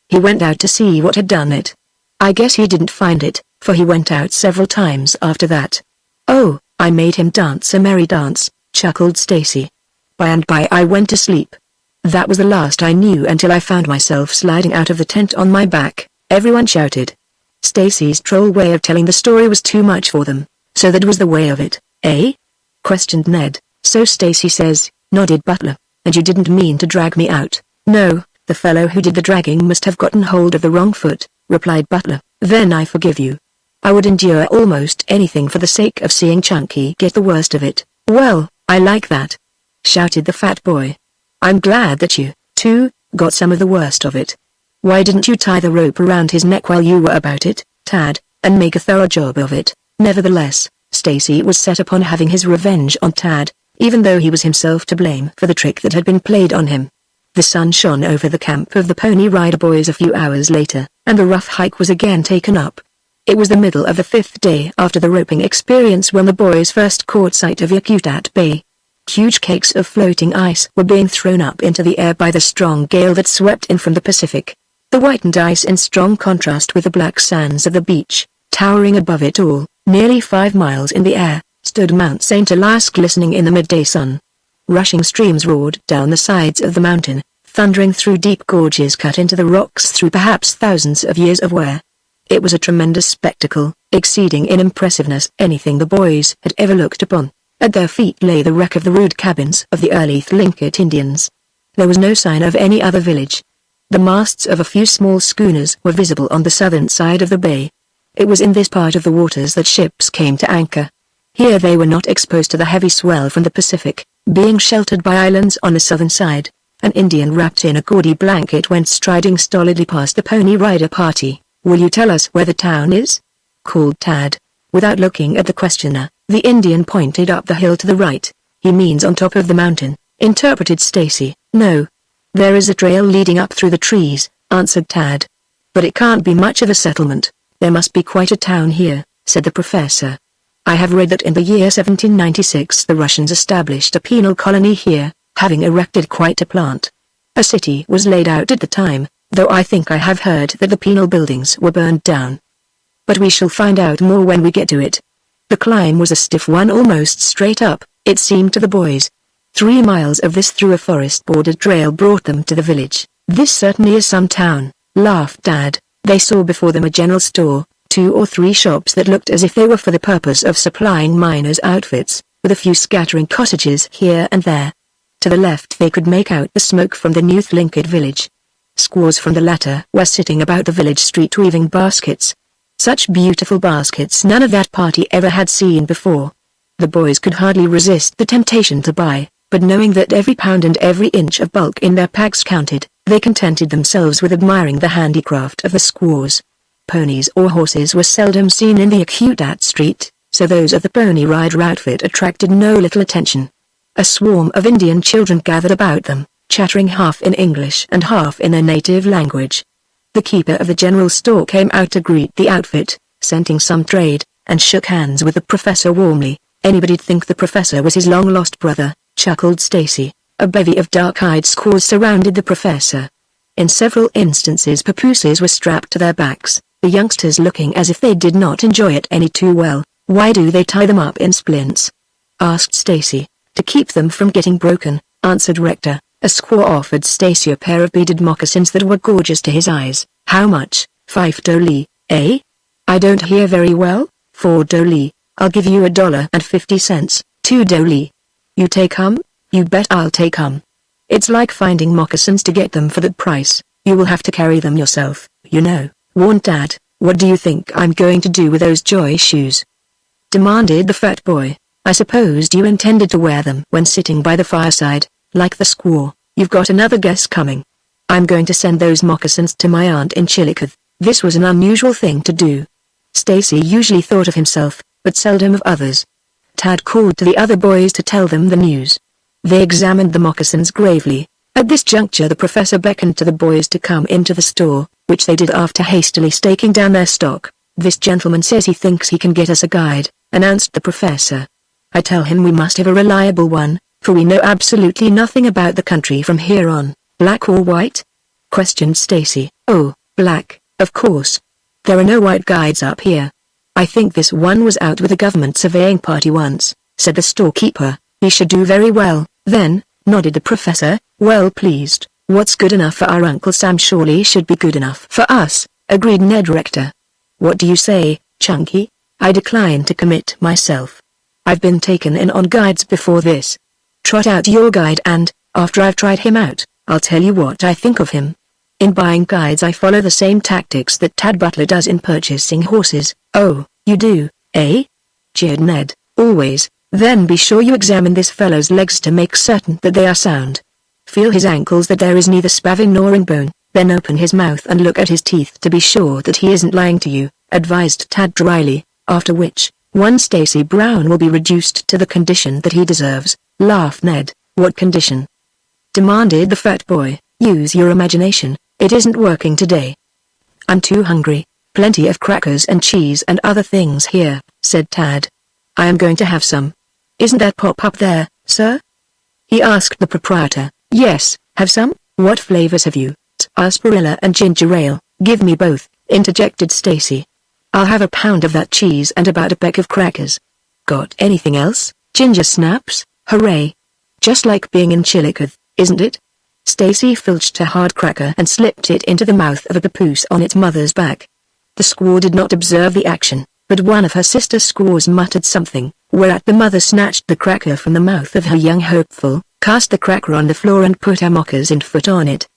He went out to see what had done it. I guess he didn't find it, for he went out several times after that. Oh, I made him dance a merry dance, chuckled Stacy. By and by I went to sleep. That was the last I knew until I found myself sliding out of the tent on my back. Everyone shouted. Stacy's droll way of telling the story was too much for them. So that was the way of it, eh? Questioned Ned. So Stacy says, nodded Butler. And you didn't mean to drag me out? No, the fellow who did the dragging must have gotten hold of the wrong foot, replied Butler. Then I forgive you. I would endure almost anything for the sake of seeing Chunky get the worst of it. Well, I like that, shouted the fat boy. I'm glad that you, too, got some of the worst of it. Why didn't you tie the rope around his neck while you were about it, Tad? and make a thorough job of it. Nevertheless, Stacy was set upon having his revenge on Tad, even though he was himself to blame for the trick that had been played on him. The sun shone over the camp of the Pony Rider Boys a few hours later, and the rough hike was again taken up. It was the middle of the 5th day after the roping experience when the boys first caught sight of Yakutat Bay. Huge cakes of floating ice were being thrown up into the air by the strong gale that swept in from the Pacific. The whitened ice in strong contrast with the black sands of the beach, towering above it all, nearly 5 miles in the air, stood Mount St. Elias glistening in the midday sun. Rushing streams roared down the sides of the mountain, thundering through deep gorges cut into the rocks through perhaps thousands of years of wear. It was a tremendous spectacle, exceeding in impressiveness anything the boys had ever looked upon. At their feet lay the wreck of the rude cabins of the early Thlinkit Indians. There was no sign of any other village. The masts of a few small schooners were visible on the southern side of the bay. It was in this part of the waters that ships came to anchor. Here they were not exposed to the heavy swell from the Pacific, being sheltered by islands on the southern side. An Indian wrapped in a gaudy blanket went striding stolidly past the Pony Rider party. "Will you tell us where the town is?" called Tad. Without looking at the questioner, the Indian pointed up the hill to the right. "He means on top of the mountain," interpreted Stacy. "No. There is a trail leading up through the trees," answered Tad. "But it can't be much of a settlement. There must be quite a town here," said the professor. "I have read that in the year 1796 the Russians established a penal colony here, having erected quite a plant. A city was laid out at the time, though I think I have heard that the penal buildings were burned down. But we shall find out more when we get to it." The climb was a stiff one, almost straight up, it seemed to the boys. 3 miles of this through a forest-bordered trail brought them to the village. "This certainly is some town," laughed Dad. They saw before them a general store, 2 or 3 shops that looked as if they were for the purpose of supplying miners' outfits, with a few scattering cottages here and there. To the left they could make out the smoke from the new Thlinkit village. Squaws from the latter were sitting about the village street weaving baskets. Such beautiful baskets none of that party ever had seen before. The boys could hardly resist the temptation to buy, but knowing that every pound and every inch of bulk in their packs counted, they contented themselves with admiring the handicraft of the squaws. Ponies or horses were seldom seen in the Yakutat street, so those of the Pony Rider outfit attracted no little attention. A swarm of Indian children gathered about them, chattering half in English and half in their native language. The keeper of the general store came out to greet the outfit, scenting some trade, and shook hands with the professor warmly. "Anybody'd think the professor was his long-lost brother," chuckled Stacy. A bevy of dark-eyed squaws surrounded the professor. In several instances papooses were strapped to their backs, the youngsters looking as if they did not enjoy it any too well. "Why do they tie them up in splints?" asked Stacy. "To keep them from getting broken," answered Rector. A squaw offered Stacy a pair of beaded moccasins that were gorgeous to his eyes. "How much? 5 doli, eh?" "I don't hear very well." "4 doli. I'll give you $1.50. 2 doli. You take 'em?" "You bet I'll take 'em. It's like finding moccasins to get them for that price. You will have to carry them yourself, you know," warned Dad. "What do you think I'm going to do with those joy shoes?" demanded the fat boy. "I supposed you intended to wear them when sitting by the fireside, like the squaw. You've got another guess coming. I'm going to send those moccasins to my aunt in Chillicothe." This was an unusual thing to do. Stacy usually thought of himself, but seldom of others. Tad called to the other boys to tell them the news. They examined the moccasins gravely. At this juncture the professor beckoned to the boys to come into the store, which they did after hastily staking down their stock. "This gentleman says he thinks he can get us a guide," announced the professor. "I tell him we must have a reliable one, for we know absolutely nothing about the country from here on." "Black or white?" questioned Stacy. "Oh, black, of course. There are no white guides up here." "I think this one was out with a government surveying party once," said the storekeeper. "He should do very well." "Then," nodded the professor, well pleased, "what's good enough for our Uncle Sam surely should be good enough for us," agreed Ned Rector. "What do you say, Chunky?" "I decline to commit myself. I've been taken in on guides before this. Trot out your guide and, after I've tried him out, I'll tell you what I think of him. In buying guides I follow the same tactics that Tad Butler does in purchasing horses." "Oh, you do, eh?" jeered Ned. "Always. Then be sure you examine this fellow's legs to make certain that they are sound. Feel his ankles that there is neither spavin nor in bone, Then open his mouth and look at his teeth to be sure that he isn't lying to you, advised Tad dryly, after which, one Stacy Brown will be reduced to the condition that he deserves, laughed Ned. What condition? Demanded the fat boy. Use your imagination, it isn't working today. I'm too hungry, plenty of crackers and cheese and other things here, said Tad. I am going to have some. Isn't that pop up there, sir? He asked the proprietor. Yes, have some? What flavors have you? Sarsaparilla and ginger ale. Give me both, interjected Stacy. I'll have a pound of that cheese and about a peck of crackers. Got anything else? Ginger snaps? Hooray. Just like being in Chillicothe, isn't it? Stacy filched a hard cracker and slipped it into the mouth of a papoose on its mother's back. The squaw did not observe the action, but one of her sister squaws muttered something, whereat the mother snatched the cracker from the mouth of her young hopeful, cast the cracker on the floor and put her moccasin foot on it.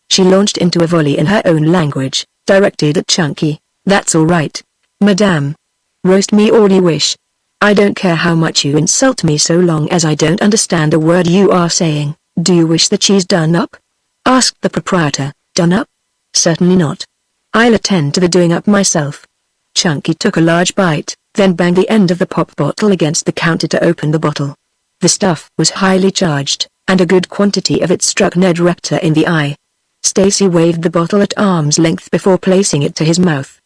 She launched into a volley in her own language, directed at Chunky. That's all right, madame. Roast me all you wish. I don't care how much you insult me so long as I don't understand a word you are saying. Do you wish the cheese done up? Asked the proprietor. Done up? Certainly not. I'll attend to the doing up myself. Chunky took a large bite, then banged the end of the pop bottle against the counter to open the bottle. The stuff was highly charged, and a good quantity of it struck Ned Rector in the eye. Stacy waved the bottle at arm's length before placing it to his mouth.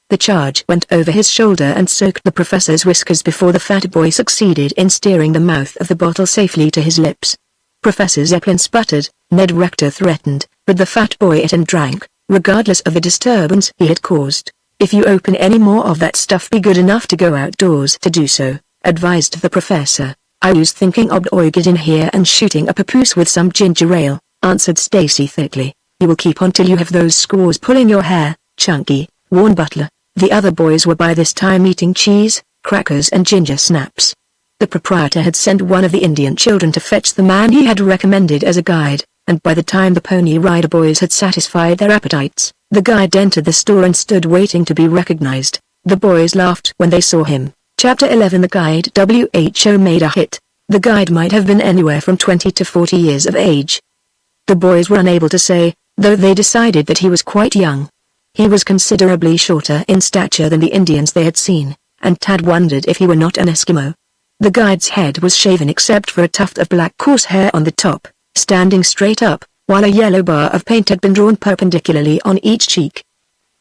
The charge went over his shoulder and soaked the professor's whiskers before the fat boy succeeded in steering the mouth of the bottle safely to his lips. Professor Zeppelin sputtered, Ned Rector threatened, but the fat boy ate and drank, regardless of the disturbance he had caused. If you open any more of that stuff, be good enough to go outdoors to do so, advised the professor. I was thinking of getting in here and shooting a papoose with some ginger ale, answered Stacy thickly. You will keep on till you have those squaws pulling your hair, Chunky, warned Butler. The other boys were by this time eating cheese, crackers and ginger snaps. The proprietor had sent one of the Indian children to fetch the man he had recommended as a guide, and by the time the Pony Rider boys had satisfied their appetites, the guide entered the store and stood waiting to be recognized. The boys laughed when they saw him. Chapter 11. The guide. WHO made a hit. The guide might have been anywhere from 20 to 40 years of age. The boys were unable to say, though they decided that he was quite young. He was considerably shorter in stature than the Indians they had seen, and Tad wondered if he were not an Eskimo. The guide's head was shaven except for a tuft of black coarse hair on the top, standing straight up, while a yellow bar of paint had been drawn perpendicularly on each cheek.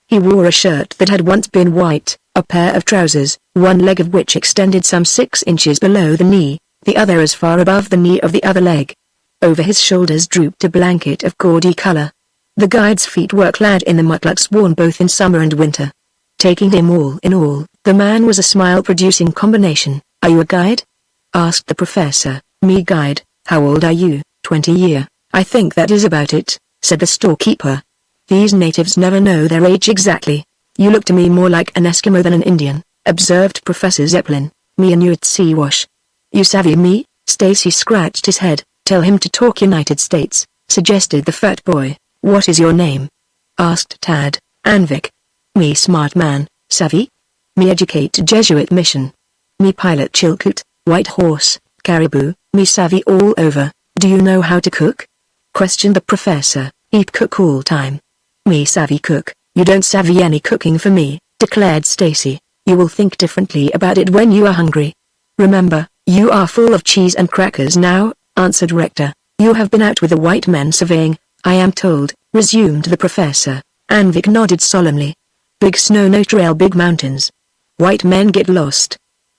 He wore a shirt that had once been white, a pair of trousers, one leg of which extended some 6 inches below the knee, the other as far above the knee of the other leg. Over his shoulders drooped a blanket of gaudy color. The guide's feet were clad in the mukluks worn both in summer and winter. Taking him all in all, the man was a smile-producing combination. Are you a guide? Asked the professor. Me guide. How old are you? 20 year. I think that is about it, said the storekeeper. These natives never know their age exactly. You look to me more like an Eskimo than an Indian, observed Professor Zeppelin. Me and you at Sea-Wash. You savvy me? Stacy scratched his head. Tell him to talk United States, suggested the fat boy. What is your name? Asked Tad. Anvik. Me smart man, savvy? Me educate Jesuit mission. Me pilot Chilkoot, white horse, caribou, me savvy all over. Do you know how to cook? Questioned the professor. Eat cook all time. Me savvy cook. You don't savvy any cooking for me, declared Stacy. You will think differently about it when you are hungry. Remember, you are full of cheese and crackers now, answered Rector. You have been out with the white men surveying, I am told, resumed the professor. Anvik nodded solemnly. Big snow no trail, big mountains. White men get lost.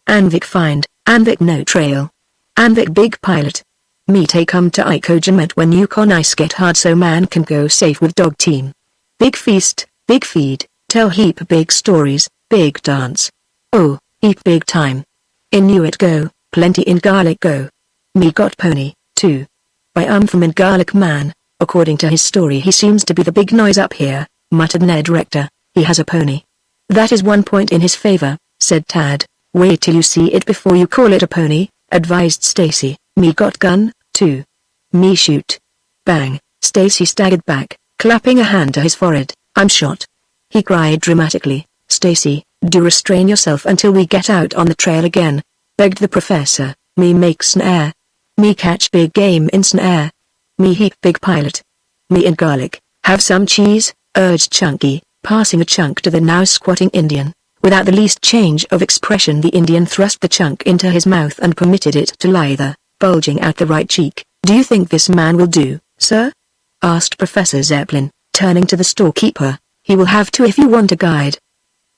Anvik find, Anvik no trail. Anvik big pilot. Me take come to Ikojamet when Yukon ice get hard so man can go safe with dog team. Big feast, big feed, tell heap big stories, big dance. Oh, heap big time. Inuit go, plenty in garlic go. Me got pony, too. By from in garlic man, according to his story he seems to be the big noise up here, muttered Ned Rector. He has a pony. That is one point in his favor, said Tad. Wait till you see it before you call it a pony, advised Stacy. Me got gun, too. Me shoot. Bang, Stacy staggered back, clapping a hand to his forehead. I'm shot. He cried dramatically. Stacy, do restrain yourself until we get out on the trail again, begged the professor. Me make snare. Me catch big game in snare. Me heap big pilot. Me in garlic. Have some cheese, urged Chunky, passing a chunk to the now squatting Indian. Without the least change of expression, the Indian thrust the chunk into his mouth and permitted it to lie there, bulging out the right cheek. "Do you think this man will do, sir?" asked Professor Zeppelin, turning to the storekeeper. "He will have to if you want a guide.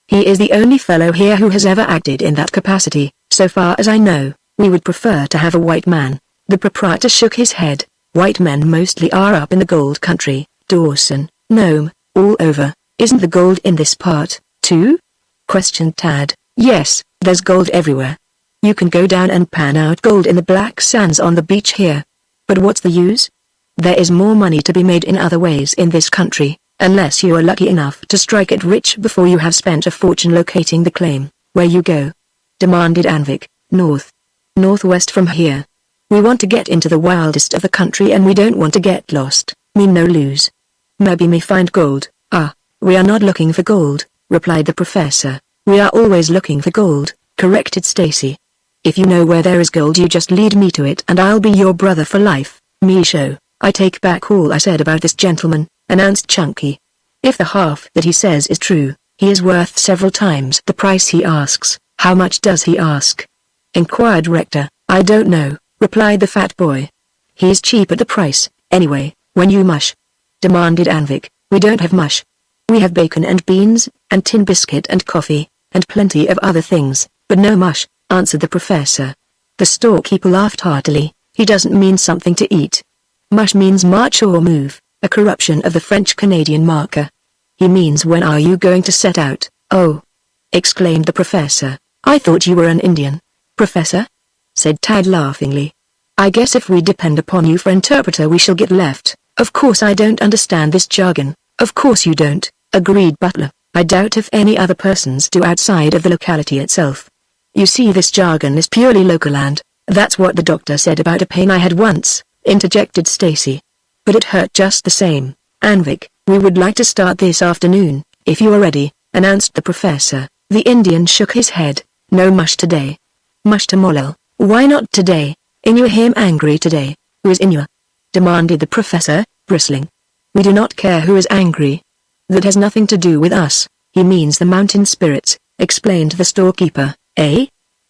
He is the only fellow here who has ever acted in that capacity. So far as I know, we would prefer to have a white man." The proprietor shook his head. "White men mostly are up in the gold country, Dawson, Nome, all over. Isn't the gold in this part, too?" questioned Tad. "Yes, there's gold everywhere. You can go down and pan out gold in the black sands on the beach here. But what's the use? There is more money to be made in other ways in this country, unless you are lucky enough to strike it rich before you have spent a fortune locating the claim." "Where you go?" demanded Anvik. Northwest from here. We want to get into the wildest of the country and we don't want to get lost. Me no lose. Maybe me find gold." "Ah, we are not looking for gold," replied the professor. "We are always looking for gold," corrected Stacy. "If you know where there is gold, you just lead me to it and I'll be your brother for life." "Me show, I take back all I said about this gentleman," announced Chunky. "If the half that he says is true, he is worth several times the price he asks." "How much does he ask?" inquired Rector. "I don't know," replied the fat boy. "He's cheap at the price, anyway." "When you mush?" demanded Anvik. "We don't have mush. We have bacon and beans, and tin biscuit and coffee, and plenty of other things, but no mush," answered the professor. The storekeeper laughed heartily. "He doesn't mean something to eat. Mush means march or move, a corruption of the French-Canadian marker. He means when are you going to set out?" "Oh!" exclaimed the professor. "I thought you were an Indian." "Professor?" said Tad laughingly. "I guess if we depend upon you for interpreter we shall get left." "Of course I don't understand this jargon." "Of course you don't," agreed Butler. "I doubt if any other persons do outside of the locality itself. You see, this jargon is purely local and that's what the doctor said about a pain I had once," interjected Stacy. "But it hurt just the same." "Anvik, we would like to start this afternoon, if you are ready," announced the professor. The Indian shook his head. "No mush today." "Mush tomorrow." "Why not today? Inua him angry today." "Who is Inua?" demanded the professor, bristling. "We do not care who is angry. That has nothing to do with us. He means the mountain spirits," explained the storekeeper. "Eh?"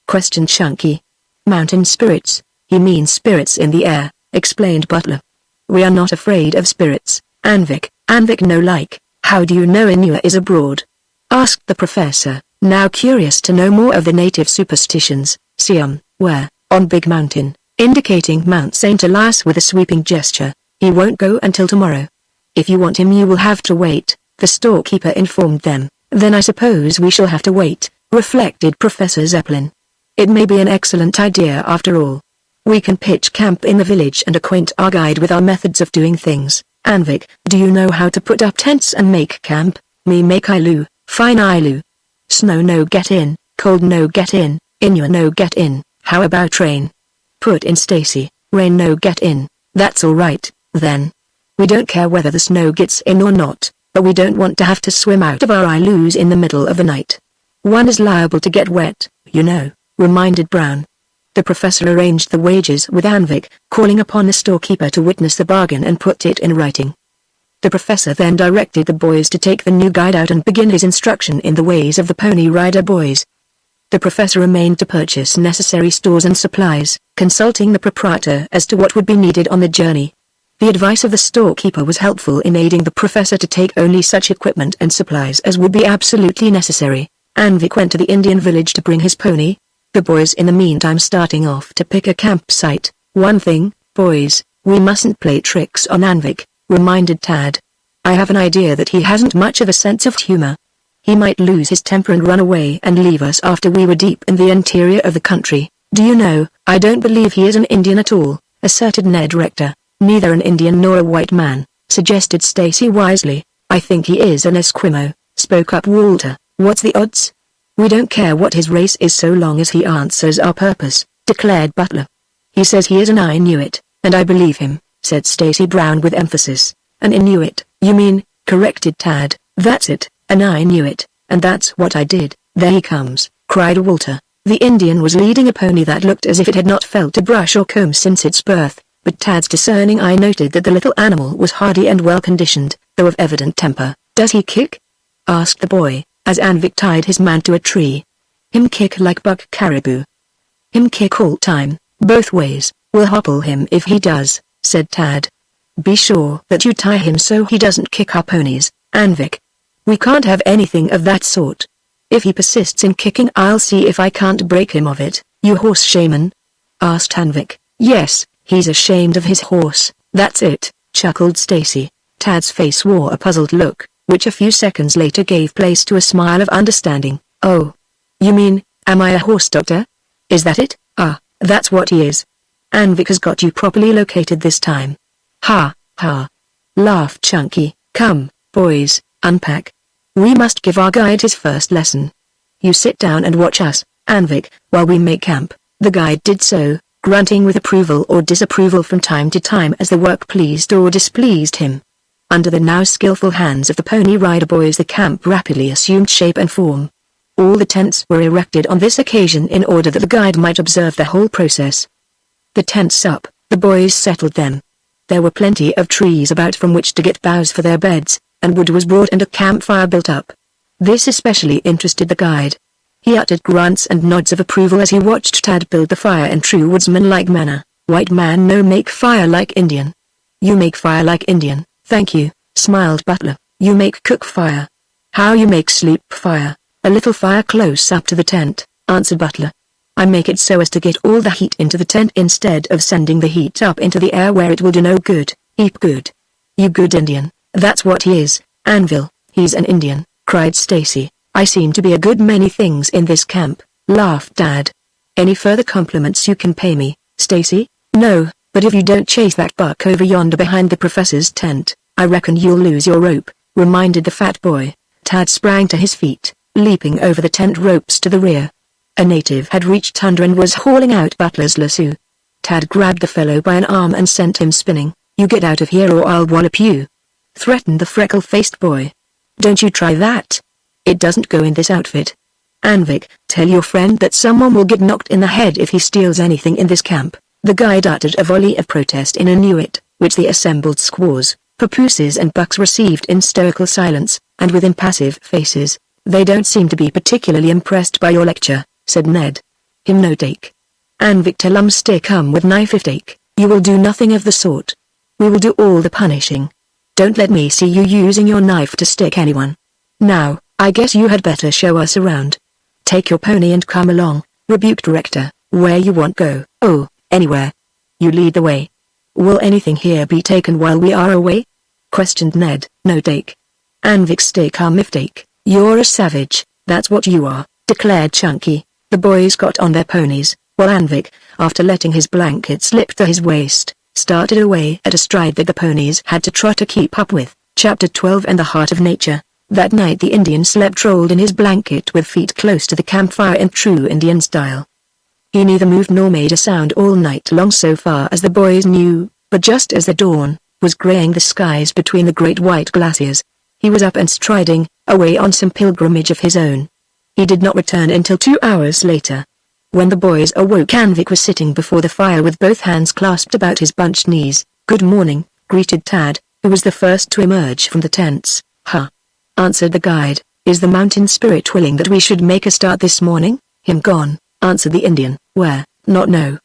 questioned Chunky. "Mountain spirits. He means spirits in the air," explained Butler. "We are not afraid of spirits, Anvik." "Anvik no like. How do you know Inua is abroad?" asked the professor, now curious to know more of the native superstitions. "Siam, where?" "On Big Mountain," indicating Mount St. Elias with a sweeping gesture. "He won't go until tomorrow. If you want him you will have to wait," the storekeeper informed them. "Then I suppose we shall have to wait," reflected Professor Zeppelin. "It may be an excellent idea after all. We can pitch camp in the village and acquaint our guide with our methods of doing things." "Anvik, do you know how to put up tents and make camp?" "Me make ilu, fine ilu. Snow no get in, cold no get in, Inua no get in." "How about rain?" put in Stacy. "Rain no get in." "That's all right, then. We don't care whether the snow gets in or not, but we don't want to have to swim out of our ilus in the middle of the night. One is liable to get wet, you know," reminded Brown. The professor arranged the wages with Anvik, calling upon the storekeeper to witness the bargain and put it in writing. The professor then directed the boys to take the new guide out and begin his instruction in the ways of the Pony Rider Boys. The professor remained to purchase necessary stores and supplies, consulting the proprietor as to what would be needed on the journey. The advice of the storekeeper was helpful in aiding the professor to take only such equipment and supplies as would be absolutely necessary. Anvik went to the Indian village to bring his pony. The boys in the meantime starting off to pick a campsite. "One thing, boys, we mustn't play tricks on Anvik," reminded Tad. "I have an idea that he hasn't much of a sense of humor. He might lose his temper and run away and leave us after we were deep in the interior of the country." "Do you know, I don't believe he is an Indian at all," asserted Ned Rector. "Neither an Indian nor a white man," suggested Stacy wisely. "I think he is an Esquimau," spoke up Walter. "What's the odds?" "We don't care what his race is so long as he answers our purpose," declared Butler. "He says he is an Inuit, and I believe him," said Stacy Brown with emphasis. "An Inuit, you mean," corrected Tad. "That's it, an Inuit, and that's what I did." "There he comes," cried Walter. The Indian was leading a pony that looked as if it had not felt a brush or comb since its birth, but Tad's discerning eye noted that the little animal was hardy and well-conditioned. though of evident temper. Does he kick? Asked the boy, as Anvik tied his man to a tree. Him kick like buck caribou. Him kick all time, both ways. We'll hopple him if he does, said Tad. Be sure that you tie him so he doesn't kick our ponies, Anvik. We can't have anything of that sort. If he persists in kicking, I'll see if I can't break him of it. You horse shaman? Asked Anvik. Yes, he's ashamed of his horse, that's it, chuckled Stacy. Tad's face wore a puzzled look, which a few seconds later gave place to a smile of understanding. Oh. You mean, am I a horse doctor? Is that it? Ah, that's what he is. Anvik has got you properly located this time. Ha, ha. Laughed Chunky. Come, boys, unpack. We must give our guide his first lesson. You sit down and watch us, Anvik, while we make camp. The guide did so, grunting with approval or disapproval from time to time as the work pleased or displeased him. Under the now skillful hands of the Pony Rider boys, the camp rapidly assumed shape and form. All the tents were erected on this occasion in order that the guide might observe the whole process. The tents up, the boys settled them. There were plenty of trees about from which to get boughs for their beds, and wood was brought and a campfire built up. This especially interested the guide. He uttered grunts and nods of approval as he watched Tad build the fire in true woodsman-like manner. White man no make fire like Indian. You make fire like Indian, thank you, smiled Butler. You make cook fire. How you make sleep fire? A little fire close up to the tent, answered Butler. I make it so as to get all the heat into the tent instead of sending the heat up into the air where it will do no good. Heap good. You good Indian, that's what he is, Anvil, he's an Indian, cried Stacy. I seem to be a good many things in this camp, laughed Dad. Any further compliments you can pay me, Stacy? No, but if you don't chase that buck over yonder behind the professor's tent, I reckon you'll lose your rope, reminded the fat boy. Tad sprang to his feet, leaping over the tent ropes to the rear. A native had reached under and was hauling out Butler's lasso. Tad grabbed the fellow by an arm and sent him spinning. You get out of here or I'll wallop you, threatened the freckle-faced boy. Don't you try that. It doesn't go in this outfit. Anvik, tell your friend that someone will get knocked in the head if he steals anything in this camp. The guide uttered a volley of protest in Inuit, which the assembled squaws, papooses and bucks received in stoical silence, and with impassive faces. They don't seem to be particularly impressed by your lecture, said Ned. Him no take. Anvik tell stay come with knife if take. You will do nothing of the sort. We will do all the punishing. Don't let me see you using your knife to stick anyone. Now, I guess you had better show us around. Take your pony and come along, rebuked Director. Where you want go? Oh, anywhere. You lead the way. Will anything here be taken while we are away? Questioned Ned. No take. Anvik stay come if take. You're a savage, that's what you are, declared Chunky. The boys got on their ponies, while Anvik, after letting his blanket slip to his waist, started away at a stride that the ponies had to trot to keep up with. Chapter 12 and the Heart of Nature. That night the Indian slept rolled in his blanket with feet close to the campfire in true Indian style. He neither moved nor made a sound all night long so far as the boys knew, but just as the dawn was graying the skies between the great white glaciers, he was up and striding, away on some pilgrimage of his own. He did not return until 2 hours later. When the boys awoke, Anvik was sitting before the fire with both hands clasped about his bunched knees. Good morning, greeted Tad, who was the first to emerge from the tents. Huh, answered the guide. Is the mountain spirit willing that we should make a start this morning? Him gone, answered the Indian. Where? Not know.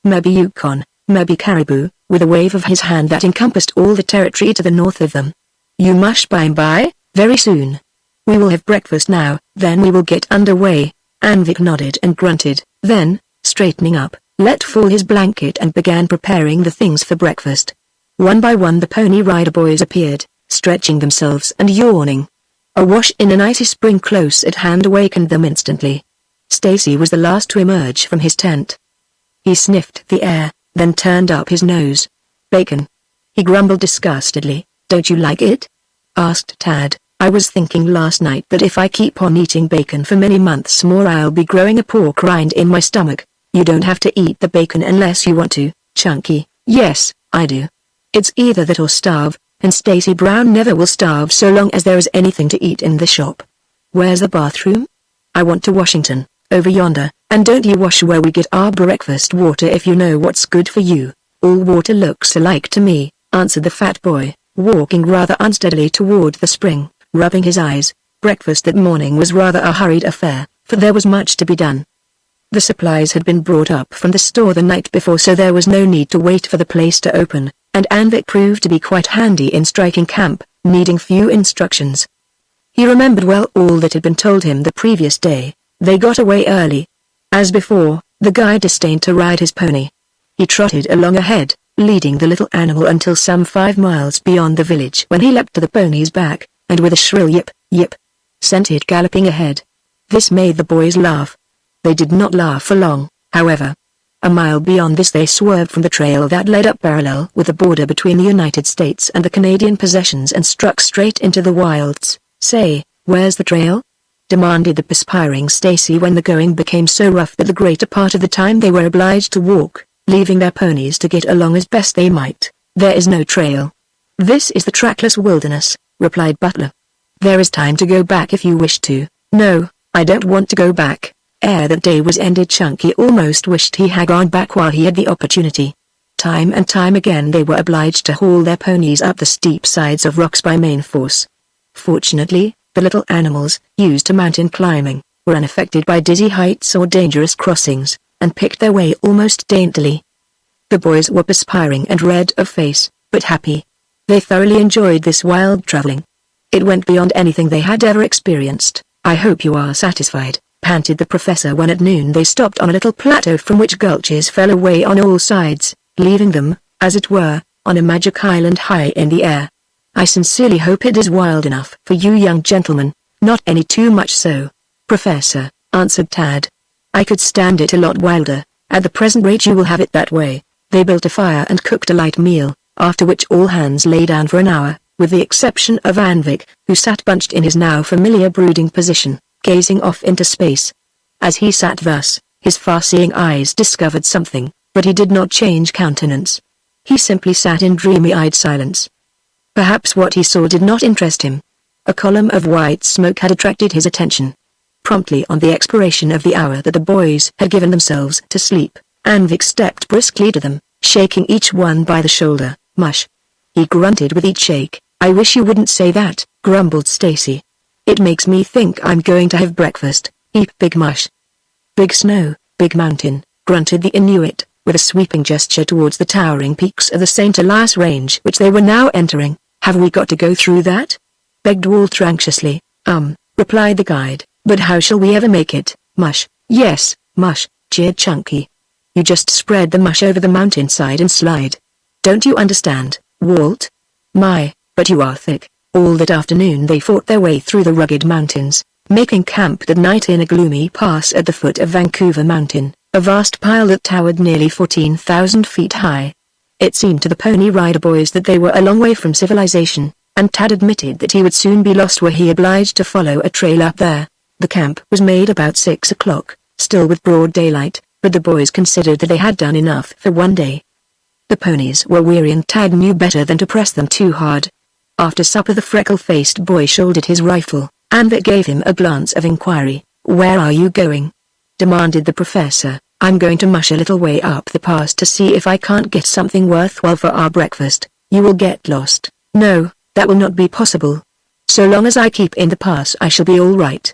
Maybe Yukon, maybe Caribou, with a wave of his hand that encompassed all the territory to the north of them. You mush by and by, very soon. We will have breakfast now, then we will get underway. Anvik nodded and grunted, then, straightening up, let fall his blanket and began preparing the things for breakfast. One by one the Pony Rider boys appeared, stretching themselves and yawning. A wash in an icy spring close at hand awakened them instantly. Stacy was the last to emerge from his tent. He sniffed the air, then turned up his nose. Bacon. He grumbled disgustedly. Don't you like it? Asked Tad. I was thinking last night that if I keep on eating bacon for many months more I'll be growing a pork rind in my stomach. You don't have to eat the bacon unless you want to, Chunky. Yes, I do. It's either that or starve, and Stacy Brown never will starve so long as there is anything to eat in the shop. Where's the bathroom? I want to Washington, over yonder, and don't you wash where we get our breakfast water if you know what's good for you. All water looks alike to me, answered the fat boy. walking rather unsteadily toward the spring, rubbing his eyes. Breakfast that morning was rather a hurried affair, for there was much to be done. The supplies had been brought up from the store the night before, so there was no need to wait for the place to open, and Anvik proved to be quite handy in striking camp, needing few instructions. He remembered well all that had been told him the previous day. They got away early. As before, the guide disdained to ride his pony. He trotted along ahead, leading the little animal until some 5 miles beyond the village, when he leapt to the pony's back, and with a shrill yip, yip, sent it galloping ahead. This made the boys laugh. They did not laugh for long, however. A mile beyond this they swerved from the trail that led up parallel with the border between the United States and the Canadian possessions and struck straight into the wilds. "Say, where's the trail?" demanded the perspiring Stacy when the going became so rough that the greater part of the time they were obliged to walk, leaving their ponies to get along as best they might. "There is no trail. This is the trackless wilderness," replied Butler. "There is time to go back if you wish to." "No, I don't want to go back." Ere that day was ended, Chunky almost wished he had gone back while he had the opportunity. Time and time again they were obliged to haul their ponies up the steep sides of rocks by main force. Fortunately, the little animals, used to mountain climbing, were unaffected by dizzy heights or dangerous crossings, and picked their way almost daintily. The boys were perspiring and red of face, but happy. They thoroughly enjoyed this wild traveling. It went beyond anything they had ever experienced. "I hope you are satisfied," panted the professor when at noon they stopped on a little plateau from which gulches fell away on all sides, leaving them, as it were, on a magic island high in the air. "I sincerely hope it is wild enough for you young gentlemen, not any too much so." "Professor," answered Tad, "I could stand it a lot wilder. At the present rate you will have it that way." They built a fire and cooked a light meal, after which all hands lay down for an hour, with the exception of Anvik, who sat bunched in his now familiar brooding position, gazing off into space. As he sat thus, his far-seeing eyes discovered something, but he did not change countenance. He simply sat in dreamy-eyed silence. Perhaps what he saw did not interest him. A column of white smoke had attracted his attention. Promptly on the expiration of the hour that the boys had given themselves to sleep, Anvik stepped briskly to them, shaking each one by the shoulder. "Mush." He grunted with each shake. "I wish you wouldn't say that," grumbled Stacy. "It makes me think I'm going to have breakfast." "Eep, big mush." "Big snow, big mountain," grunted the Inuit, with a sweeping gesture towards the towering peaks of the St. Elias Range which they were now entering. "Have we got to go through that?" begged Walter anxiously. Replied the guide, "but how shall we ever make it?" "Mush." "Yes, mush," jeered Chunky. "You just spread the mush over the mountainside and slide. Don't you understand, Walt? My, but you are thick." All that afternoon they fought their way through the rugged mountains, making camp that night in a gloomy pass at the foot of Vancouver Mountain, a vast pile that towered nearly 14,000 feet high. It seemed to the Pony Rider boys that they were a long way from civilization, and Tad admitted that he would soon be lost were he obliged to follow a trail up there. The camp was made about 6 o'clock, still with broad daylight, but the boys considered that they had done enough for one day. The ponies were weary and Tad knew better than to press them too hard. After supper the freckle-faced boy shouldered his rifle, and that gave him a glance of inquiry. "Where are you going?" demanded the professor. "I'm going to mush a little way up the pass to see if I can't get something worthwhile for our breakfast." "You will get lost." "No, that will not be possible. So long as I keep in the pass I shall be all right."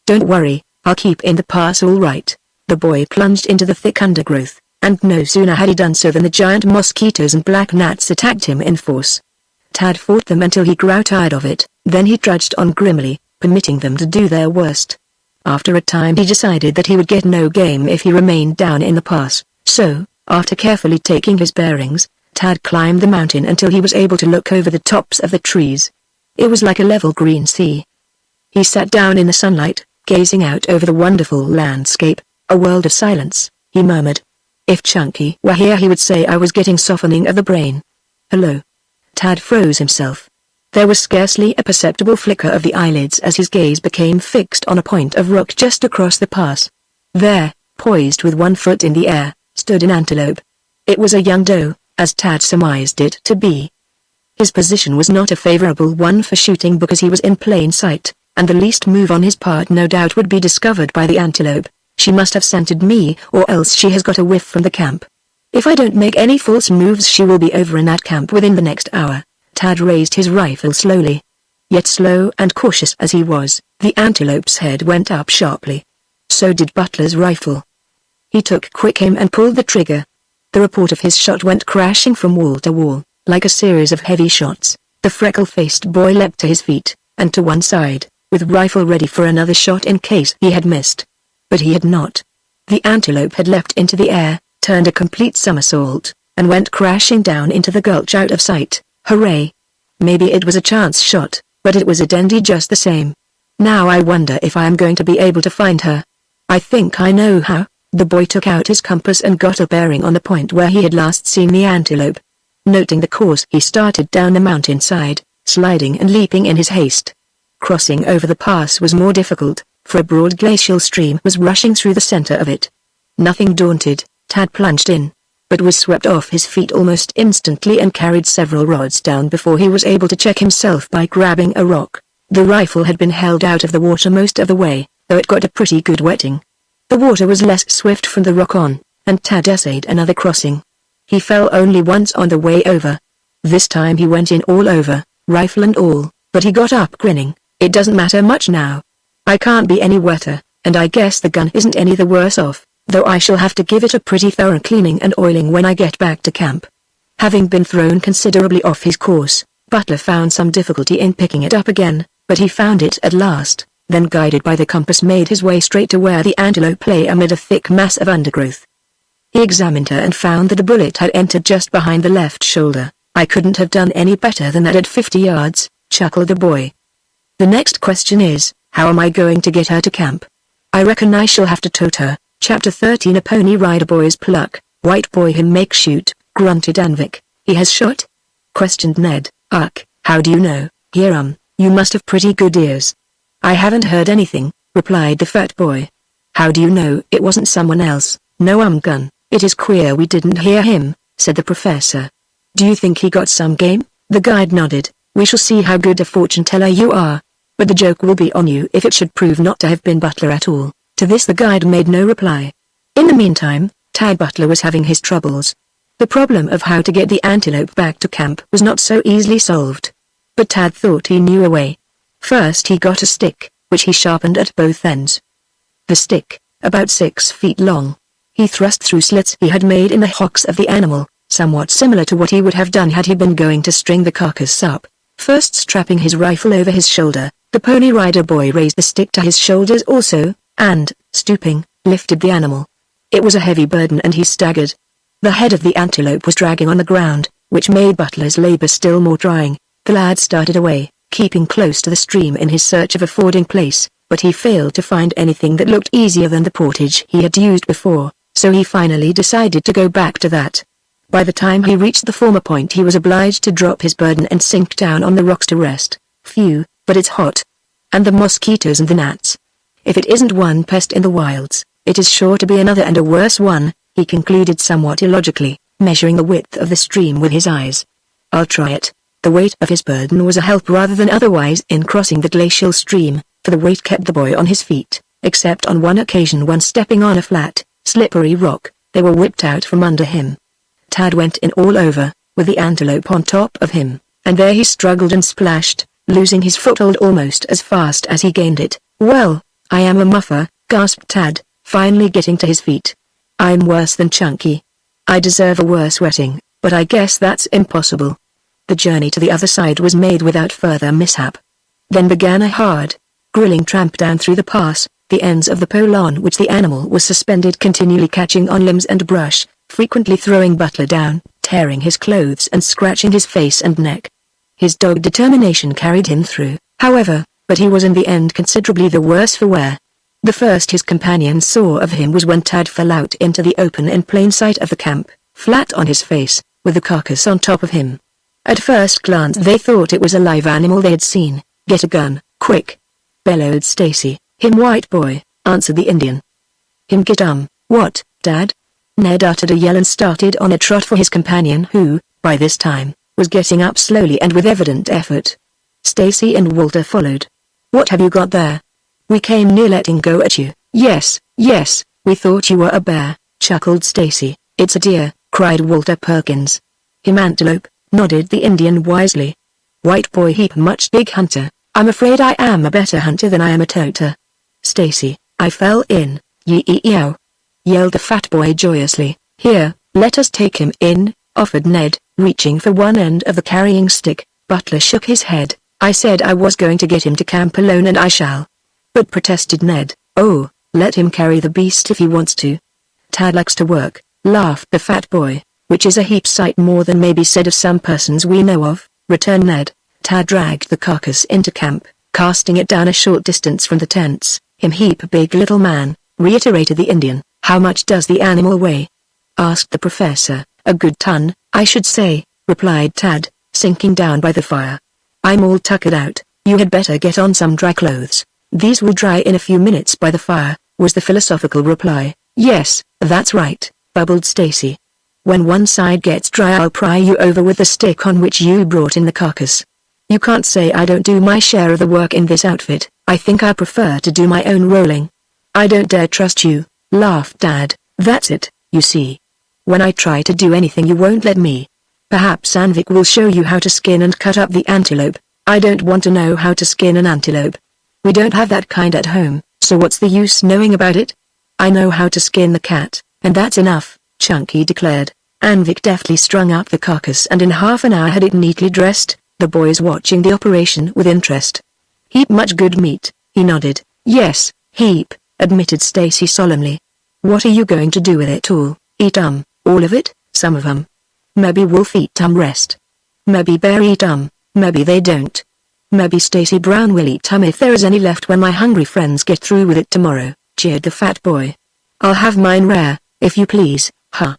"Don't worry, I'll keep in the pass all right." The boy plunged into the thick undergrowth, and no sooner had he done so than the giant mosquitoes and black gnats attacked him in force. Tad fought them until he grew tired of it, then he trudged on grimly, permitting them to do their worst. After a time he decided that he would get no game if he remained down in the pass, so, after carefully taking his bearings, Tad climbed the mountain until he was able to look over the tops of the trees. It was like a level green sea. He sat down in the sunlight, gazing out over the wonderful landscape. "A world of silence," he murmured. "If Chunky were here he would say I was getting softening of the brain." "Hello." Tad froze himself. There was scarcely a perceptible flicker of the eyelids as his gaze became fixed on a point of rock just across the pass. There, poised with one foot in the air, stood an antelope. It was a young doe, as Tad surmised it to be. His position was not a favorable one for shooting because he was in plain sight, and the least move on his part no doubt would be discovered by the antelope. "She must have scented me, or else she has got a whiff from the camp. If I don't make any false moves she will be over in that camp within the next hour." Tad raised his rifle slowly. Yet slow and cautious as he was, the antelope's head went up sharply. So did Butler's rifle. He took quick aim and pulled the trigger. The report of his shot went crashing from wall to wall, like a series of heavy shots. The freckle-faced boy leapt to his feet, and to one side, with rifle ready for another shot in case he had missed. But he had not. The antelope had leapt into the air, turned a complete somersault, and went crashing down into the gulch out of sight. Hooray! Maybe it was a chance shot, but it was a dandy just the same. Now I wonder if I am going to be able to find her. I think I know how. The boy took out his compass and got a bearing on the point where he had last seen the antelope. Noting the course, he started down the mountainside, sliding and leaping in his haste. Crossing over the pass was more difficult, for a broad glacial stream was rushing through the center of it. Nothing daunted, Tad plunged in, but was swept off his feet almost instantly and carried several rods down before he was able to check himself by grabbing a rock. The rifle had been held out of the water most of the way, though it got a pretty good wetting. The water was less swift from the rock on, and Tad essayed another crossing. He fell only once on the way over. This time he went in all over, rifle and all, but he got up grinning. It doesn't matter much now. I can't be any wetter, and I guess the gun isn't any the worse off, though I shall have to give it a pretty thorough cleaning and oiling when I get back to camp. Having been thrown considerably off his course, Butler found some difficulty in picking it up again, but he found it at last, then guided by the compass made his way straight to where the antelope lay amid a thick mass of undergrowth. He examined her and found that a bullet had entered just behind the left shoulder. I couldn't have done any better than that at 50 yards, chuckled the boy. The next question is, how am I going to get her to camp? I reckon I shall have to tote her. Chapter 13 A Pony Rider Boy's Pluck. White boy him make shoot, grunted Anvik. He has shot? Questioned Ned. Ugh, how do you know? Here you must have pretty good ears. I haven't heard anything, replied the fat boy. How do you know it wasn't someone else? No gun. It is queer we didn't hear him, said the professor. Do you think he got some game? The guide nodded. We shall see how good a fortune teller you are. But the joke will be on you if it should prove not to have been Butler at all. To this the guide made no reply. In the meantime, Tad Butler was having his troubles. The problem of how to get the antelope back to camp was not so easily solved. But Tad thought he knew a way. First he got a stick, which he sharpened at both ends. The stick, about 6 feet long. He thrust through slits he had made in the hocks of the animal, somewhat similar to what he would have done had he been going to string the carcass up. First strapping his rifle over his shoulder, the Pony Rider boy raised the stick to his shoulders also, and, stooping, lifted the animal. It was a heavy burden and he staggered. The head of the antelope was dragging on the ground, which made Butler's labor still more trying. The lad started away, keeping close to the stream in his search of a fording place, but he failed to find anything that looked easier than the portage he had used before, so he finally decided to go back to that. By the time he reached the former point he was obliged to drop his burden and sink down on the rocks to rest. Phew, but it's hot. And the mosquitoes and the gnats. If it isn't one pest in the wilds, it is sure to be another and a worse one, he concluded somewhat illogically, measuring the width of the stream with his eyes. I'll try it. The weight of his burden was a help rather than otherwise in crossing the glacial stream, for the weight kept the boy on his feet, except on one occasion when stepping on a flat, slippery rock, they were whipped out from under him. Tad went in all over, with the antelope on top of him, and there he struggled and splashed, losing his foothold almost as fast as he gained it. Well, I am a muffer, gasped Tad, finally getting to his feet. I'm worse than Chunky. I deserve a worse wetting, but I guess that's impossible. The journey to the other side was made without further mishap. Then began a hard, grueling tramp down through the pass, the ends of the pole on which the animal was suspended continually catching on limbs and brush, frequently throwing Butler down, tearing his clothes and scratching his face and neck. His dogged determination carried him through, however, but he was in the end considerably the worse for wear. The first his companions saw of him was when Tad fell out into the open in plain sight of the camp, flat on his face, with the carcass on top of him. At first glance they thought it was a live animal they had seen. Get a gun, quick! Bellowed Stacy. Him white boy, answered the Indian. Him get what, Dad? Ned uttered a yell and started on a trot for his companion who, by this time, was getting up slowly and with evident effort. Stacy and Walter followed. What have you got there? We came near letting go at you. Yes, we thought you were a bear, chuckled Stacy. It's a deer, cried Walter Perkins. Him antelope, nodded the Indian wisely. White boy heap much big hunter. I'm afraid I am a better hunter than I am a toter. Stacy, I fell in, yee-yow, yelled the fat boy joyously. Here, let us take him in, offered Ned, reaching for one end of the carrying stick. Butler shook his head. I said I was going to get him to camp alone and I shall. But protested Ned, oh, let him carry the beast if he wants to. Tad likes to work, laughed the fat boy, which is a heap sight more than may be said of some persons we know of, returned Ned. Tad dragged the carcass into camp, casting it down a short distance from the tents. Him heap big little man, reiterated the Indian. How much does the animal weigh? Asked the professor. A good ton, I should say, replied Tad, sinking down by the fire. I'm all tuckered out, you had better get on some dry clothes. These will dry in a few minutes by the fire, was the philosophical reply. Yes, that's right, bubbled Stacy. When one side gets dry I'll pry you over with the stick on which you brought in the carcass. You can't say I don't do my share of the work in this outfit. I think I prefer to do my own rolling. I don't dare trust you, laughed Dad. That's it, you see. When I try to do anything you won't let me. Perhaps Anvik will show you how to skin and cut up the antelope. I don't want to know how to skin an antelope. We don't have that kind at home, so what's the use knowing about it? I know how to skin the cat, and that's enough, Chunky declared. Anvik deftly strung up the carcass and in half an hour had it neatly dressed, the boys watching the operation with interest. Heap much good meat, he nodded. Yes, heap, admitted Stacy solemnly. What are you going to do with it all? Eat all of it, some of Maybe wolf eat rest. Maybe bear eat maybe they don't. Maybe Stacy Brown will eat if there is any left when my hungry friends get through with it tomorrow, jeered the fat boy. I'll have mine rare, if you please, huh?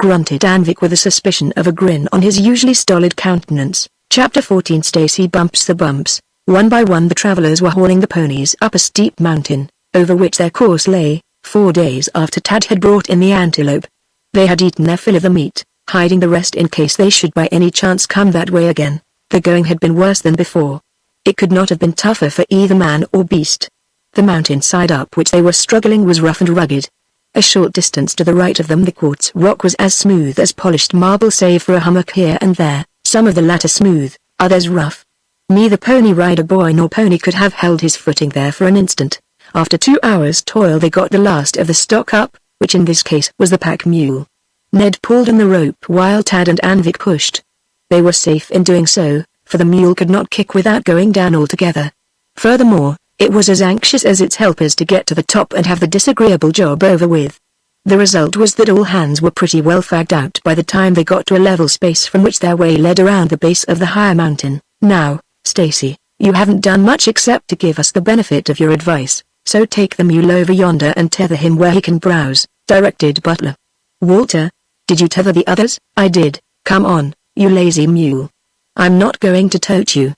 Grunted Anvik with a suspicion of a grin on his usually stolid countenance. Chapter 14 Stacy bumps the bumps. One by one the travelers were hauling the ponies up a steep mountain, over which their course lay, 4 days after Tad had brought in the antelope. They had eaten their fill of the meat, hiding the rest in case they should by any chance come that way again. The going had been worse than before. It could not have been tougher for either man or beast. The mountainside up which they were struggling was rough and rugged. A short distance to the right of them the quartz rock was as smooth as polished marble save for a hummock here and there, some of the latter smooth, others rough. Neither pony rider boy nor pony could have held his footing there for an instant. After 2 hours' toil they got the last of the stock up, which in this case was the pack mule. Ned pulled on the rope while Tad and Anvik pushed. They were safe in doing so, for the mule could not kick without going down altogether. Furthermore, it was as anxious as its helpers to get to the top and have the disagreeable job over with. The result was that all hands were pretty well fagged out by the time they got to a level space from which their way led around the base of the higher mountain. Now, Stacy, you haven't done much except to give us the benefit of your advice, so take the mule over yonder and tether him where he can browse, directed Butler. Walter, did you tether the others? I did. Come on, you lazy mule. I'm not going to tote you.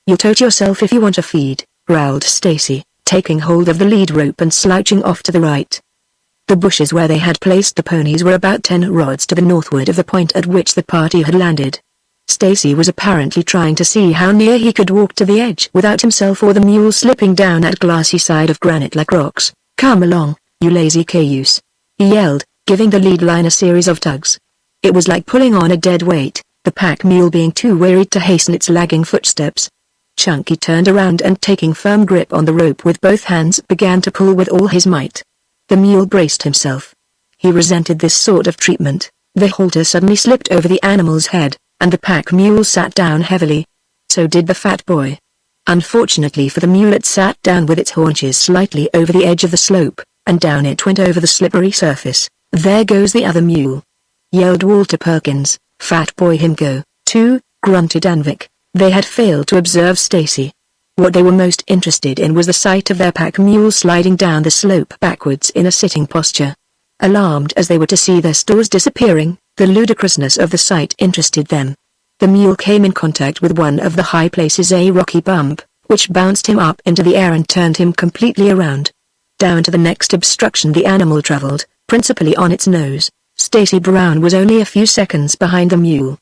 You'll tote yourself if you want a feed, growled Stacy, taking hold of the lead rope and slouching off to the right. The bushes where they had placed the ponies were about 10 rods to the northward of the point at which the party had landed. Stacy was apparently trying to see how near he could walk to the edge without himself or the mule slipping down that glassy side of granite like rocks. Come along, you lazy cayuse, he yelled, giving the lead line a series of tugs. It was like pulling on a dead weight, the pack mule being too wearied to hasten its lagging footsteps. Chunky turned around and taking firm grip on the rope with both hands began to pull with all his might. The mule braced himself. He resented this sort of treatment. The halter suddenly slipped over the animal's head, and the pack mule sat down heavily. So did the fat boy. Unfortunately for the mule it sat down with its haunches slightly over the edge of the slope, and down it went over the slippery surface. There goes the other mule, yelled Walter Perkins. Fat boy him go, too, grunted Anvik. They had failed to observe Stacy. What they were most interested in was the sight of their pack mule sliding down the slope backwards in a sitting posture. Alarmed as they were to see their stores disappearing, the ludicrousness of the sight interested them. The mule came in contact with one of the high places, a rocky bump, which bounced him up into the air and turned him completely around. Down to the next obstruction the animal traveled, principally on its nose. Stacy Brown was only a few seconds behind the mule.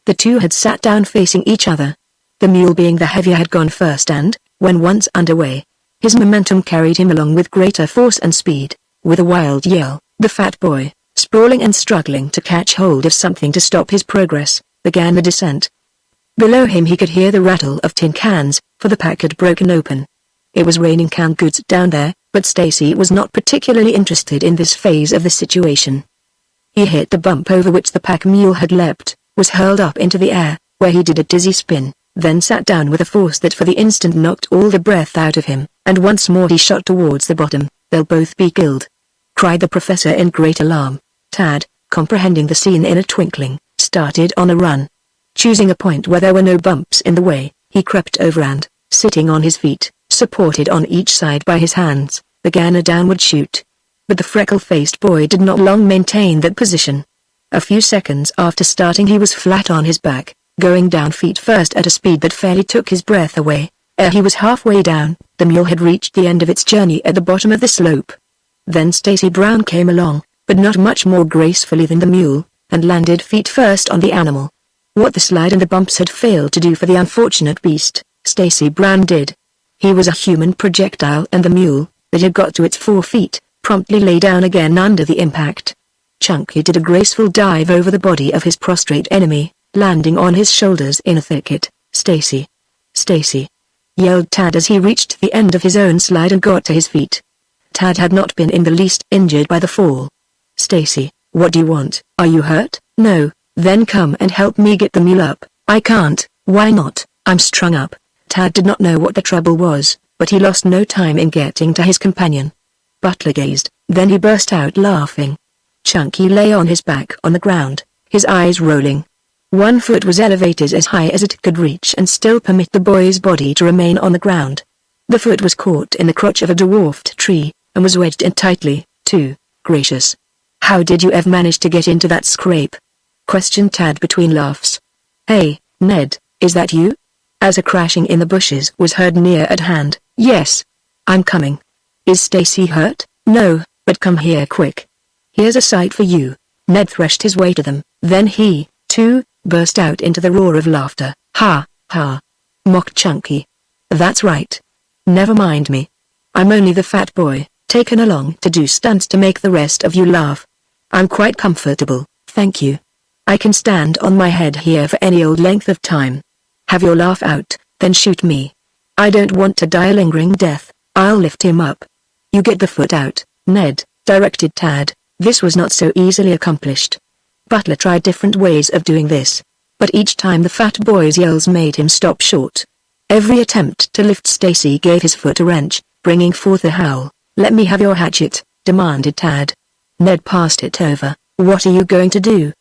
The two had sat down facing each other. The mule being the heavier had gone first and, when once underway, his momentum carried him along with greater force and speed. With a wild yell, the fat boy, sprawling and struggling to catch hold of something to stop his progress, began the descent. Below him he could hear the rattle of tin cans, for the pack had broken open. It was raining canned goods down there, but Stacy was not particularly interested in this phase of the situation. He hit the bump over which the pack mule had leapt, was hurled up into the air, where he did a dizzy spin, then sat down with a force that for the instant knocked all the breath out of him, and once more he shot towards the bottom. "They'll both be killed," cried the professor in great alarm. Tad, comprehending the scene in a twinkling, started on a run. Choosing a point where there were no bumps in the way, he crept over and, sitting on his feet, supported on each side by his hands, began a downward shoot. But the freckle-faced boy did not long maintain that position. A few seconds after starting he was flat on his back, going down feet first at a speed that fairly took his breath away. Ere he was halfway down, the mule had reached the end of its journey at the bottom of the slope. Then Stacy Brown came along, but not much more gracefully than the mule, and landed feet first on the animal. What the slide and the bumps had failed to do for the unfortunate beast, Stacy Brown did. He was a human projectile, and the mule, that had got to its 4 feet, promptly lay down again under the impact. Chunky did a graceful dive over the body of his prostrate enemy, landing on his shoulders in a thicket. "Stacy! Stacy!" yelled Tad as he reached the end of his own slide and got to his feet. Tad had not been in the least injured by the fall. "Stacy, what do you want? Are you hurt?" "No." "Then come and help me get the mule up." "I can't." "Why not?" "I'm strung up." Tad did not know what the trouble was, but he lost no time in getting to his companion. Butler gazed, then he burst out laughing. Chunky lay on his back on the ground, his eyes rolling. One foot was elevated as high as it could reach and still permit the boy's body to remain on the ground. The foot was caught in the crotch of a dwarfed tree, and was wedged in tightly, too. "Gracious! How did you ever manage to get into that scrape?" questioned Tad between laughs. "Hey, Ned, is that you?" As a crashing in the bushes was heard near at hand. "Yes. I'm coming." "Is Stacy hurt?" "No, but come here quick. Here's a sight for you." Ned threshed his way to them, then he, too, burst out into the roar of laughter. "Ha, ha!" mocked Chunky. "That's right. Never mind me. I'm only the fat boy, taken along to do stunts to make the rest of you laugh. I'm quite comfortable, thank you. I can stand on my head here for any old length of time. Have your laugh out, then shoot me. I don't want to die a lingering death. I'll lift him up." "You get the foot out, Ned," directed Tad. This was not so easily accomplished. Butler tried different ways of doing this, but each time the fat boy's yells made him stop short. Every attempt to lift Stacy gave his foot a wrench, bringing forth a howl. "Let me have your hatchet," demanded Tad. Ned passed it over. "What are you going to do?"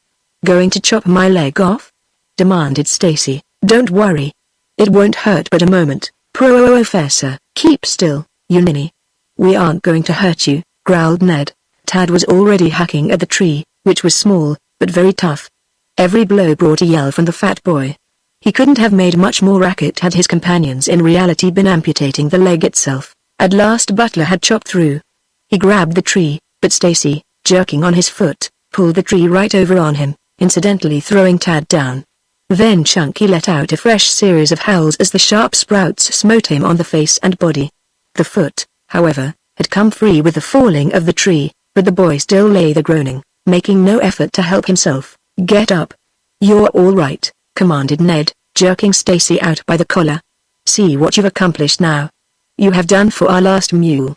"Going to chop my leg off?" demanded Stacy. "Don't worry. It won't hurt but a moment." "Professor, keep still, you ninny. We aren't going to hurt you," growled Ned. Tad was already hacking at the tree, which was small, but very tough. Every blow brought a yell from the fat boy. He couldn't have made much more racket had his companions in reality been amputating the leg itself. At last Butler had chopped through. He grabbed the tree, but Stacy, jerking on his foot, pulled the tree right over on him, incidentally throwing Tad down. Then Chunky let out a fresh series of howls as the sharp sprouts smote him on the face and body. The foot, however, had come free with the falling of the tree, but the boy still lay there groaning, making no effort to help himself. "Get up. You're all right," commanded Ned, jerking Stacy out by the collar. "See what you've accomplished now. You have done for our last mule.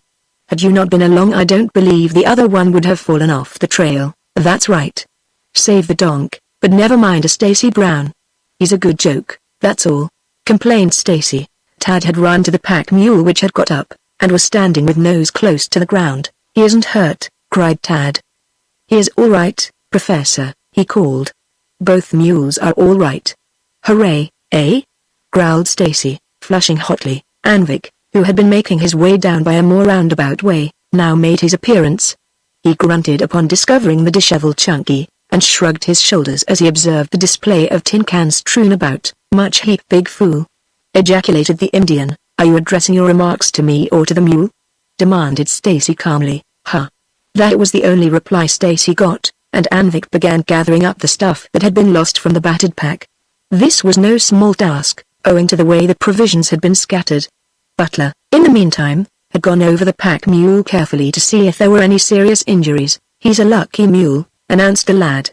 Had you not been along, I don't believe the other one would have fallen off the trail." "That's right. Save the donk, but never mind a Stacy Brown. He's a good joke, that's all," complained Stacy. Tad had run to the pack mule which had got up, and was standing with nose close to the ground. "He isn't hurt," cried Tad. "He is all right, Professor," he called. "Both mules are all right." "Hooray, eh?" growled Stacy, flushing hotly. Anvik, who had been making his way down by a more roundabout way, now made his appearance. He grunted upon discovering the disheveled Chunky, and shrugged his shoulders as he observed the display of tin cans strewn about. "Much heap big fool," ejaculated the Indian. "Are you addressing your remarks to me or to the mule?" demanded Stacy calmly. "Huh." That was the only reply Stacy got, and Anvik began gathering up the stuff that had been lost from the battered pack. This was no small task, owing to the way the provisions had been scattered. Butler, in the meantime, had gone over the pack mule carefully to see if there were any serious injuries. "He's a lucky mule," announced the lad.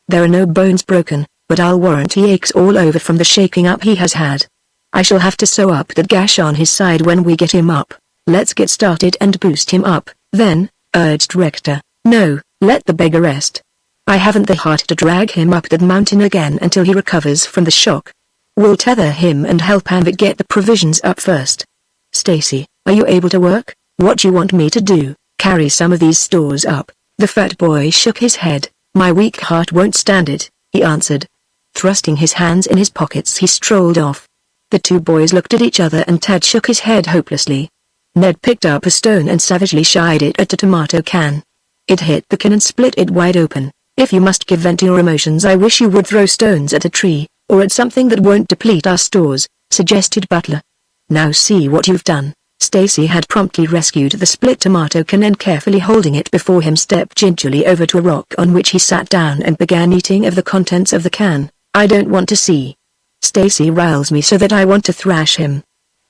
"There are no bones broken, but I'll warrant he aches all over from the shaking up he has had. I shall have to sew up that gash on his side when we get him up. Let's get started and boost him up, then, urged Rector. No, let the beggar rest. I haven't the heart to drag him up that mountain again until he recovers from the shock. We'll tether him and help Anvik get the provisions up first. Stacy, are you able to work? What you want me to do? Carry some of these stores up? The fat boy shook his head. My weak heart won't stand it, he answered. Thrusting his hands in his pockets he strolled off. The two boys looked at each other and Tad shook his head hopelessly. Ned picked up a stone and savagely shied it at a tomato can. It hit the can and split it wide open. If you must give vent to your emotions, I wish you would throw stones at a tree, or at something that won't deplete our stores, suggested Butler. Now see what you've done. Stacy had promptly rescued the split tomato can and carefully holding it before him stepped gingerly over to a rock on which he sat down and began eating of the contents of the can. I don't want to see. Stacy riles me so that I want to thrash him.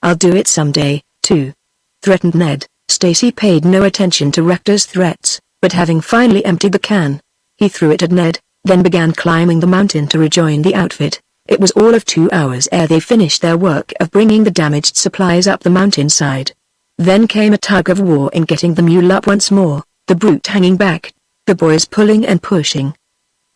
I'll do it someday, too, threatened Ned. Stacy paid no attention to Rector's threats, but having finally emptied the can, he threw it at Ned, then began climbing the mountain to rejoin the outfit. It was all of 2 hours ere they finished their work of bringing the damaged supplies up the mountainside. Then came a tug of war in getting the mule up once more, the brute hanging back, the boys pulling and pushing.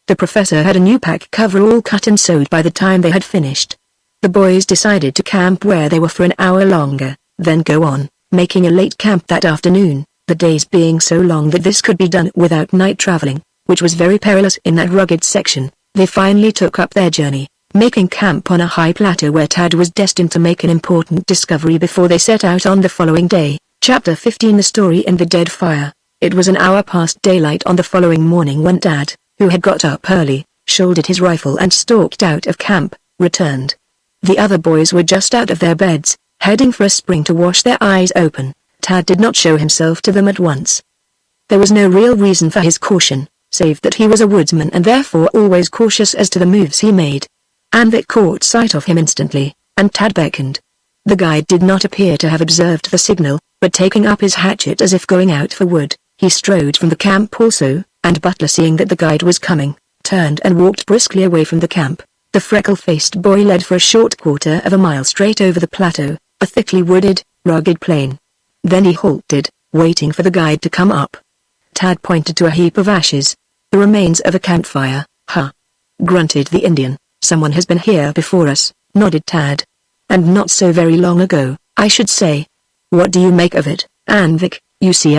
The professor had a new pack cover all cut and sewed by the time they had finished. The boys decided to camp where they were for an hour longer, then go on, making a late camp that afternoon, the days being so long that this could be done without night traveling, which was very perilous in that rugged section. They finally took up their journey, making camp on a high plateau where Tad was destined to make an important discovery before they set out on the following day. Chapter 15 The Story in the Dead Fire. It was an hour past daylight on the following morning when Tad, who had got up early, shouldered his rifle and stalked out of camp, returned. The other boys were just out of their beds, heading for a spring to wash their eyes open. Tad did not show himself to them at once. There was no real reason for his caution, save that he was a woodsman and therefore always cautious as to the moves he made. Anvik caught sight of him instantly, and Tad beckoned. The guide did not appear to have observed the signal, but taking up his hatchet as if going out for wood, he strode from the camp also, and Butler, seeing that the guide was coming, turned and walked briskly away from the camp. The freckle-faced boy led for a short quarter of a mile straight over the plateau, a thickly wooded, rugged plain. Then he halted, waiting for the guide to come up. Tad pointed to a heap of ashes. The remains of a campfire, huh? Grunted the Indian. Someone has been here before us, nodded Tad. And not so very long ago, I should say. What do you make of it, Anvik? You see,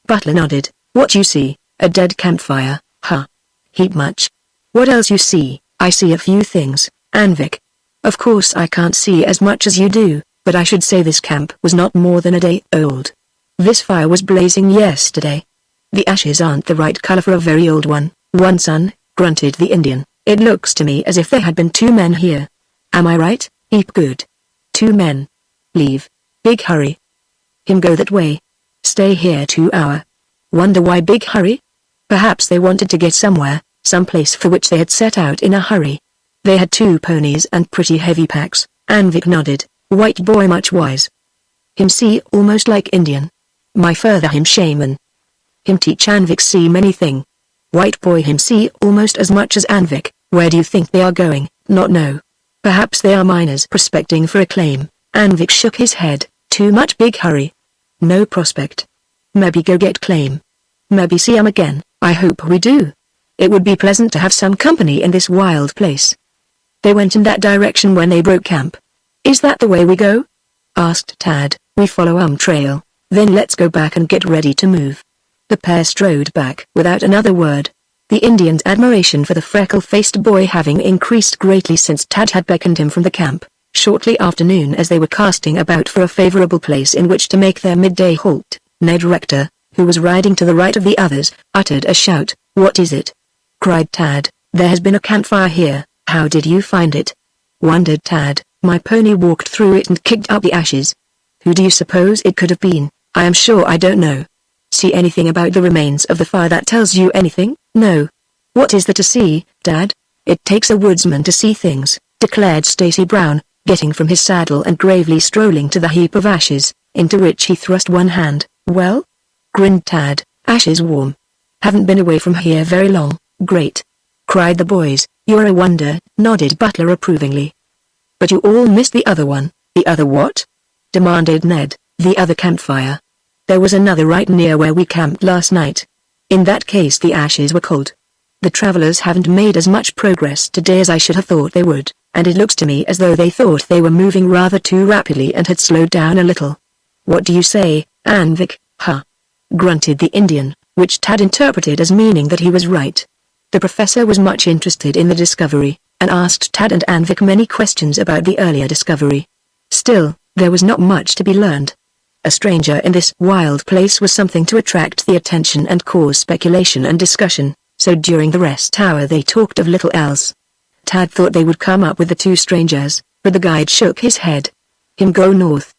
Butler nodded. What you see? A dead campfire, huh? Heap much. What else you see? I see a few things, Anvik. Of course I can't see as much as you do, but I should say this camp was not more than a day old. This fire was blazing yesterday. The ashes aren't the right color for a very old one, son, grunted the Indian. It looks to me as if there had been 2 men here. Am I right? Heap good. 2 men. Leave. Big hurry. Him go that way. Stay here 2 hour. Wonder why big hurry? Perhaps they wanted to get somewhere, some place for which they had set out in a hurry. They had 2 ponies and pretty heavy packs. Anvik nodded. White boy much wise. Him see almost like Indian. My further him shaman. Him teach Anvik see many thing. White boy him see almost as much as Anvik. Where do you think they are going? Not know. Perhaps they are miners prospecting for a claim. Anvik shook his head. Too much big hurry. No prospect. Maybe go get claim. Maybe see 'em again. I hope we do. It would be pleasant to have some company in this wild place. They went in that direction when they broke camp. Is that the way we go? Asked Tad. We follow trail. Then let's go back and get ready to move. The pair strode back without another word. The Indian's admiration for the freckle-faced boy having increased greatly since Tad had beckoned him from the camp. Shortly after noon, as they were casting about for a favorable place in which to make their midday halt, Ned Rector, who was riding to the right of the others, uttered a shout. What is it? Cried Tad. There has been a campfire here. How did you find it? Wondered Tad. My pony walked through it and kicked up the ashes. Who do you suppose it could have been? I am sure I don't know. See anything about the remains of the fire that tells you anything? No. What is there to see, Dad? It takes a woodsman to see things, declared Stacy Brown, getting from his saddle and gravely strolling to the heap of ashes, into which he thrust one hand. Well? Grinned Tad. Ashes warm. Haven't been away from here very long. Great. Cried the boys. You're a wonder, nodded Butler approvingly. But you all missed the other one. The other what? Demanded Ned. The other campfire. There was another right near where we camped last night. In that case the ashes were cold. The travelers haven't made as much progress today as I should have thought they would, and it looks to me as though they thought they were moving rather too rapidly and had slowed down a little. What do you say, Anvik? Huh? Grunted the Indian, which Tad interpreted as meaning that he was right. The professor was much interested in the discovery, and asked Tad and Anvik many questions about the earlier discovery. Still, there was not much to be learned. A stranger in this wild place was something to attract the attention and cause speculation and discussion, so during the rest hour they talked of little else. Tad thought they would come up with the two strangers, but the guide shook his head. Him go north.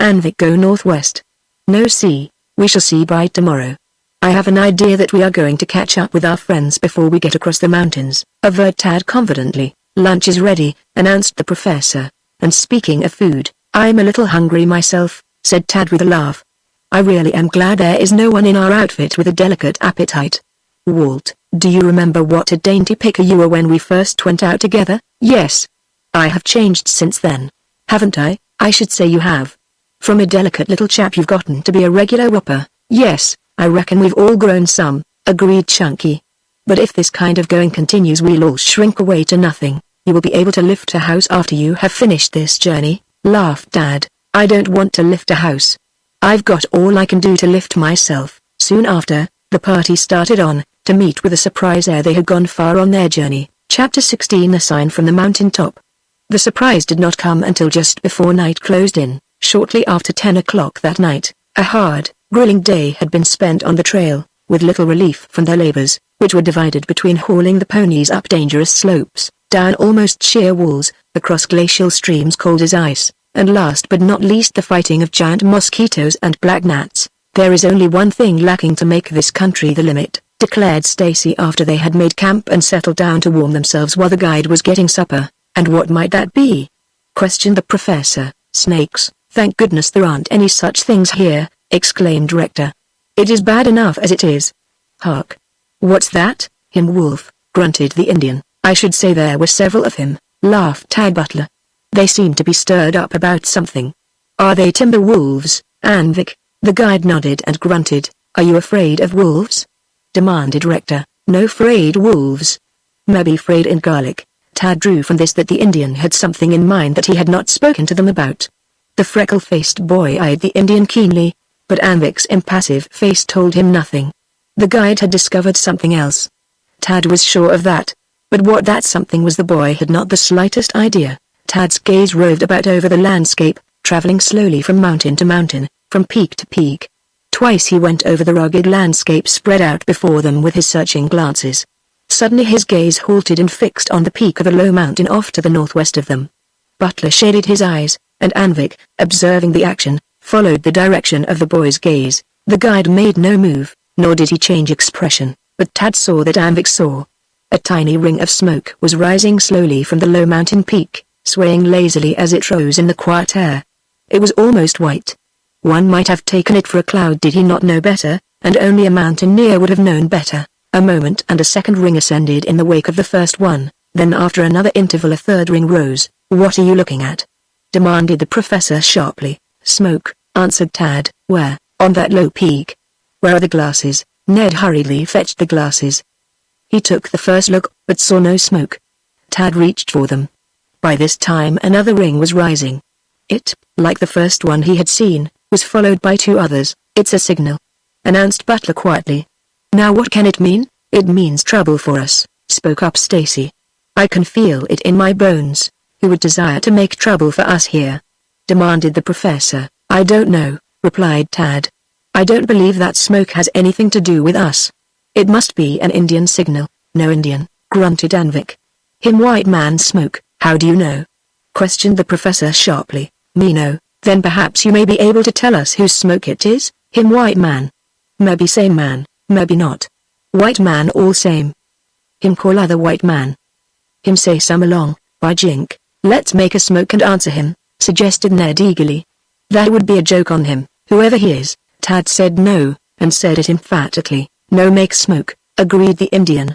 Anvik go northwest. No see, we shall see by tomorrow. I have an idea that we are going to catch up with our friends before we get across the mountains, averred Tad confidently. Lunch is ready, announced the professor. And speaking of food, I'm a little hungry myself, said Tad with a laugh. I really am glad there is no one in our outfit with a delicate appetite. Walt, do you remember what a dainty picker you were when we first went out together? Yes. I have changed since then. Haven't I? I should say you have. From a delicate little chap you've gotten to be a regular whopper. Yes, I reckon we've all grown some, agreed Chunky. But if this kind of going continues we'll all shrink away to nothing. You will be able to lift a house after you have finished this journey, laughed Dad. I don't want to lift a house. I've got all I can do to lift myself. Soon after, the party started on, to meet with a surprise ere they had gone far on their journey. Chapter 16 A Sign from the Mountain Top. The surprise did not come until just before night closed in. Shortly after 10 o'clock that night, a hard, grueling day had been spent on the trail, with little relief from their labors, which were divided between hauling the ponies up dangerous slopes, down almost sheer walls, across glacial streams cold as ice, and last but not least the fighting of giant mosquitoes and black gnats. There is only one thing lacking to make this country the limit, declared Stacy after they had made camp and settled down to warm themselves while the guide was getting supper. And what might that be? Questioned the professor. Snakes, thank goodness there aren't any such things here, exclaimed Rector. It is bad enough as it is. Hark. What's that? Him wolf, grunted the Indian. I should say there were several of him, laughed Tad Butler. They seem to be stirred up about something. Are they timber wolves, Anvik? The guide nodded and grunted. Are you afraid of wolves? Demanded Rector. No afraid wolves. Maybe afraid in garlic. Tad drew from this that the Indian had something in mind that he had not spoken to them about. The freckle-faced boy eyed the Indian keenly, but Anvik's impassive face told him nothing. The guide had discovered something else. Tad was sure of that. But what that something was the boy had not the slightest idea. Tad's gaze roved about over the landscape, traveling slowly from mountain to mountain, from peak to peak. Twice he went over the rugged landscape spread out before them with his searching glances. Suddenly his gaze halted and fixed on the peak of a low mountain off to the northwest of them. Butler shaded his eyes, and Anvik, observing the action, followed the direction of the boy's gaze. The guide made no move, nor did he change expression, but Tad saw that Anvik saw. A tiny ring of smoke was rising slowly from the low mountain peak, swaying lazily as it rose in the quiet air. It was almost white. One might have taken it for a cloud did he not know better, and only a mountaineer would have known better. A moment and a second ring ascended in the wake of the first one, then after another interval a third ring rose. What are you looking at? Demanded the professor sharply. Smoke, answered Tad. Where? On that low peak. Where are the glasses? Ned hurriedly fetched the glasses. He took the first look, but saw no smoke. Tad reached for them. By this time another ring was rising. It, like the first one he had seen, was followed by two others. It's a signal, announced Butler quietly. Now what can it mean? It means trouble for us, spoke up Stacy. I can feel it in my bones. Who would desire to make trouble for us here? Demanded the professor. I don't know, replied Tad. I don't believe that smoke has anything to do with us. It must be an Indian signal. No Indian, grunted Anvik. Him white man smoke, how do you know? Questioned the professor sharply. Me no, then perhaps you may be able to tell us whose smoke it is? Him white man. Maybe same man. Maybe not. White man all same. Him call other white man. Him say some along, by jink, let's make a smoke and answer him, suggested Ned eagerly. That would be a joke on him, whoever he is. Tad said no, and said it emphatically. No make smoke, agreed the Indian.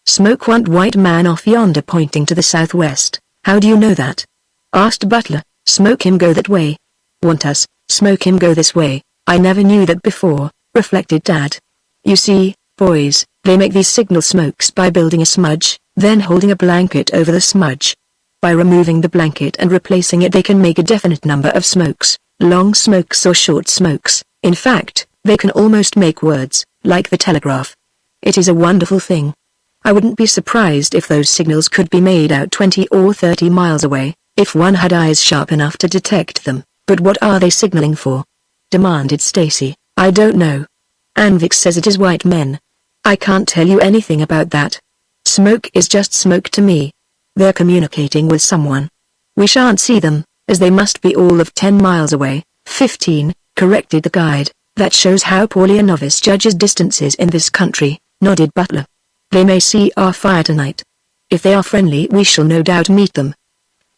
Smoke want white man off yonder pointing to the southwest. How do you know that? Asked Butler. Smoke him go that way. Want us, smoke him go this way. I never knew that before, reflected Dad. You see, boys, they make these signal smokes by building a smudge, then holding a blanket over the smudge. By removing the blanket and replacing it they can make a definite number of smokes, long smokes or short smokes. In fact, they can almost make words, like the telegraph. It is a wonderful thing. I wouldn't be surprised if those signals could be made out 20 or 30 miles away, if one had eyes sharp enough to detect them. But what are they signaling for? Demanded Stacy. I don't know. Anvik says it is white men. I can't tell you anything about that. Smoke is just smoke to me. They're communicating with someone. We shan't see them, as they must be all of 10 miles away. 15, corrected the guide. That shows how poorly a novice judges distances in this country, nodded Butler. They may see our fire tonight. If they are friendly we shall no doubt meet them.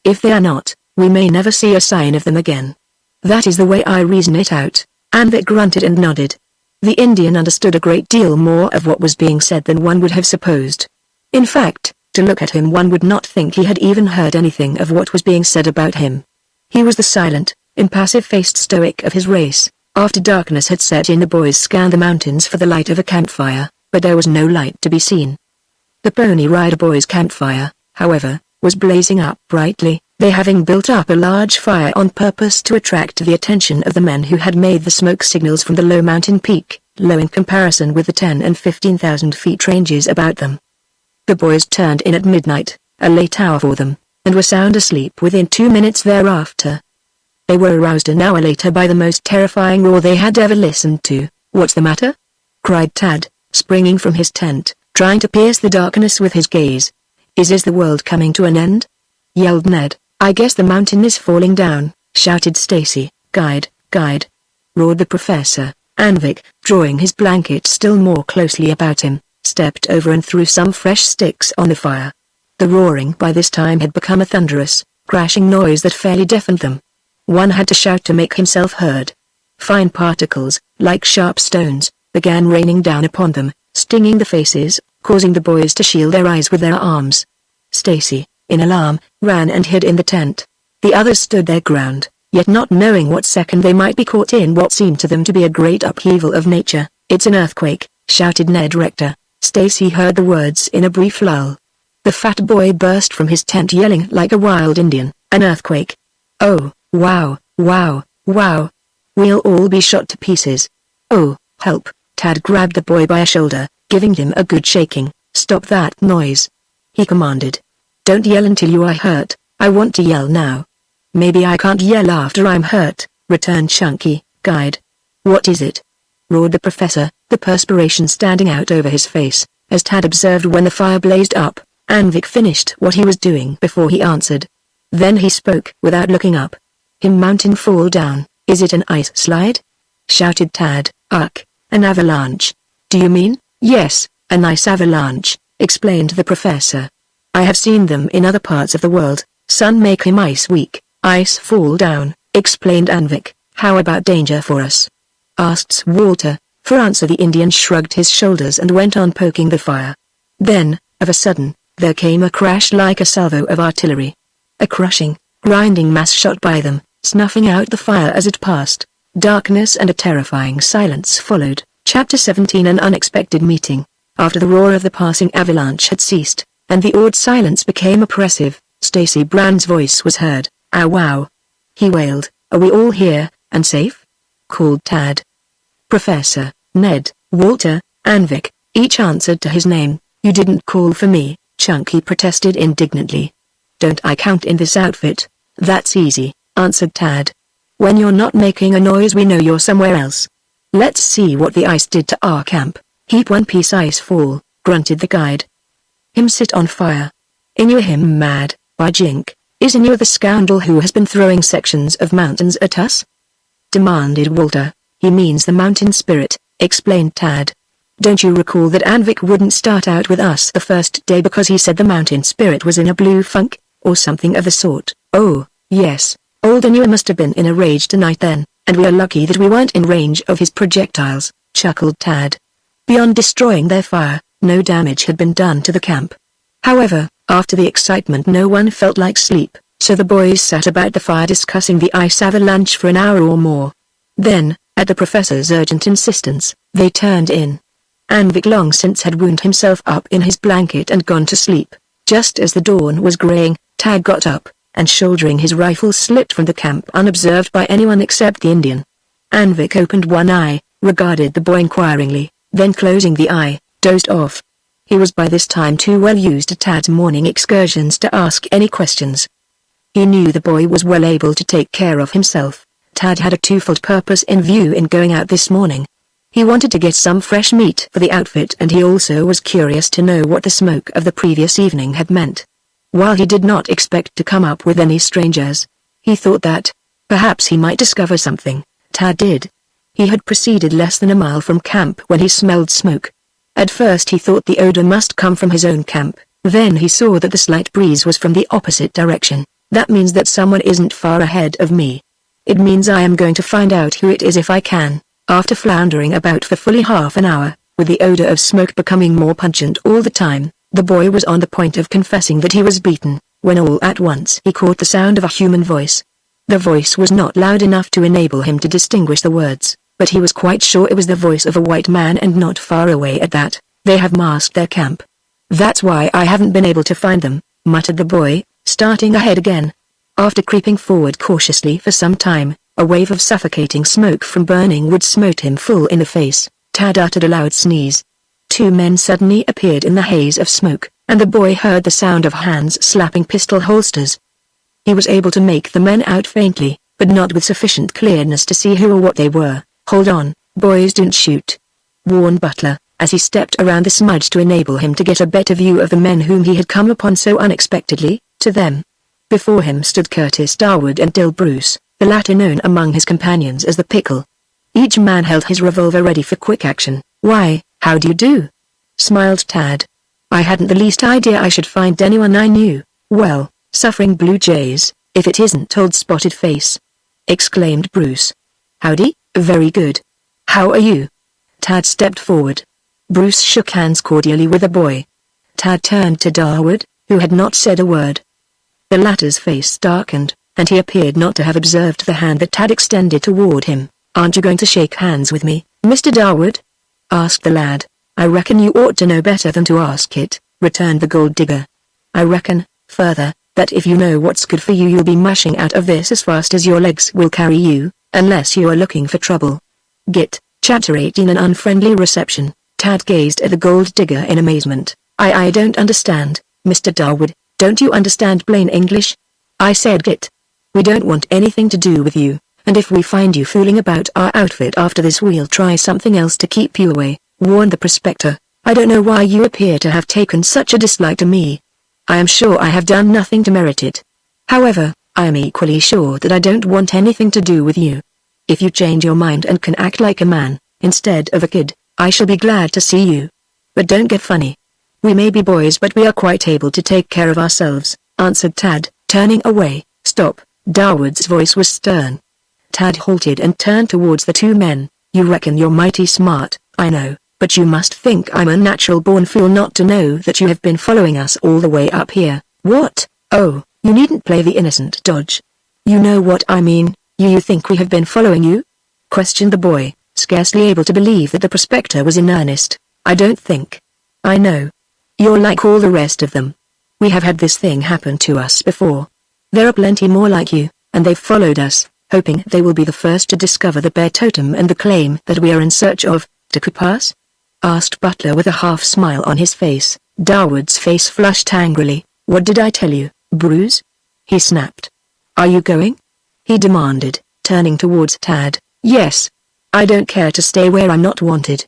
If they are not, we may never see a sign of them again. That is the way I reason it out. Anvik grunted and nodded. The Indian understood a great deal more of what was being said than one would have supposed. In fact, to look at him one would not think he had even heard anything of what was being said about him. He was the silent, impassive-faced stoic of his race. After darkness had set in the boys scanned the mountains for the light of a campfire, but there was no light to be seen. The Pony Rider boys' campfire, however, was blazing up brightly, they having built up a large fire on purpose to attract the attention of the men who had made the smoke signals from the low mountain peak, low in comparison with the 10 and 15,000 feet ranges about them. The boys turned in at midnight, a late hour for them, and were sound asleep within 2 minutes thereafter. They were aroused an hour later by the most terrifying roar they had ever listened to. What's the matter? Cried Tad, springing from his tent, trying to pierce the darkness with his gaze. Is the world coming to an end? Yelled Ned. I guess the mountain is falling down, shouted Stacy. Guide, roared the professor. Anvik, drawing his blanket still more closely about him, stepped over and threw some fresh sticks on the fire. The roaring by this time had become a thunderous, crashing noise that fairly deafened them. One had to shout to make himself heard. Fine particles, like sharp stones, began raining down upon them, stinging the faces, causing the boys to shield their eyes with their arms. Stacy, in alarm, ran and hid in the tent. The others stood their ground, yet not knowing what second they might be caught in what seemed to them to be a great upheaval of nature. It's an earthquake, shouted Ned Rector. Stacy heard the words in a brief lull. The fat boy burst from his tent yelling like a wild Indian. An earthquake. Oh, wow. We'll all be shot to pieces. Oh, help. Tad grabbed the boy by a shoulder, giving him a good shaking. Stop that noise, he commanded. Don't yell until you are hurt. I want to yell now. Maybe I can't yell after I'm hurt, returned Chunky. Guide. What is it? Roared the professor, the perspiration standing out over his face, as Tad observed when the fire blazed up. Anvik finished what he was doing before he answered. Then he spoke without looking up. Mountain fall down. Is it an ice slide? Shouted Tad. Ugh, an avalanche. Do you mean? Yes, an ice avalanche, explained the professor. I have seen them in other parts of the world. Sun make him ice weak, ice fall down, explained Anvik. How about danger for us? Asked Walter. For answer the Indian shrugged his shoulders and went on poking the fire. Then, of a sudden, there came a crash like a salvo of artillery. A crushing, grinding mass shot by them, snuffing out the fire as it passed. Darkness and a terrifying silence followed. Chapter 17 An unexpected meeting. After the roar of the passing avalanche had ceased, and the awed silence became oppressive, Stacy Brown's voice was heard. Ow wow. He wailed. Are we all here, and safe? Called Tad. Professor, Ned, Walter, Anvik, each answered to his name. You didn't call for me, Chunky protested indignantly. Don't I count in this outfit? That's easy, answered Tad. When you're not making a noise we know you're somewhere else. Let's see what the ice did to our camp. Heap one piece ice fall, grunted the guide. Him sit on fire. Inu him mad, by jink. Is Inu the scoundrel who has been throwing sections of mountains at us? Demanded Walter. He means the mountain spirit, explained Tad. Don't you recall that Anvik wouldn't start out with us the first day because he said the mountain spirit was in a blue funk, or something of the sort? Oh, yes. Old Inu must have been in a rage tonight then, and we are lucky that we weren't in range of his projectiles, chuckled Tad. Beyond destroying their fire, No damage had been done to the camp. However, after the excitement no one felt like sleep, so the boys sat about the fire discussing the ice avalanche for an hour or more. Then, at the professor's urgent insistence, they turned in. Anvik long since had wound himself up in his blanket and gone to sleep. Just as the dawn was graying, Tad got up, and shouldering his rifle slipped from the camp unobserved by anyone except the Indian. Anvik opened one eye, regarded the boy inquiringly, then closing the eye, dozed off. He was by this time too well used to Tad's morning excursions to ask any questions. He knew the boy was well able to take care of himself. Tad had a twofold purpose in view in going out this morning. He wanted to get some fresh meat for the outfit and he also was curious to know what the smoke of the previous evening had meant. While he did not expect to come up with any strangers, he thought that, perhaps he might discover something. Tad did. He had proceeded less than a mile from camp when he smelled smoke. At first he thought the odor must come from his own camp, then he saw that the slight breeze was from the opposite direction. That means that someone isn't far ahead of me. It means I am going to find out who it is if I can. After floundering about for fully half an hour, with the odor of smoke becoming more pungent all the time, the boy was on the point of confessing that he was beaten, when all at once he caught the sound of a human voice. The voice was not loud enough to enable him to distinguish the words, but he was quite sure it was the voice of a white man and not far away at that. They have masked their camp. That's why I haven't been able to find them, muttered the boy, starting ahead again. After creeping forward cautiously for some time, a wave of suffocating smoke from burning wood smote him full in the face. Tad uttered a loud sneeze. Two men suddenly appeared in the haze of smoke, and the boy heard the sound of hands slapping pistol holsters. He was able to make the men out faintly, but not with sufficient clearness to see who or what they were. Hold on, boys, don't shoot, warned Butler, as he stepped around the smudge to enable him to get a better view of the men whom he had come upon so unexpectedly. To them, before him stood Curtis Darwood and Dill Bruce, the latter known among his companions as the Pickle. Each man held his revolver ready for quick action. "Why, how do you do?" smiled Tad. "I hadn't the least idea I should find anyone I knew." "Well, suffering blue jays, if it isn't old Spotted Face," exclaimed Bruce. "Howdy, very good. How are you?" Tad stepped forward. Bruce shook hands cordially with the boy. Tad turned to Darwood, who had not said a word. The latter's face darkened, and he appeared not to have observed the hand that Tad extended toward him. "Aren't you going to shake hands with me, Mr. Darwood?" asked the lad. "I reckon you ought to know better than to ask it," returned the gold digger. "I reckon, further, that if you know what's good for you you'll be mashing out of this as fast as your legs will carry you, unless you are looking for trouble." Git, Chapter 18 An unfriendly reception. Tad gazed at the gold digger in amazement. I don't understand, Mr. Darwood, don't you understand plain English? I said Git. We don't want anything to do with you, and if we find you fooling about our outfit after this we'll try something else to keep you away, warned the prospector. I don't know why you appear to have taken such a dislike to me. I am sure I have done nothing to merit it. However, I am equally sure that I don't want anything to do with you. If you change your mind and can act like a man, instead of a kid, I shall be glad to see you. But don't get funny. We may be boys but we are quite able to take care of ourselves, answered Tad, turning away. Stop, Darwood's voice was stern. Tad halted and turned towards the two men. You reckon you're mighty smart, I know, but you must think I'm a natural-born fool not to know that you have been following us all the way up here. What? Oh, you needn't play the innocent dodge. You know what I mean, you think we have been following you? Questioned the boy, scarcely able to believe that the prospector was in earnest. I don't think. I know. You're like all the rest of them. We have had this thing happen to us before. There are plenty more like you, and they've followed us, hoping they will be the first to discover the bear totem and the claim that we are in search of. To Kupas? Asked Butler with a half smile on his face. Darwood's face flushed angrily. What did I tell you, Bruce? He snapped. Are you going? He demanded, turning towards Tad. Yes. I don't care to stay where I'm not wanted.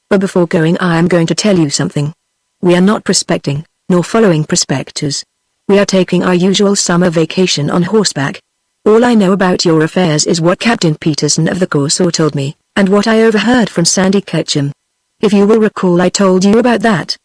But before going I am going to tell you something. We are not prospecting, nor following prospectors. We are taking our usual summer vacation on horseback. All I know about your affairs is what Captain Peterson of the Corsair told me, and what I overheard from Sandy Ketchum. If you will recall I told you about that.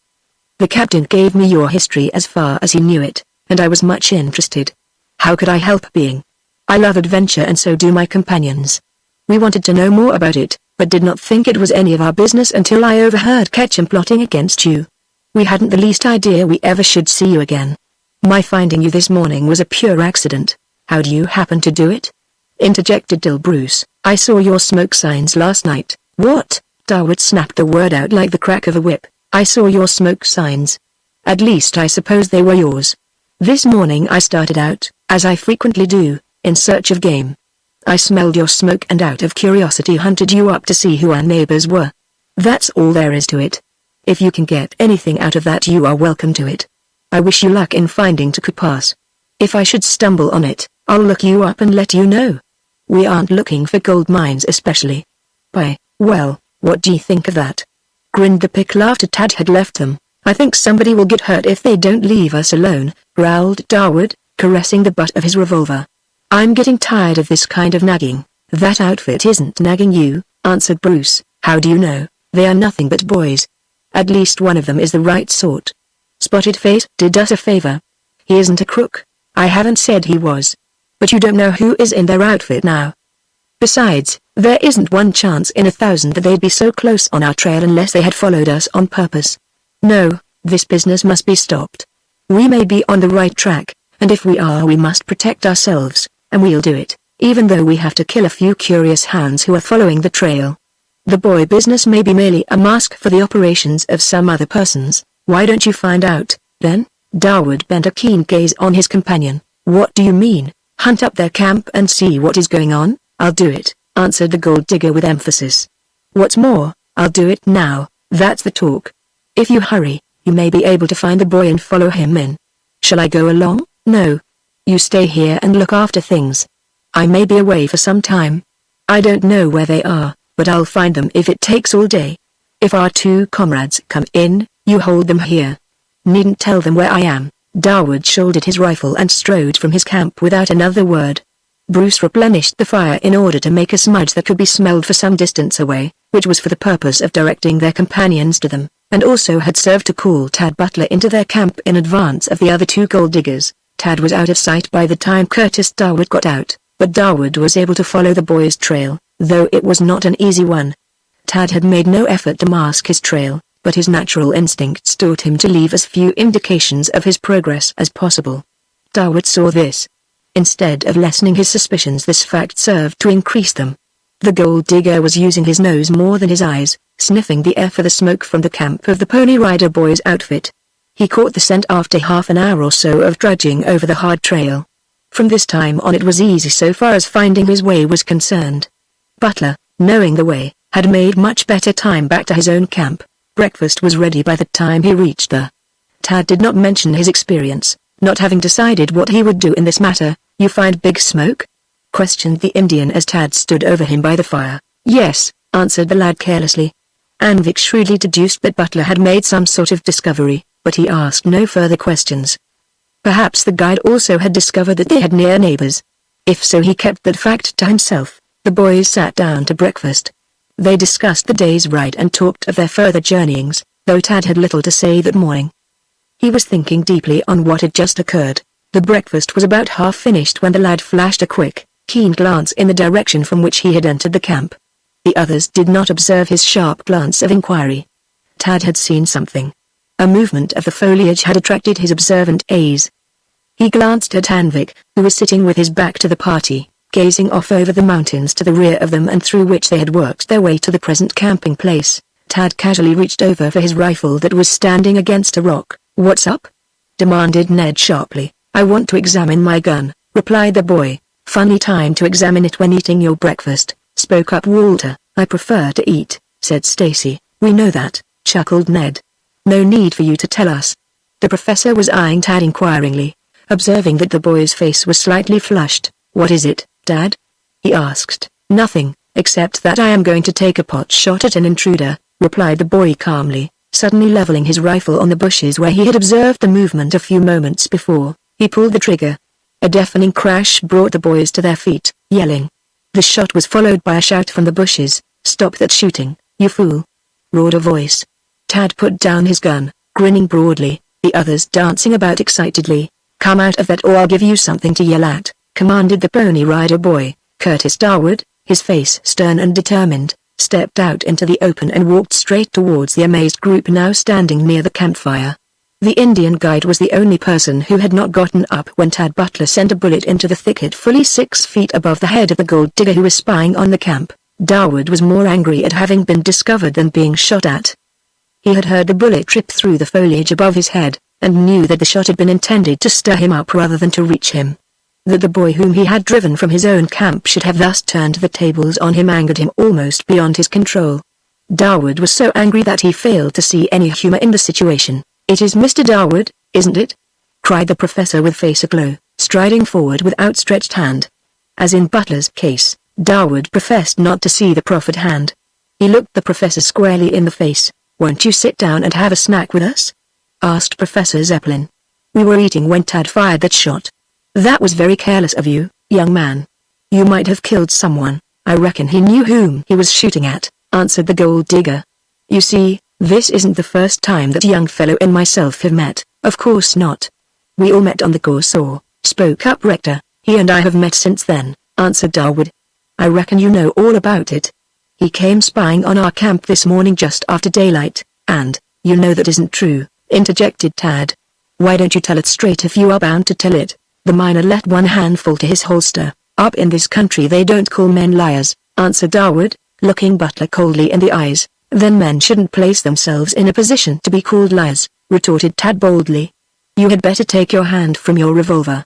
The captain gave me your history as far as he knew it, and I was much interested. How could I help being? I love adventure and so do my companions. We wanted to know more about it, but did not think it was any of our business until I overheard Patchin plotting against you. We hadn't the least idea we ever should see you again. My finding you this morning was a pure accident. How do you happen to do it?" interjected Dill Bruce. "I saw your smoke signs last night." "What?" Darwood snapped the word out like the crack of a whip. "I saw your smoke signs. At least I suppose they were yours. This morning I started out, as I frequently do, in search of game. I smelled your smoke and out of curiosity hunted you up to see who our neighbors were. That's all there is to it. If you can get anything out of that, you are welcome to it. I wish you luck in finding Taku Pass. If I should stumble on it, I'll look you up and let you know. We aren't looking for gold mines especially." Well, what do you think of that?" grinned the pickle after Tad had left them. "I think somebody will get hurt if they don't leave us alone," growled Darwood, caressing the butt of his revolver. "I'm getting tired of this kind of nagging." "That outfit isn't nagging you," answered Bruce. "How do you know? They are nothing but boys. At least one of them is the right sort. Spotted Face did us a favor. He isn't a crook." "I haven't said he was. But you don't know who is in their outfit now. Besides, there isn't one chance in 1,000 that they'd be so close on our trail unless they had followed us on purpose. No, this business must be stopped. We may be on the right track, and if we are we must protect ourselves, and we'll do it, even though we have to kill a few curious hounds who are following the trail. The boy business may be merely a mask for the operations of some other persons. Why don't you find out, then?" Darwood bent a keen gaze on his companion. "What do you mean? Hunt up their camp and see what is going on?" "I'll do it," answered the gold digger with emphasis. "What's more, I'll do it now, that's the talk. If you hurry, you may be able to find the boy and follow him in. Shall I go along?" "No. You stay here and look after things. I may be away for some time. I don't know where they are, but I'll find them if it takes all day. If our two comrades come in, you hold them here. Needn't tell them where I am." Darwood shouldered his rifle and strode from his camp without another word. Bruce replenished the fire in order to make a smudge that could be smelled for some distance away, which was for the purpose of directing their companions to them, and also had served to call Tad Butler into their camp in advance of the other two gold diggers. Tad was out of sight by the time Curtis Darwood got out, but Darwood was able to follow the boy's trail, though it was not an easy one. Tad had made no effort to mask his trail, but his natural instincts taught him to leave as few indications of his progress as possible. Darwood saw this. Instead of lessening his suspicions, this fact served to increase them. The gold digger was using his nose more than his eyes, sniffing the air for the smoke from the camp of the Pony Rider boy's outfit. He caught the scent after half an hour or so of trudging over the hard trail. From this time on it was easy so far as finding his way was concerned. Butler, knowing the way, had made much better time back to his own camp. Breakfast was ready by the time he reached there. Tad did not mention his experience, not having decided what he would do in this matter. "You find big smoke?" questioned the Indian as Tad stood over him by the fire. "Yes," answered the lad carelessly. Anvik shrewdly deduced that Butler had made some sort of discovery, but he asked no further questions. Perhaps the guide also had discovered that they had near neighbors. If so, he kept that fact to himself. The boys sat down to breakfast. They discussed the day's ride and talked of their further journeyings, though Tad had little to say that morning. He was thinking deeply on what had just occurred. The breakfast was about half finished when the lad flashed a quick, keen glance in the direction from which he had entered the camp. The others did not observe his sharp glance of inquiry. Tad had seen something. A movement of the foliage had attracted his observant gaze. He glanced at Anvik, who was sitting with his back to the party, gazing off over the mountains to the rear of them and through which they had worked their way to the present camping place. Tad casually reached over for his rifle that was standing against a rock. "What's up?" demanded Ned sharply. "I want to examine my gun," replied the boy. "Funny time to examine it when eating your breakfast," spoke up Walter. "I prefer to eat," said Stacy. "We know that," chuckled Ned. "No need for you to tell us." The professor was eyeing Tad inquiringly, observing that the boy's face was slightly flushed. "What is it, Dad?" he asked. "Nothing, except that I am going to take a pot shot at an intruder," replied the boy calmly, suddenly leveling his rifle on the bushes where he had observed the movement a few moments before. He pulled the trigger. A deafening crash brought the boys to their feet, yelling. The shot was followed by a shout from the bushes. "Stop that shooting, you fool!" roared a voice. Tad put down his gun, grinning broadly, the others dancing about excitedly. "Come out of that or I'll give you something to yell at," commanded the Pony Rider boy, Curtis Darwood, his face stern and determined. stepped out into the open and walked straight towards the amazed group now standing near the campfire. The Indian guide was the only person who had not gotten up when Tad Butler sent a bullet into the thicket fully 6 feet above the head of the gold digger who was spying on the camp. Dawood was more angry at having been discovered than being shot at. He had heard the bullet rip through the foliage above his head, and knew that the shot had been intended to stir him up rather than to reach him. That the boy whom he had driven from his own camp should have thus turned the tables on him angered him almost beyond his control. Dawood was so angry that he failed to see any humor in the situation. "It is Mr. Dawood, isn't it?" cried the professor with face aglow, striding forward with outstretched hand. As in Butler's case, Dawood professed not to see the proffered hand. He looked the professor squarely in the face. "Won't you sit down and have a snack with us?" asked Professor Zeppelin. "We were eating when Tad fired that shot." "That was very careless of you, young man. You might have killed someone." "I reckon he knew whom he was shooting at," answered the gold digger. "You see, this isn't the first time that young fellow and myself have met." "Of course not. We all met on the Corsair," spoke up Rector. "He and I have met since then," answered Dawood. "I reckon you know all about it. He came spying on our camp this morning just after daylight, and, you know that isn't true," interjected Tad. "Why don't you tell it straight if you are bound to tell it?" The miner let one hand fall to his holster. "Up in this country they don't call men liars," answered Dawood, looking Butler coldly in the eyes. "Then men shouldn't place themselves in a position to be called liars," retorted Tad boldly. "You had better take your hand from your revolver.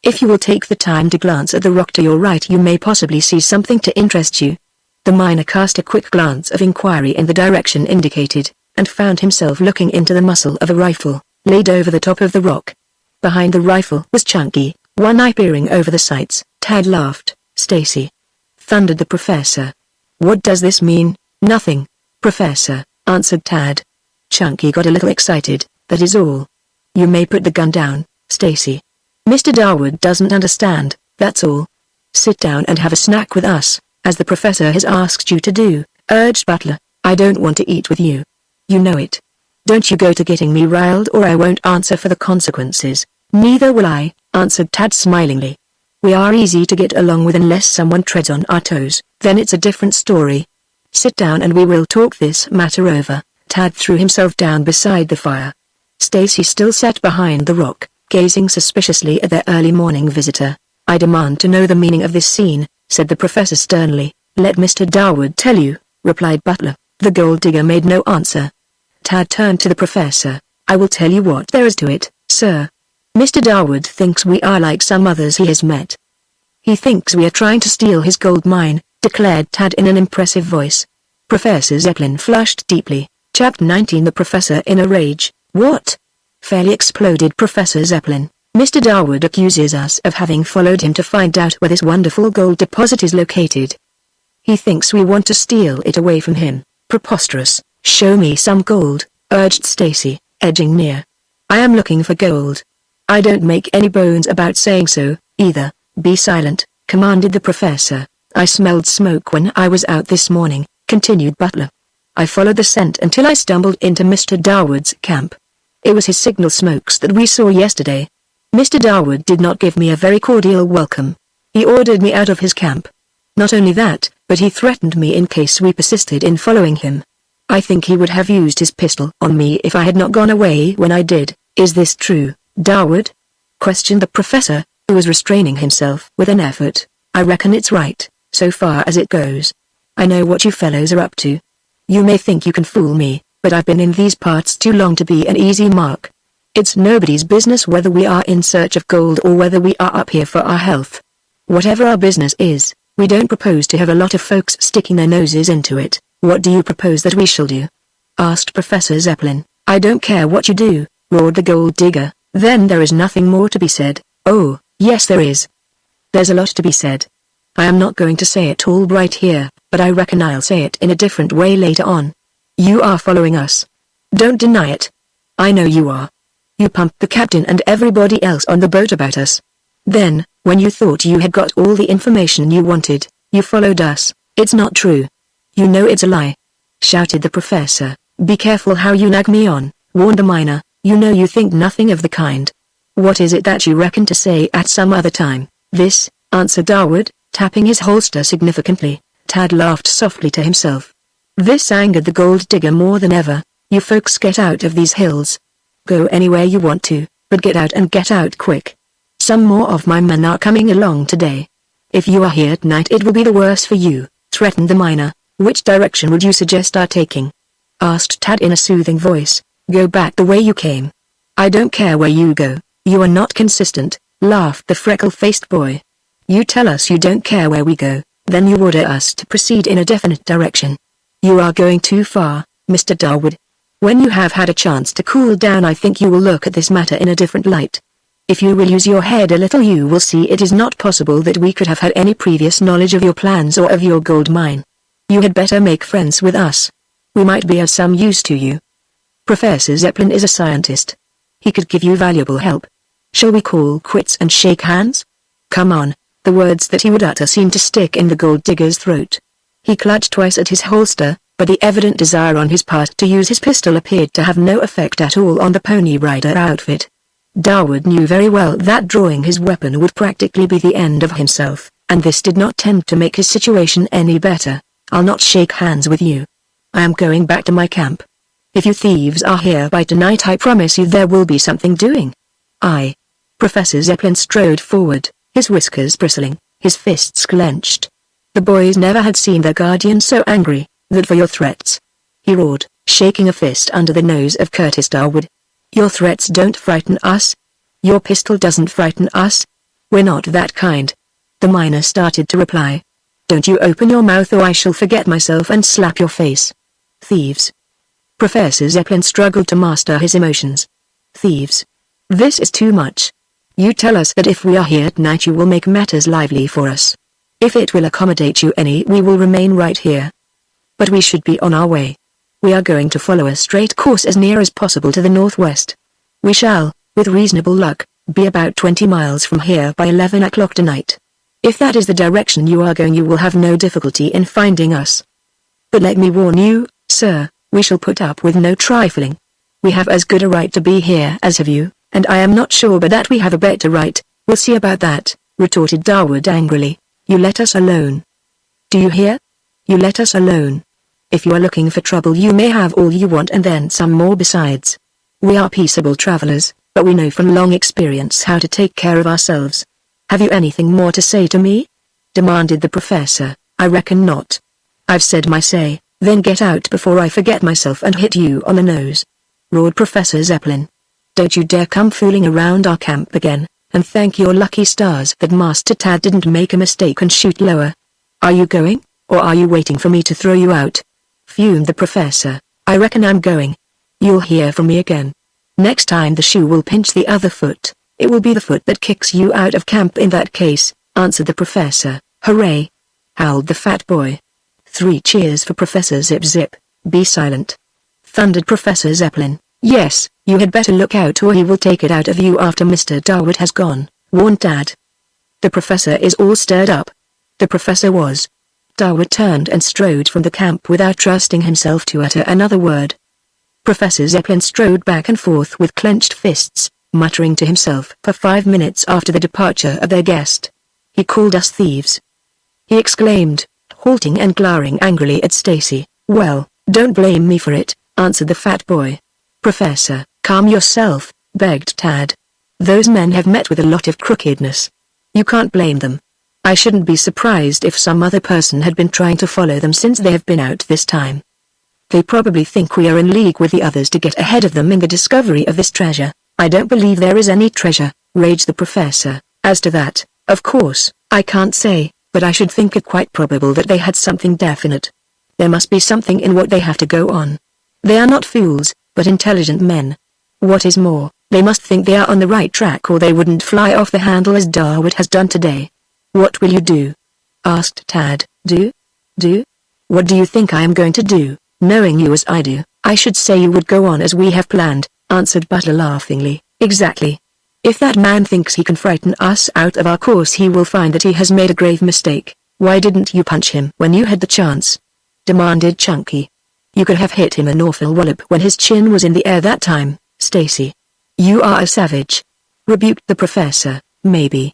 If you will take the time to glance at the rock to your right you may possibly see something to interest you." The miner cast a quick glance of inquiry in the direction indicated, and found himself looking into the muzzle of a rifle, laid over the top of the rock. Behind the rifle was Chunky, one eye peering over the sights. Tad laughed. "Stacy!" thundered the professor. "What does this mean?" "Nothing, Professor," answered Tad. Chunky got a little excited, "that is all. You may put the gun down, Stacy. Mr. Dawood doesn't understand, that's all. Sit down and have a snack with us, as the professor has asked you to do," urged Butler. "I don't want to eat with you. You know it. Don't you go to getting me riled or I won't answer for the consequences." "Neither will I," answered Tad smilingly. "We are easy to get along with unless someone treads on our toes, then it's a different story. Sit down and we will talk this matter over." Tad threw himself down beside the fire. Stacy still sat behind the rock, gazing suspiciously at their early morning visitor. "I demand to know the meaning of this scene," said the professor sternly. "Let Mr. Dawood tell you," replied Butler. The gold digger made no answer. Tad turned to the professor. "I will tell you what there is to it, sir. Mr. Dawood thinks we are like some others he has met. He thinks we are trying to steal his gold mine," declared Tad in an impressive voice. Professor Zeppelin flushed deeply. Chapter 19 The professor in a rage. "What?" fairly exploded Professor Zeppelin. "Mr. Dawood accuses us of having followed him to find out where this wonderful gold deposit is located. He thinks we want to steal it away from him." "Preposterous. Show me some gold," urged Stacy, edging near. "I am looking for gold. I don't make any bones about saying so, either." "Be silent," commanded the professor. "I smelled smoke when I was out this morning," continued Butler. "I followed the scent until I stumbled into Mr. Dawood's camp. It was his signal smokes that we saw yesterday. Mr. Dawood did not give me a very cordial welcome. He ordered me out of his camp. Not only that, but he threatened me in case we persisted in following him. I think he would have used his pistol on me if I had not gone away when I did." "Is this true, Dawood?" questioned the professor, who was restraining himself with an effort. "I reckon it's right, so far as it goes. I know what you fellows are up to. You may think you can fool me, but I've been in these parts too long to be an easy mark. It's nobody's business whether we are in search of gold or whether we are up here for our health. Whatever our business is, we don't propose to have a lot of folks sticking their noses into it." "What do you propose that we shall do?" asked Professor Zeppelin. "I don't care what you do," roared the gold digger. "Then there is nothing more to be said." "Oh, yes there is. There's a lot to be said. I am not going to say it all right here, but I reckon I'll say it in a different way later on. You are following us. Don't deny it. I know you are. You pumped the captain and everybody else on the boat about us. Then, when you thought you had got all the information you wanted, you followed us. It's not true. You know it's a lie," shouted the professor. "Be careful how you nag me on," warned the miner. "You know you think nothing of the kind. What is it that you reckon to say at some other time?" "This," answered Dawood, tapping his holster significantly. Tad laughed softly to himself. This angered the gold digger more than ever. You folks get out of these hills. Go anywhere you want to, but get out and get out quick. Some more of my men are coming along today. If you are here tonight it will be the worse for you, threatened the miner. Which direction would you suggest our taking? Asked Tad in a soothing voice. Go back the way you came. I don't care where you go, you are not consistent, laughed the freckle-faced boy. You tell us you don't care where we go, then you order us to proceed in a definite direction. You are going too far, Mr. Darwood. When you have had a chance to cool down I think you will look at this matter in a different light. If you will use your head a little you will see it is not possible that we could have had any previous knowledge of your plans or of your gold mine. You had better make friends with us. We might be of some use to you. Professor Zeppelin is a scientist. He could give you valuable help. Shall we call quits and shake hands? Come on. The words that he would utter seemed to stick in the gold digger's throat. He clutched twice at his holster, but the evident desire on his part to use his pistol appeared to have no effect at all on the Pony Rider outfit. Darwood knew very well that drawing his weapon would practically be the end of himself, and this did not tend to make his situation any better. I'll not shake hands with you. I am going back to my camp. If you thieves are here by tonight I promise you there will be something doing. Professor Zeppelin strode forward, his whiskers bristling, his fists clenched. The boys never had seen their guardian so angry. That for your threats, he roared, shaking a fist under the nose of Curtis Darwood. Your threats don't frighten us? Your pistol doesn't frighten us? We're not that kind. The miner started to reply. Don't you open your mouth or I shall forget myself and slap your face. Thieves. Professor Zeppelin struggled to master his emotions. Thieves. This is too much. You tell us that if we are here tonight you will make matters lively for us. If it will accommodate you any we will remain right here. But we should be on our way. We are going to follow a straight course as near as possible to the northwest. We shall, with reasonable luck, be about 20 miles from here by 11 o'clock tonight. If that is the direction you are going you will have no difficulty in finding us. But let me warn you, sir, we shall put up with no trifling. We have as good a right to be here as have you, and I am not sure but that we have a better right. We'll see about that, retorted Darwood angrily. You let us alone. Do you hear? You let us alone. If you are looking for trouble you may have all you want and then some more besides. We are peaceable travelers, but we know from long experience how to take care of ourselves. Have you anything more to say to me? Demanded the professor. I reckon not. I've said my say, then get out before I forget myself and hit you on the nose. Roared Professor Zeppelin. Don't you dare come fooling around our camp again, and thank your lucky stars that Master Tad didn't make a mistake and shoot lower. Are you going, or are you waiting for me to throw you out? Fumed the professor. I reckon I'm going. You'll hear from me again. Next time the shoe will pinch the other foot. It will be the foot that kicks you out of camp in that case, answered the professor. Hooray! Howled the fat boy. 3 cheers for Professor Zip Zip. Be silent. Thundered Professor Zeppelin. Yes, you had better look out or he will take it out of you after Mr. Darwood has gone, warned Dad. The professor is all stirred up. The professor was. Darwood turned and strode from the camp without trusting himself to utter another word. Professor Zeppelin strode back and forth with clenched fists, muttering to himself for 5 minutes after the departure of their guest. He called us thieves. He exclaimed, halting and glaring angrily at Stacy. Well, don't blame me for it, answered the fat boy. Professor, calm yourself, begged Tad. Those men have met with a lot of crookedness. You can't blame them. I shouldn't be surprised if some other person had been trying to follow them since they have been out this time. They probably think we are in league with the others to get ahead of them in the discovery of this treasure. I don't believe there is any treasure, raged the professor. As to that, of course, I can't say, but I should think it quite probable that they had something definite. There must be something in what they have to go on. They are not fools, but intelligent men. What is more, they must think they are on the right track or they wouldn't fly off the handle as Darwood has done today. What will you do? Asked Tad. Do? What do you think I am going to do? Knowing you as I do, I should say you would go on as we have planned, answered Butler laughingly. Exactly. If that man thinks he can frighten us out of our course he will find that he has made a grave mistake. Why didn't you punch him when you had the chance? Demanded Chunky. You could have hit him an awful wallop when his chin was in the air that time, Stacy. You are a savage. Rebuked the professor. Maybe,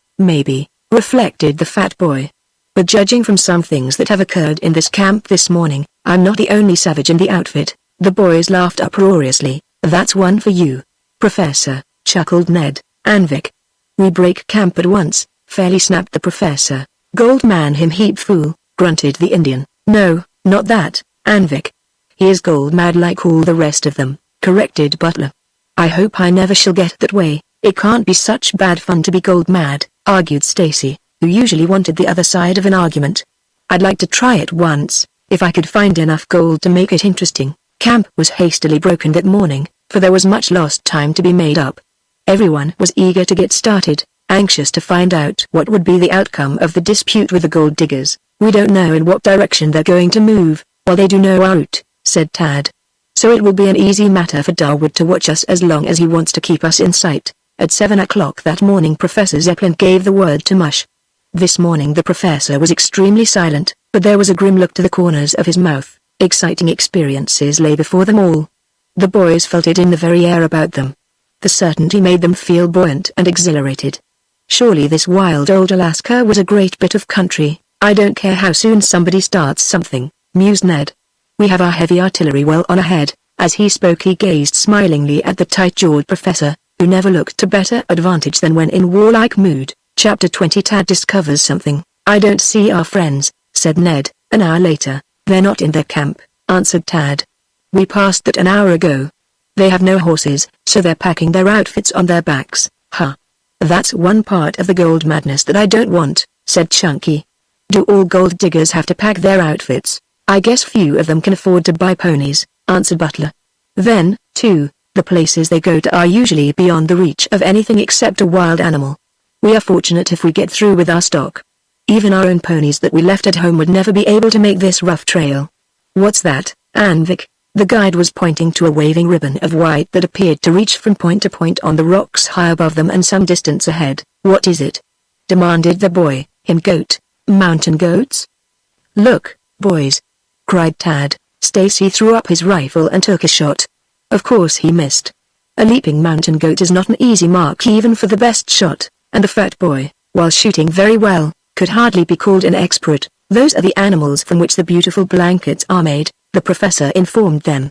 reflected the fat boy. but judging from some things that have occurred in this camp this morning, I'm not the only savage in the outfit." The boys laughed uproariously. "That's one for you, Professor," chuckled Ned and Vic. "We break camp at once," fairly snapped the professor. "Gold man him heap fool," grunted the Indian. "No, not that, Anvik. He is gold mad like all the rest of them," corrected Butler. "I hope I never shall get that way. It can't be such bad fun to be gold mad," argued Stacy, who usually wanted the other side of an argument. "I'd like to try it once, if I could find enough gold to make it interesting." Camp was hastily broken that morning, for there was much lost time to be made up. Everyone was eager to get started, anxious to find out what would be the outcome of the dispute with the gold diggers. "We don't know in what direction they're going to move, while they do know our route," said Tad. "So it will be an easy matter for Darwood to watch us as long as he wants to keep us in sight." At 7 o'clock that morning Professor Zeppelin gave the word to mush. This morning the professor was extremely silent, but there was a grim look to the corners of his mouth. Exciting experiences lay before them all. The boys felt it in the very air about them. The certainty made them feel buoyant and exhilarated. Surely this wild old Alaska was a great bit of country. "I don't care how soon somebody starts something," mused Ned. "We have our heavy artillery well on ahead." As he spoke he gazed smilingly at the tight-jawed professor, who never looked to better advantage than when in warlike mood. Chapter 20 Tad discovers something. "I don't see our friends," said Ned, an hour later. "They're not in their camp," answered Tad. "We passed that an hour ago. They have no horses, so they're packing their outfits on their backs." "Huh. That's one part of the gold madness that I don't want," said Chunky. "Do all gold diggers have to pack their outfits?" "I guess few of them can afford to buy ponies," answered Butler. "Then, too, the places they go to are usually beyond the reach of anything except a wild animal. We are fortunate if we get through with our stock. Even our own ponies that we left at home would never be able to make this rough trail." "What's that, Anvik?" The guide was pointing to a waving ribbon of white that appeared to reach from point to point on the rocks high above them and some distance ahead. "What is it?" demanded the boy. "Him goat. Mountain goats?" "Look, boys!" cried Tad. Stacy threw up his rifle and took a shot. Of course he missed. A leaping mountain goat is not an easy mark even for the best shot, and the fat boy, while shooting very well, could hardly be called an expert. "Those are the animals from which the beautiful blankets are made," the professor informed them.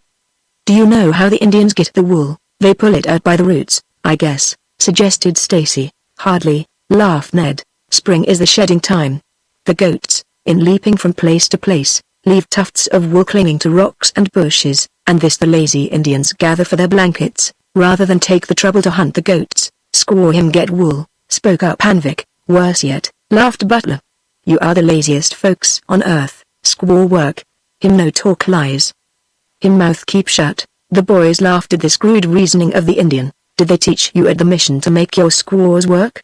"Do you know how the Indians get the wool?" "They pull it out by the roots, I guess," suggested Stacy. "Hardly," laughed Ned. "Spring is the shedding time. The goats, in leaping from place to place, leave tufts of wool clinging to rocks and bushes, and this the lazy Indians gather for their blankets, rather than take the trouble to hunt the goats." "Squaw him get wool," spoke up Anvik. "Worse yet," laughed Butler. "You are the laziest folks on earth. Squaw work. Him no talk lies. Him mouth keep shut." The boys laughed at this crude reasoning of the Indian. "Did they teach you at the mission to make your squaws work?"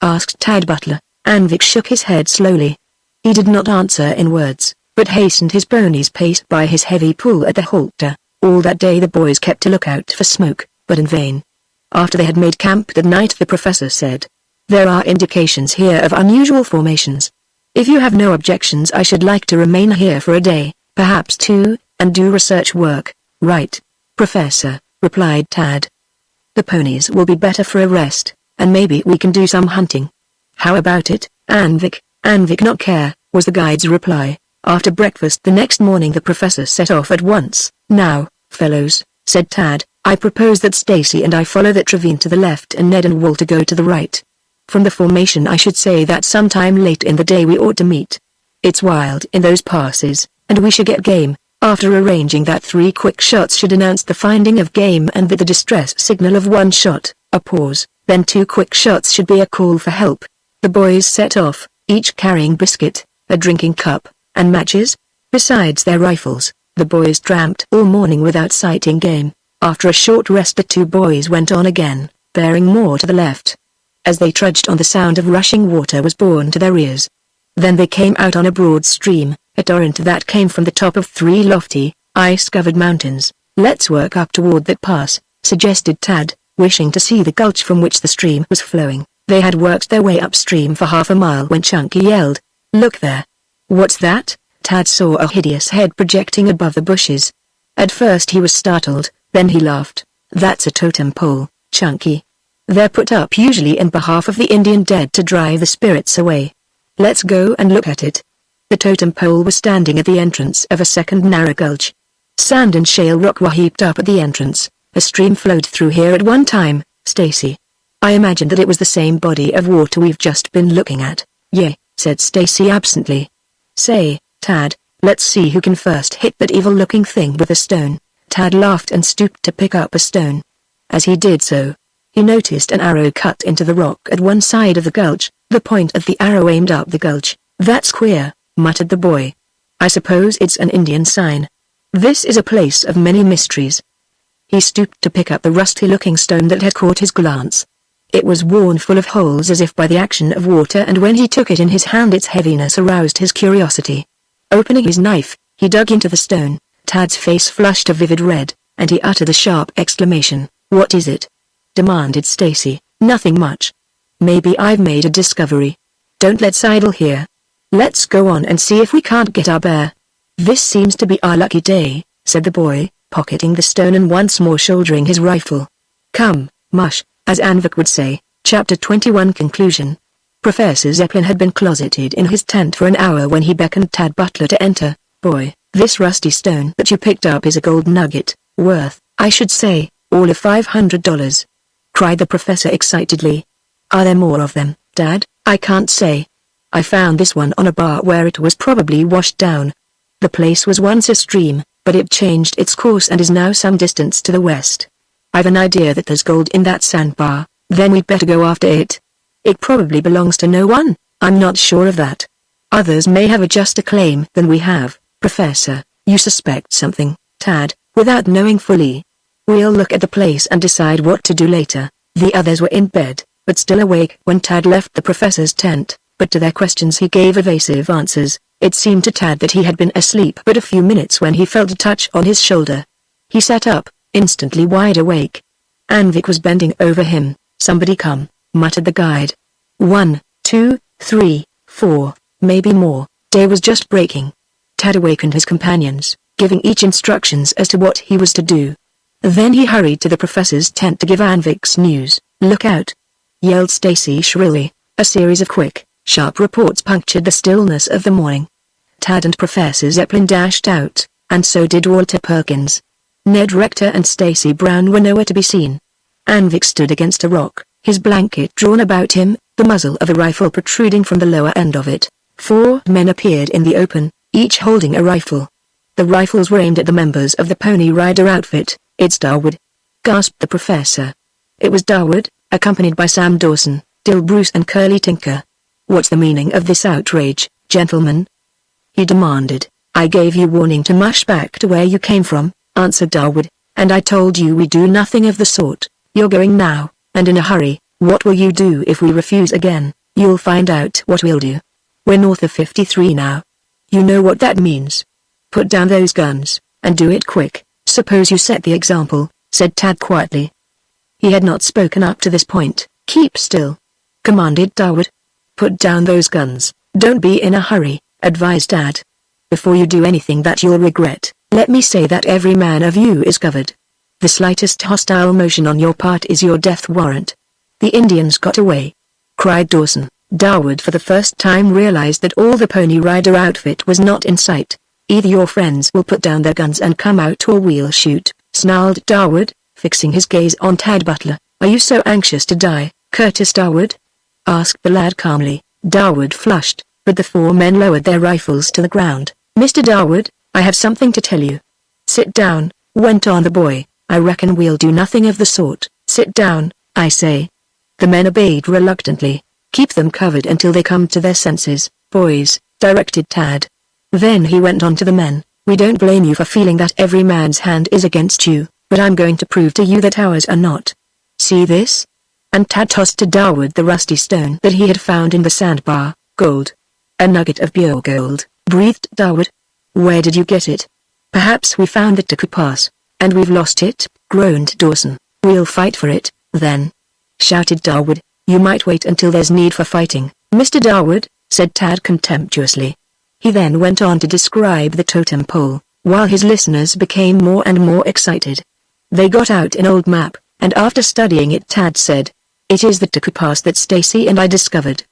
asked Tad Butler. Anvik shook his head slowly. He did not answer in words, but hastened his pony's pace by his heavy pull at the halter. All that day the boys kept a lookout for smoke, but in vain. After they had made camp that night the professor said, "There are indications here of unusual formations. If you have no objections I should like to remain here for a day, perhaps two, and do research work." "Right, Professor," replied Tad. "The ponies will be better for a rest, and maybe we can do some hunting." "How about it, Anvik?" "Anvik not care," was the guide's reply. After breakfast the next morning the professor set off at once. "Now, fellows," said Tad, "I propose that Stacy and I follow that ravine to the left and Ned and Walter go to the right. From the formation I should say that sometime late in the day we ought to meet. It's wild in those passes, and we should get game." After arranging that 3 quick shots should announce the finding of game and that the distress signal of 1 shot, a pause, then 2 quick shots should be a call for help. The boys set off, each carrying biscuit, a drinking cup, and matches. Besides their rifles, the boys tramped all morning without sighting game. After a short rest the 2 boys went on again, bearing more to the left. As they trudged on the sound of rushing water was borne to their ears. Then they came out on a broad stream, a torrent that came from the top of 3 lofty, ice-covered mountains. "Let's work up toward that pass," suggested Tad, wishing to see the gulch from which the stream was flowing. They had worked their way upstream for half a mile when Chunky yelled, "Look there!" "What's that?" Tad saw a hideous head projecting above the bushes. At first he was startled, then he laughed. "That's a totem pole, Chunky. They're put up usually in behalf of the Indian dead to drive the spirits away. Let's go and look at it." The totem pole was standing at the entrance of a second narrow gulch. Sand and shale rock were heaped up at the entrance. A stream flowed through here at one time, Stacy. I imagined that it was the same body of water we've just been looking at. Yeah, said Stacy absently. Say, Tad, let's see who can first hit that evil-looking thing with a stone. Tad laughed and stooped to pick up a stone. As he did so, he noticed an arrow cut into the rock at one side of the gulch, the point of the arrow aimed up the gulch. That's queer, muttered the boy. I suppose it's an Indian sign. This is a place of many mysteries. He stooped to pick up the rusty-looking stone that had caught his glance. It was worn full of holes as if by the action of water, and when he took it in his hand its heaviness aroused his curiosity. Opening his knife, he dug into the stone. Tad's face flushed a vivid red, and he uttered a sharp exclamation. What is it? Demanded Stacy. Nothing much. Maybe I've made a discovery. Don't let's idle here. Let's go on and see if we can't get our bear. This seems to be our lucky day, said the boy, pocketing the stone and once more shouldering his rifle. Come, mush, as Anvik would say. Chapter 21 Conclusion. Professor Zeppelin had been closeted in his tent for an hour when he beckoned Tad Butler to enter. Boy, this rusty stone that you picked up is a gold nugget, worth, I should say, all of $500. Cried the professor excitedly. Are there more of them, Dad? I can't say. I found this one on a bar where it was probably washed down. The place was once a stream, but it changed its course and is now some distance to the west. I've an idea that there's gold in that sandbar, then we'd better go after it. It probably belongs to no one, I'm not sure of that. Others may have a juster claim than we have. Professor, you suspect something, Tad, without knowing fully. We'll look at the place and decide what to do later. The others were in bed, but still awake when Tad left the professor's tent, but to their questions he gave evasive answers. It seemed to Tad that he had been asleep but a few minutes when he felt a touch on his shoulder. He sat up, instantly wide awake. Anvik was bending over him. Somebody come, muttered the guide. 1, 2, 3, 4, maybe more. Day was just breaking. Tad awakened his companions, giving each instructions as to what he was to do. Then he hurried to the professor's tent to give Anvik's news. Look out! Yelled Stacy shrilly. A series of quick, sharp reports punctured the stillness of the morning. Tad and Professor Zeppelin dashed out, and so did Walter Perkins. Ned Rector and Stacy Brown were nowhere to be seen. Anvik stood against a rock, his blanket drawn about him, the muzzle of a rifle protruding from the lower end of it. 4 men appeared in the open, each holding a rifle. The rifles were aimed at the members of the Pony Rider outfit. It's Darwood, gasped the professor. It was Darwood, accompanied by Sam Dawson, Dill Bruce and Curly Tinker. What's the meaning of this outrage, gentlemen? He demanded. I gave you warning to mush back to where you came from, answered Darwood, and I told you we'd do nothing of the sort. You're going now, and in a hurry. What will you do if we refuse again? You'll find out what we'll do. We're north of 53 now. You know what that means. Put down those guns, and do it quick. Suppose you set the example, said Tad quietly. He had not spoken up to this point. Keep still, commanded Darwood. Put down those guns. Don't be in a hurry, advised Dad. Before you do anything that you'll regret, let me say that every man of you is covered. The slightest hostile motion on your part is your death warrant. The Indians got away, cried Dawson. Darwood for the first time realized that all the Pony Rider outfit was not in sight. Either your friends will put down their guns and come out or we'll shoot, snarled Darwood, fixing his gaze on Tad Butler. Are you so anxious to die, Curtis Darwood? Asked the lad calmly. Darwood flushed, but the 4 men lowered their rifles to the ground. Mr. Darwood, I have something to tell you. Sit down, went on the boy. I reckon we'll do nothing of the sort. Sit down, I say. The men obeyed reluctantly. Keep them covered until they come to their senses, boys, directed Tad. Then he went on to the men. We don't blame you for feeling that every man's hand is against you, but I'm going to prove to you that ours are not. See this? And Tad tossed to Darwood the rusty stone that he had found in the sandbar. Gold. A nugget of pure gold, breathed Darwood. Where did you get it? Perhaps we found it to pass, and we've lost it, groaned Dawson. We'll fight for it, then, shouted Darwood. You might wait until there's need for fighting, Mr. Darwood, said Tad contemptuously. He then went on to describe the totem pole, while his listeners became more and more excited. They got out an old map, and after studying it Tad said, It is the Tuku Pass that Stacy and I discovered.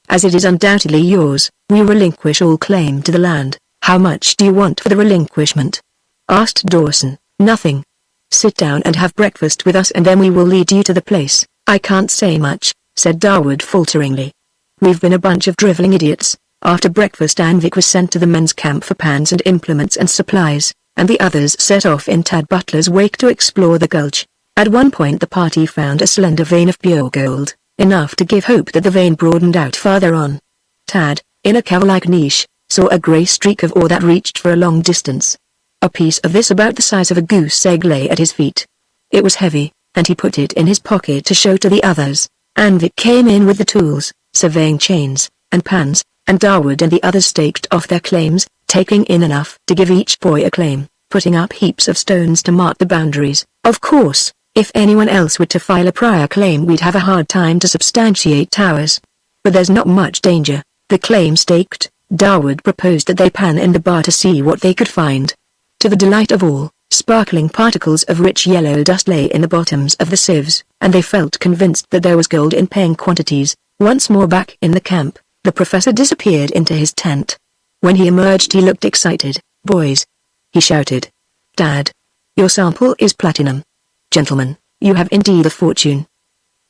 As it is undoubtedly yours, we relinquish all claim to the land. How much do you want for the relinquishment?" asked Dawson. "Nothing. Sit down and have breakfast with us and then we will lead you to the place." "I can't say much," said Darwood falteringly. "We've been a bunch of driveling idiots." After breakfast Anvik was sent to the men's camp for pans and implements and supplies, and the others set off in Tad Butler's wake to explore the gulch. At one point the party found a slender vein of pure gold, enough to give hope that the vein broadened out farther on. Tad, in a cave-like niche, saw a grey streak of ore that reached for a long distance. A piece of this about the size of a goose egg lay at his feet. It was heavy, and he put it in his pocket to show to the others. Anvik came in with the tools, surveying chains, and pans, and Darwood and the others staked off their claims, taking in enough to give each boy a claim, putting up heaps of stones to mark the boundaries. Of course, if anyone else were to file a prior claim we'd have a hard time to substantiate ours. But there's not much danger. The claim staked, Darwood proposed that they pan in the bar to see what they could find. To the delight of all, sparkling particles of rich yellow dust lay in the bottoms of the sieves, and they felt convinced that there was gold in paying quantities. Once more back in the camp, the professor disappeared into his tent. When he emerged he looked excited. "Boys," he shouted. "Dad, your sample is platinum. Gentlemen, you have indeed a fortune.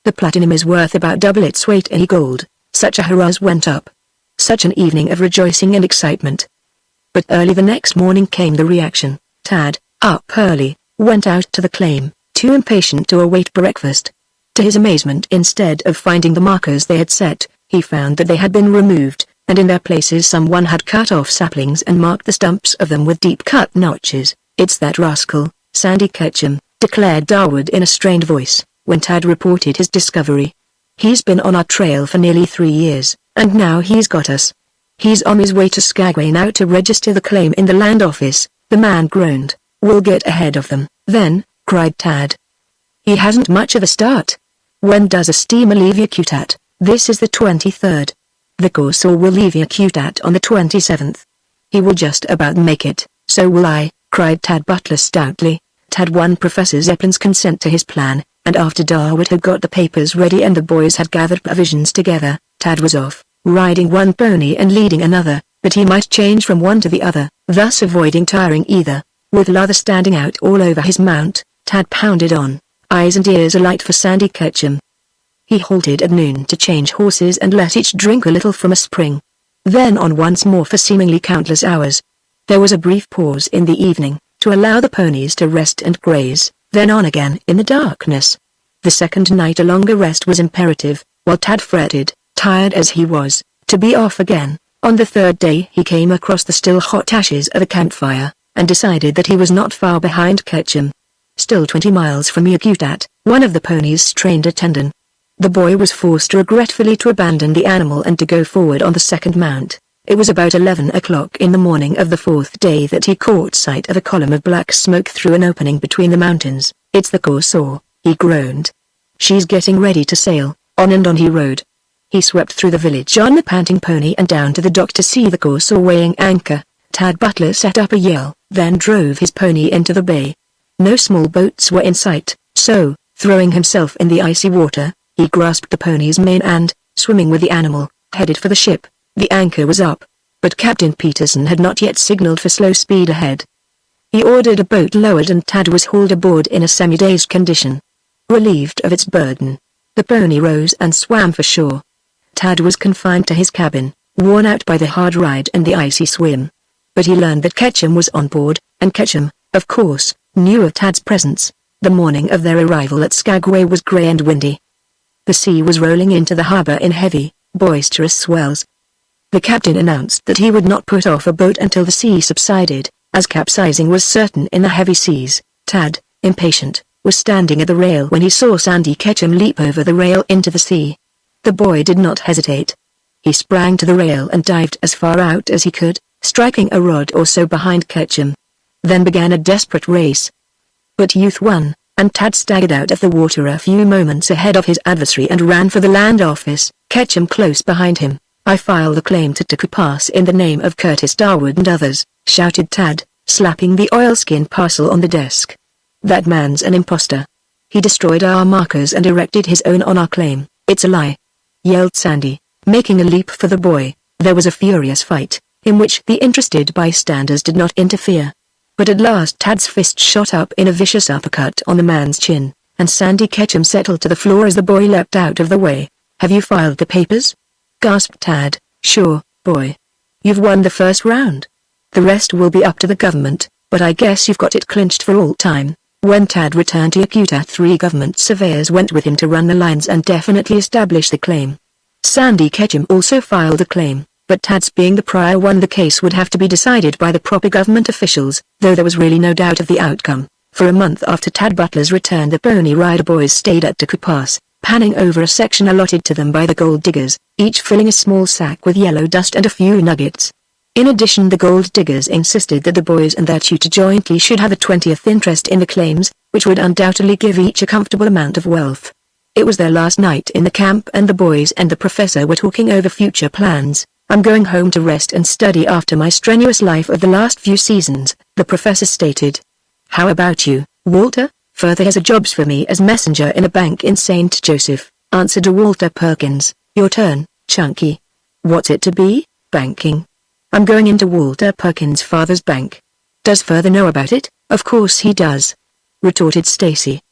The platinum is worth about double its weight in gold." Such a hurrah went up. Such an evening of rejoicing and excitement. But early the next morning came the reaction. Tad, up early, went out to the claim, too impatient to await breakfast. To his amazement, instead of finding the markers they had set, he found that they had been removed, and in their places someone had cut off saplings and marked the stumps of them with deep-cut notches. "It's that rascal, Sandy Ketchum," declared Darwood in a strained voice, when Tad reported his discovery. "He's been on our trail for nearly 3 years, and now he's got us. He's on his way to Skagway now to register the claim in the land office," the man groaned. "We'll get ahead of them." "Then," cried Tad. "He hasn't much of a start. When does a steamer leave Yakutat?" "This is the 23rd. The Corsair will leave Yakutat on the 27th. He will just about make it." "So will I," cried Tad Butler stoutly. Tad won Professor Zeppelin's consent to his plan, and after Darwood had got the papers ready and the boys had gathered provisions together, Tad was off, riding one pony and leading another, but he might change from one to the other, thus avoiding tiring either. With lather standing out all over his mount, Tad pounded on, eyes and ears alight for Sandy Ketchum. He halted at noon to change horses and let each drink a little from a spring. Then on once more for seemingly countless hours. There was a brief pause in the evening, to allow the ponies to rest and graze, then on again in the darkness. The second night a longer rest was imperative, while Tad fretted, tired as he was, to be off again. On the third day he came across the still hot ashes of a campfire, and decided that he was not far behind Ketchum. Still 20 miles from Yakutat, one of the ponies strained a tendon. The boy was forced regretfully to abandon the animal and to go forward on the second mount. It was about 11 o'clock in the morning of the fourth day that he caught sight of a column of black smoke through an opening between the mountains. "It's the Corsair," he groaned. "She's getting ready to sail." On and on he rode. He swept through the village on the panting pony and down to the dock to see the Corsair weighing anchor. Tad Butler set up a yell, then drove his pony into the bay. No small boats were in sight, so, throwing himself in the icy water, he grasped the pony's mane and, swimming with the animal, headed for the ship. The anchor was up, but Captain Peterson had not yet signaled for slow speed ahead. He ordered a boat lowered and Tad was hauled aboard in a semi-dazed condition. Relieved of its burden, the pony rose and swam for shore. Tad was confined to his cabin, worn out by the hard ride and the icy swim. But he learned that Ketchum was on board, and Ketchum, of course, knew of Tad's presence. The morning of their arrival at Skagway was grey and windy. The sea was rolling into the harbor in heavy, boisterous swells. The captain announced that he would not put off a boat until the sea subsided, as capsizing was certain in the heavy seas. Tad, impatient, was standing at the rail when he saw Sandy Ketchum leap over the rail into the sea. The boy did not hesitate. He sprang to the rail and dived as far out as he could, striking a rod or so behind Ketchum. Then began a desperate race. But youth won, and Tad staggered out of the water a few moments ahead of his adversary and ran for the land office, Ketchum close behind him. "I file the claim to Taku Pass in the name of Curtis Darwood and others," shouted Tad, slapping the oilskin parcel on the desk. "That man's an imposter. He destroyed our markers and erected his own on our claim." "It's a lie," yelled Sandy, making a leap for the boy. There was a furious fight, in which the interested bystanders did not interfere. But at last Tad's fist shot up in a vicious uppercut on the man's chin, and Sandy Ketchum settled to the floor as the boy leapt out of the way. "Have you filed the papers?" gasped Tad. "Sure, boy. You've won the first round. The rest will be up to the government, but I guess you've got it clinched for all time." When Tad returned to Yakuta, 3 government surveyors went with him to run the lines and definitely establish the claim. Sandy Ketchum also filed a claim, but Tad's being the prior one, the case would have to be decided by the proper government officials, though there was really no doubt of the outcome. For a month after Tad Butler's return, the Pony Rider boys stayed at Taku Pass, panning over a section allotted to them by the gold diggers, each filling a small sack with yellow dust and a few nuggets. In addition, the gold diggers insisted that the boys and their tutor jointly should have a 20th interest in the claims, which would undoubtedly give each a comfortable amount of wealth. It was their last night in the camp and the boys and the professor were talking over future plans. "I'm going home to rest and study after my strenuous life of the last few seasons," the professor stated. "How about you, Walter?" "Further has a jobs for me as messenger in a bank in St. Joseph," answered Walter Perkins. "Your turn, Chunky." "What's it to be?" "Banking. I'm going into Walter Perkins' father's bank." "Does Further know about it?" "Of course he does," retorted Stacy.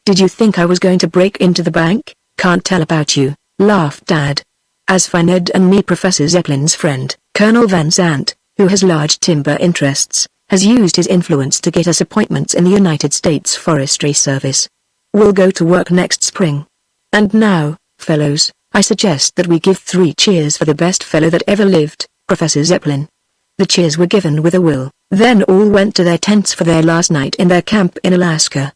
"Did you think I was going to break into the bank?" "Can't tell about you," laughed Dad. "As for Ned and me, Professor Zeppelin's friend, Colonel Van Zandt, who has large timber interests, has used his influence to get us appointments in the United States Forestry Service. We'll go to work next spring. And now, fellows, I suggest that we give 3 cheers for the best fellow that ever lived, Professor Zeppelin." The cheers were given with a will, then all went to their tents for their last night in their camp in Alaska.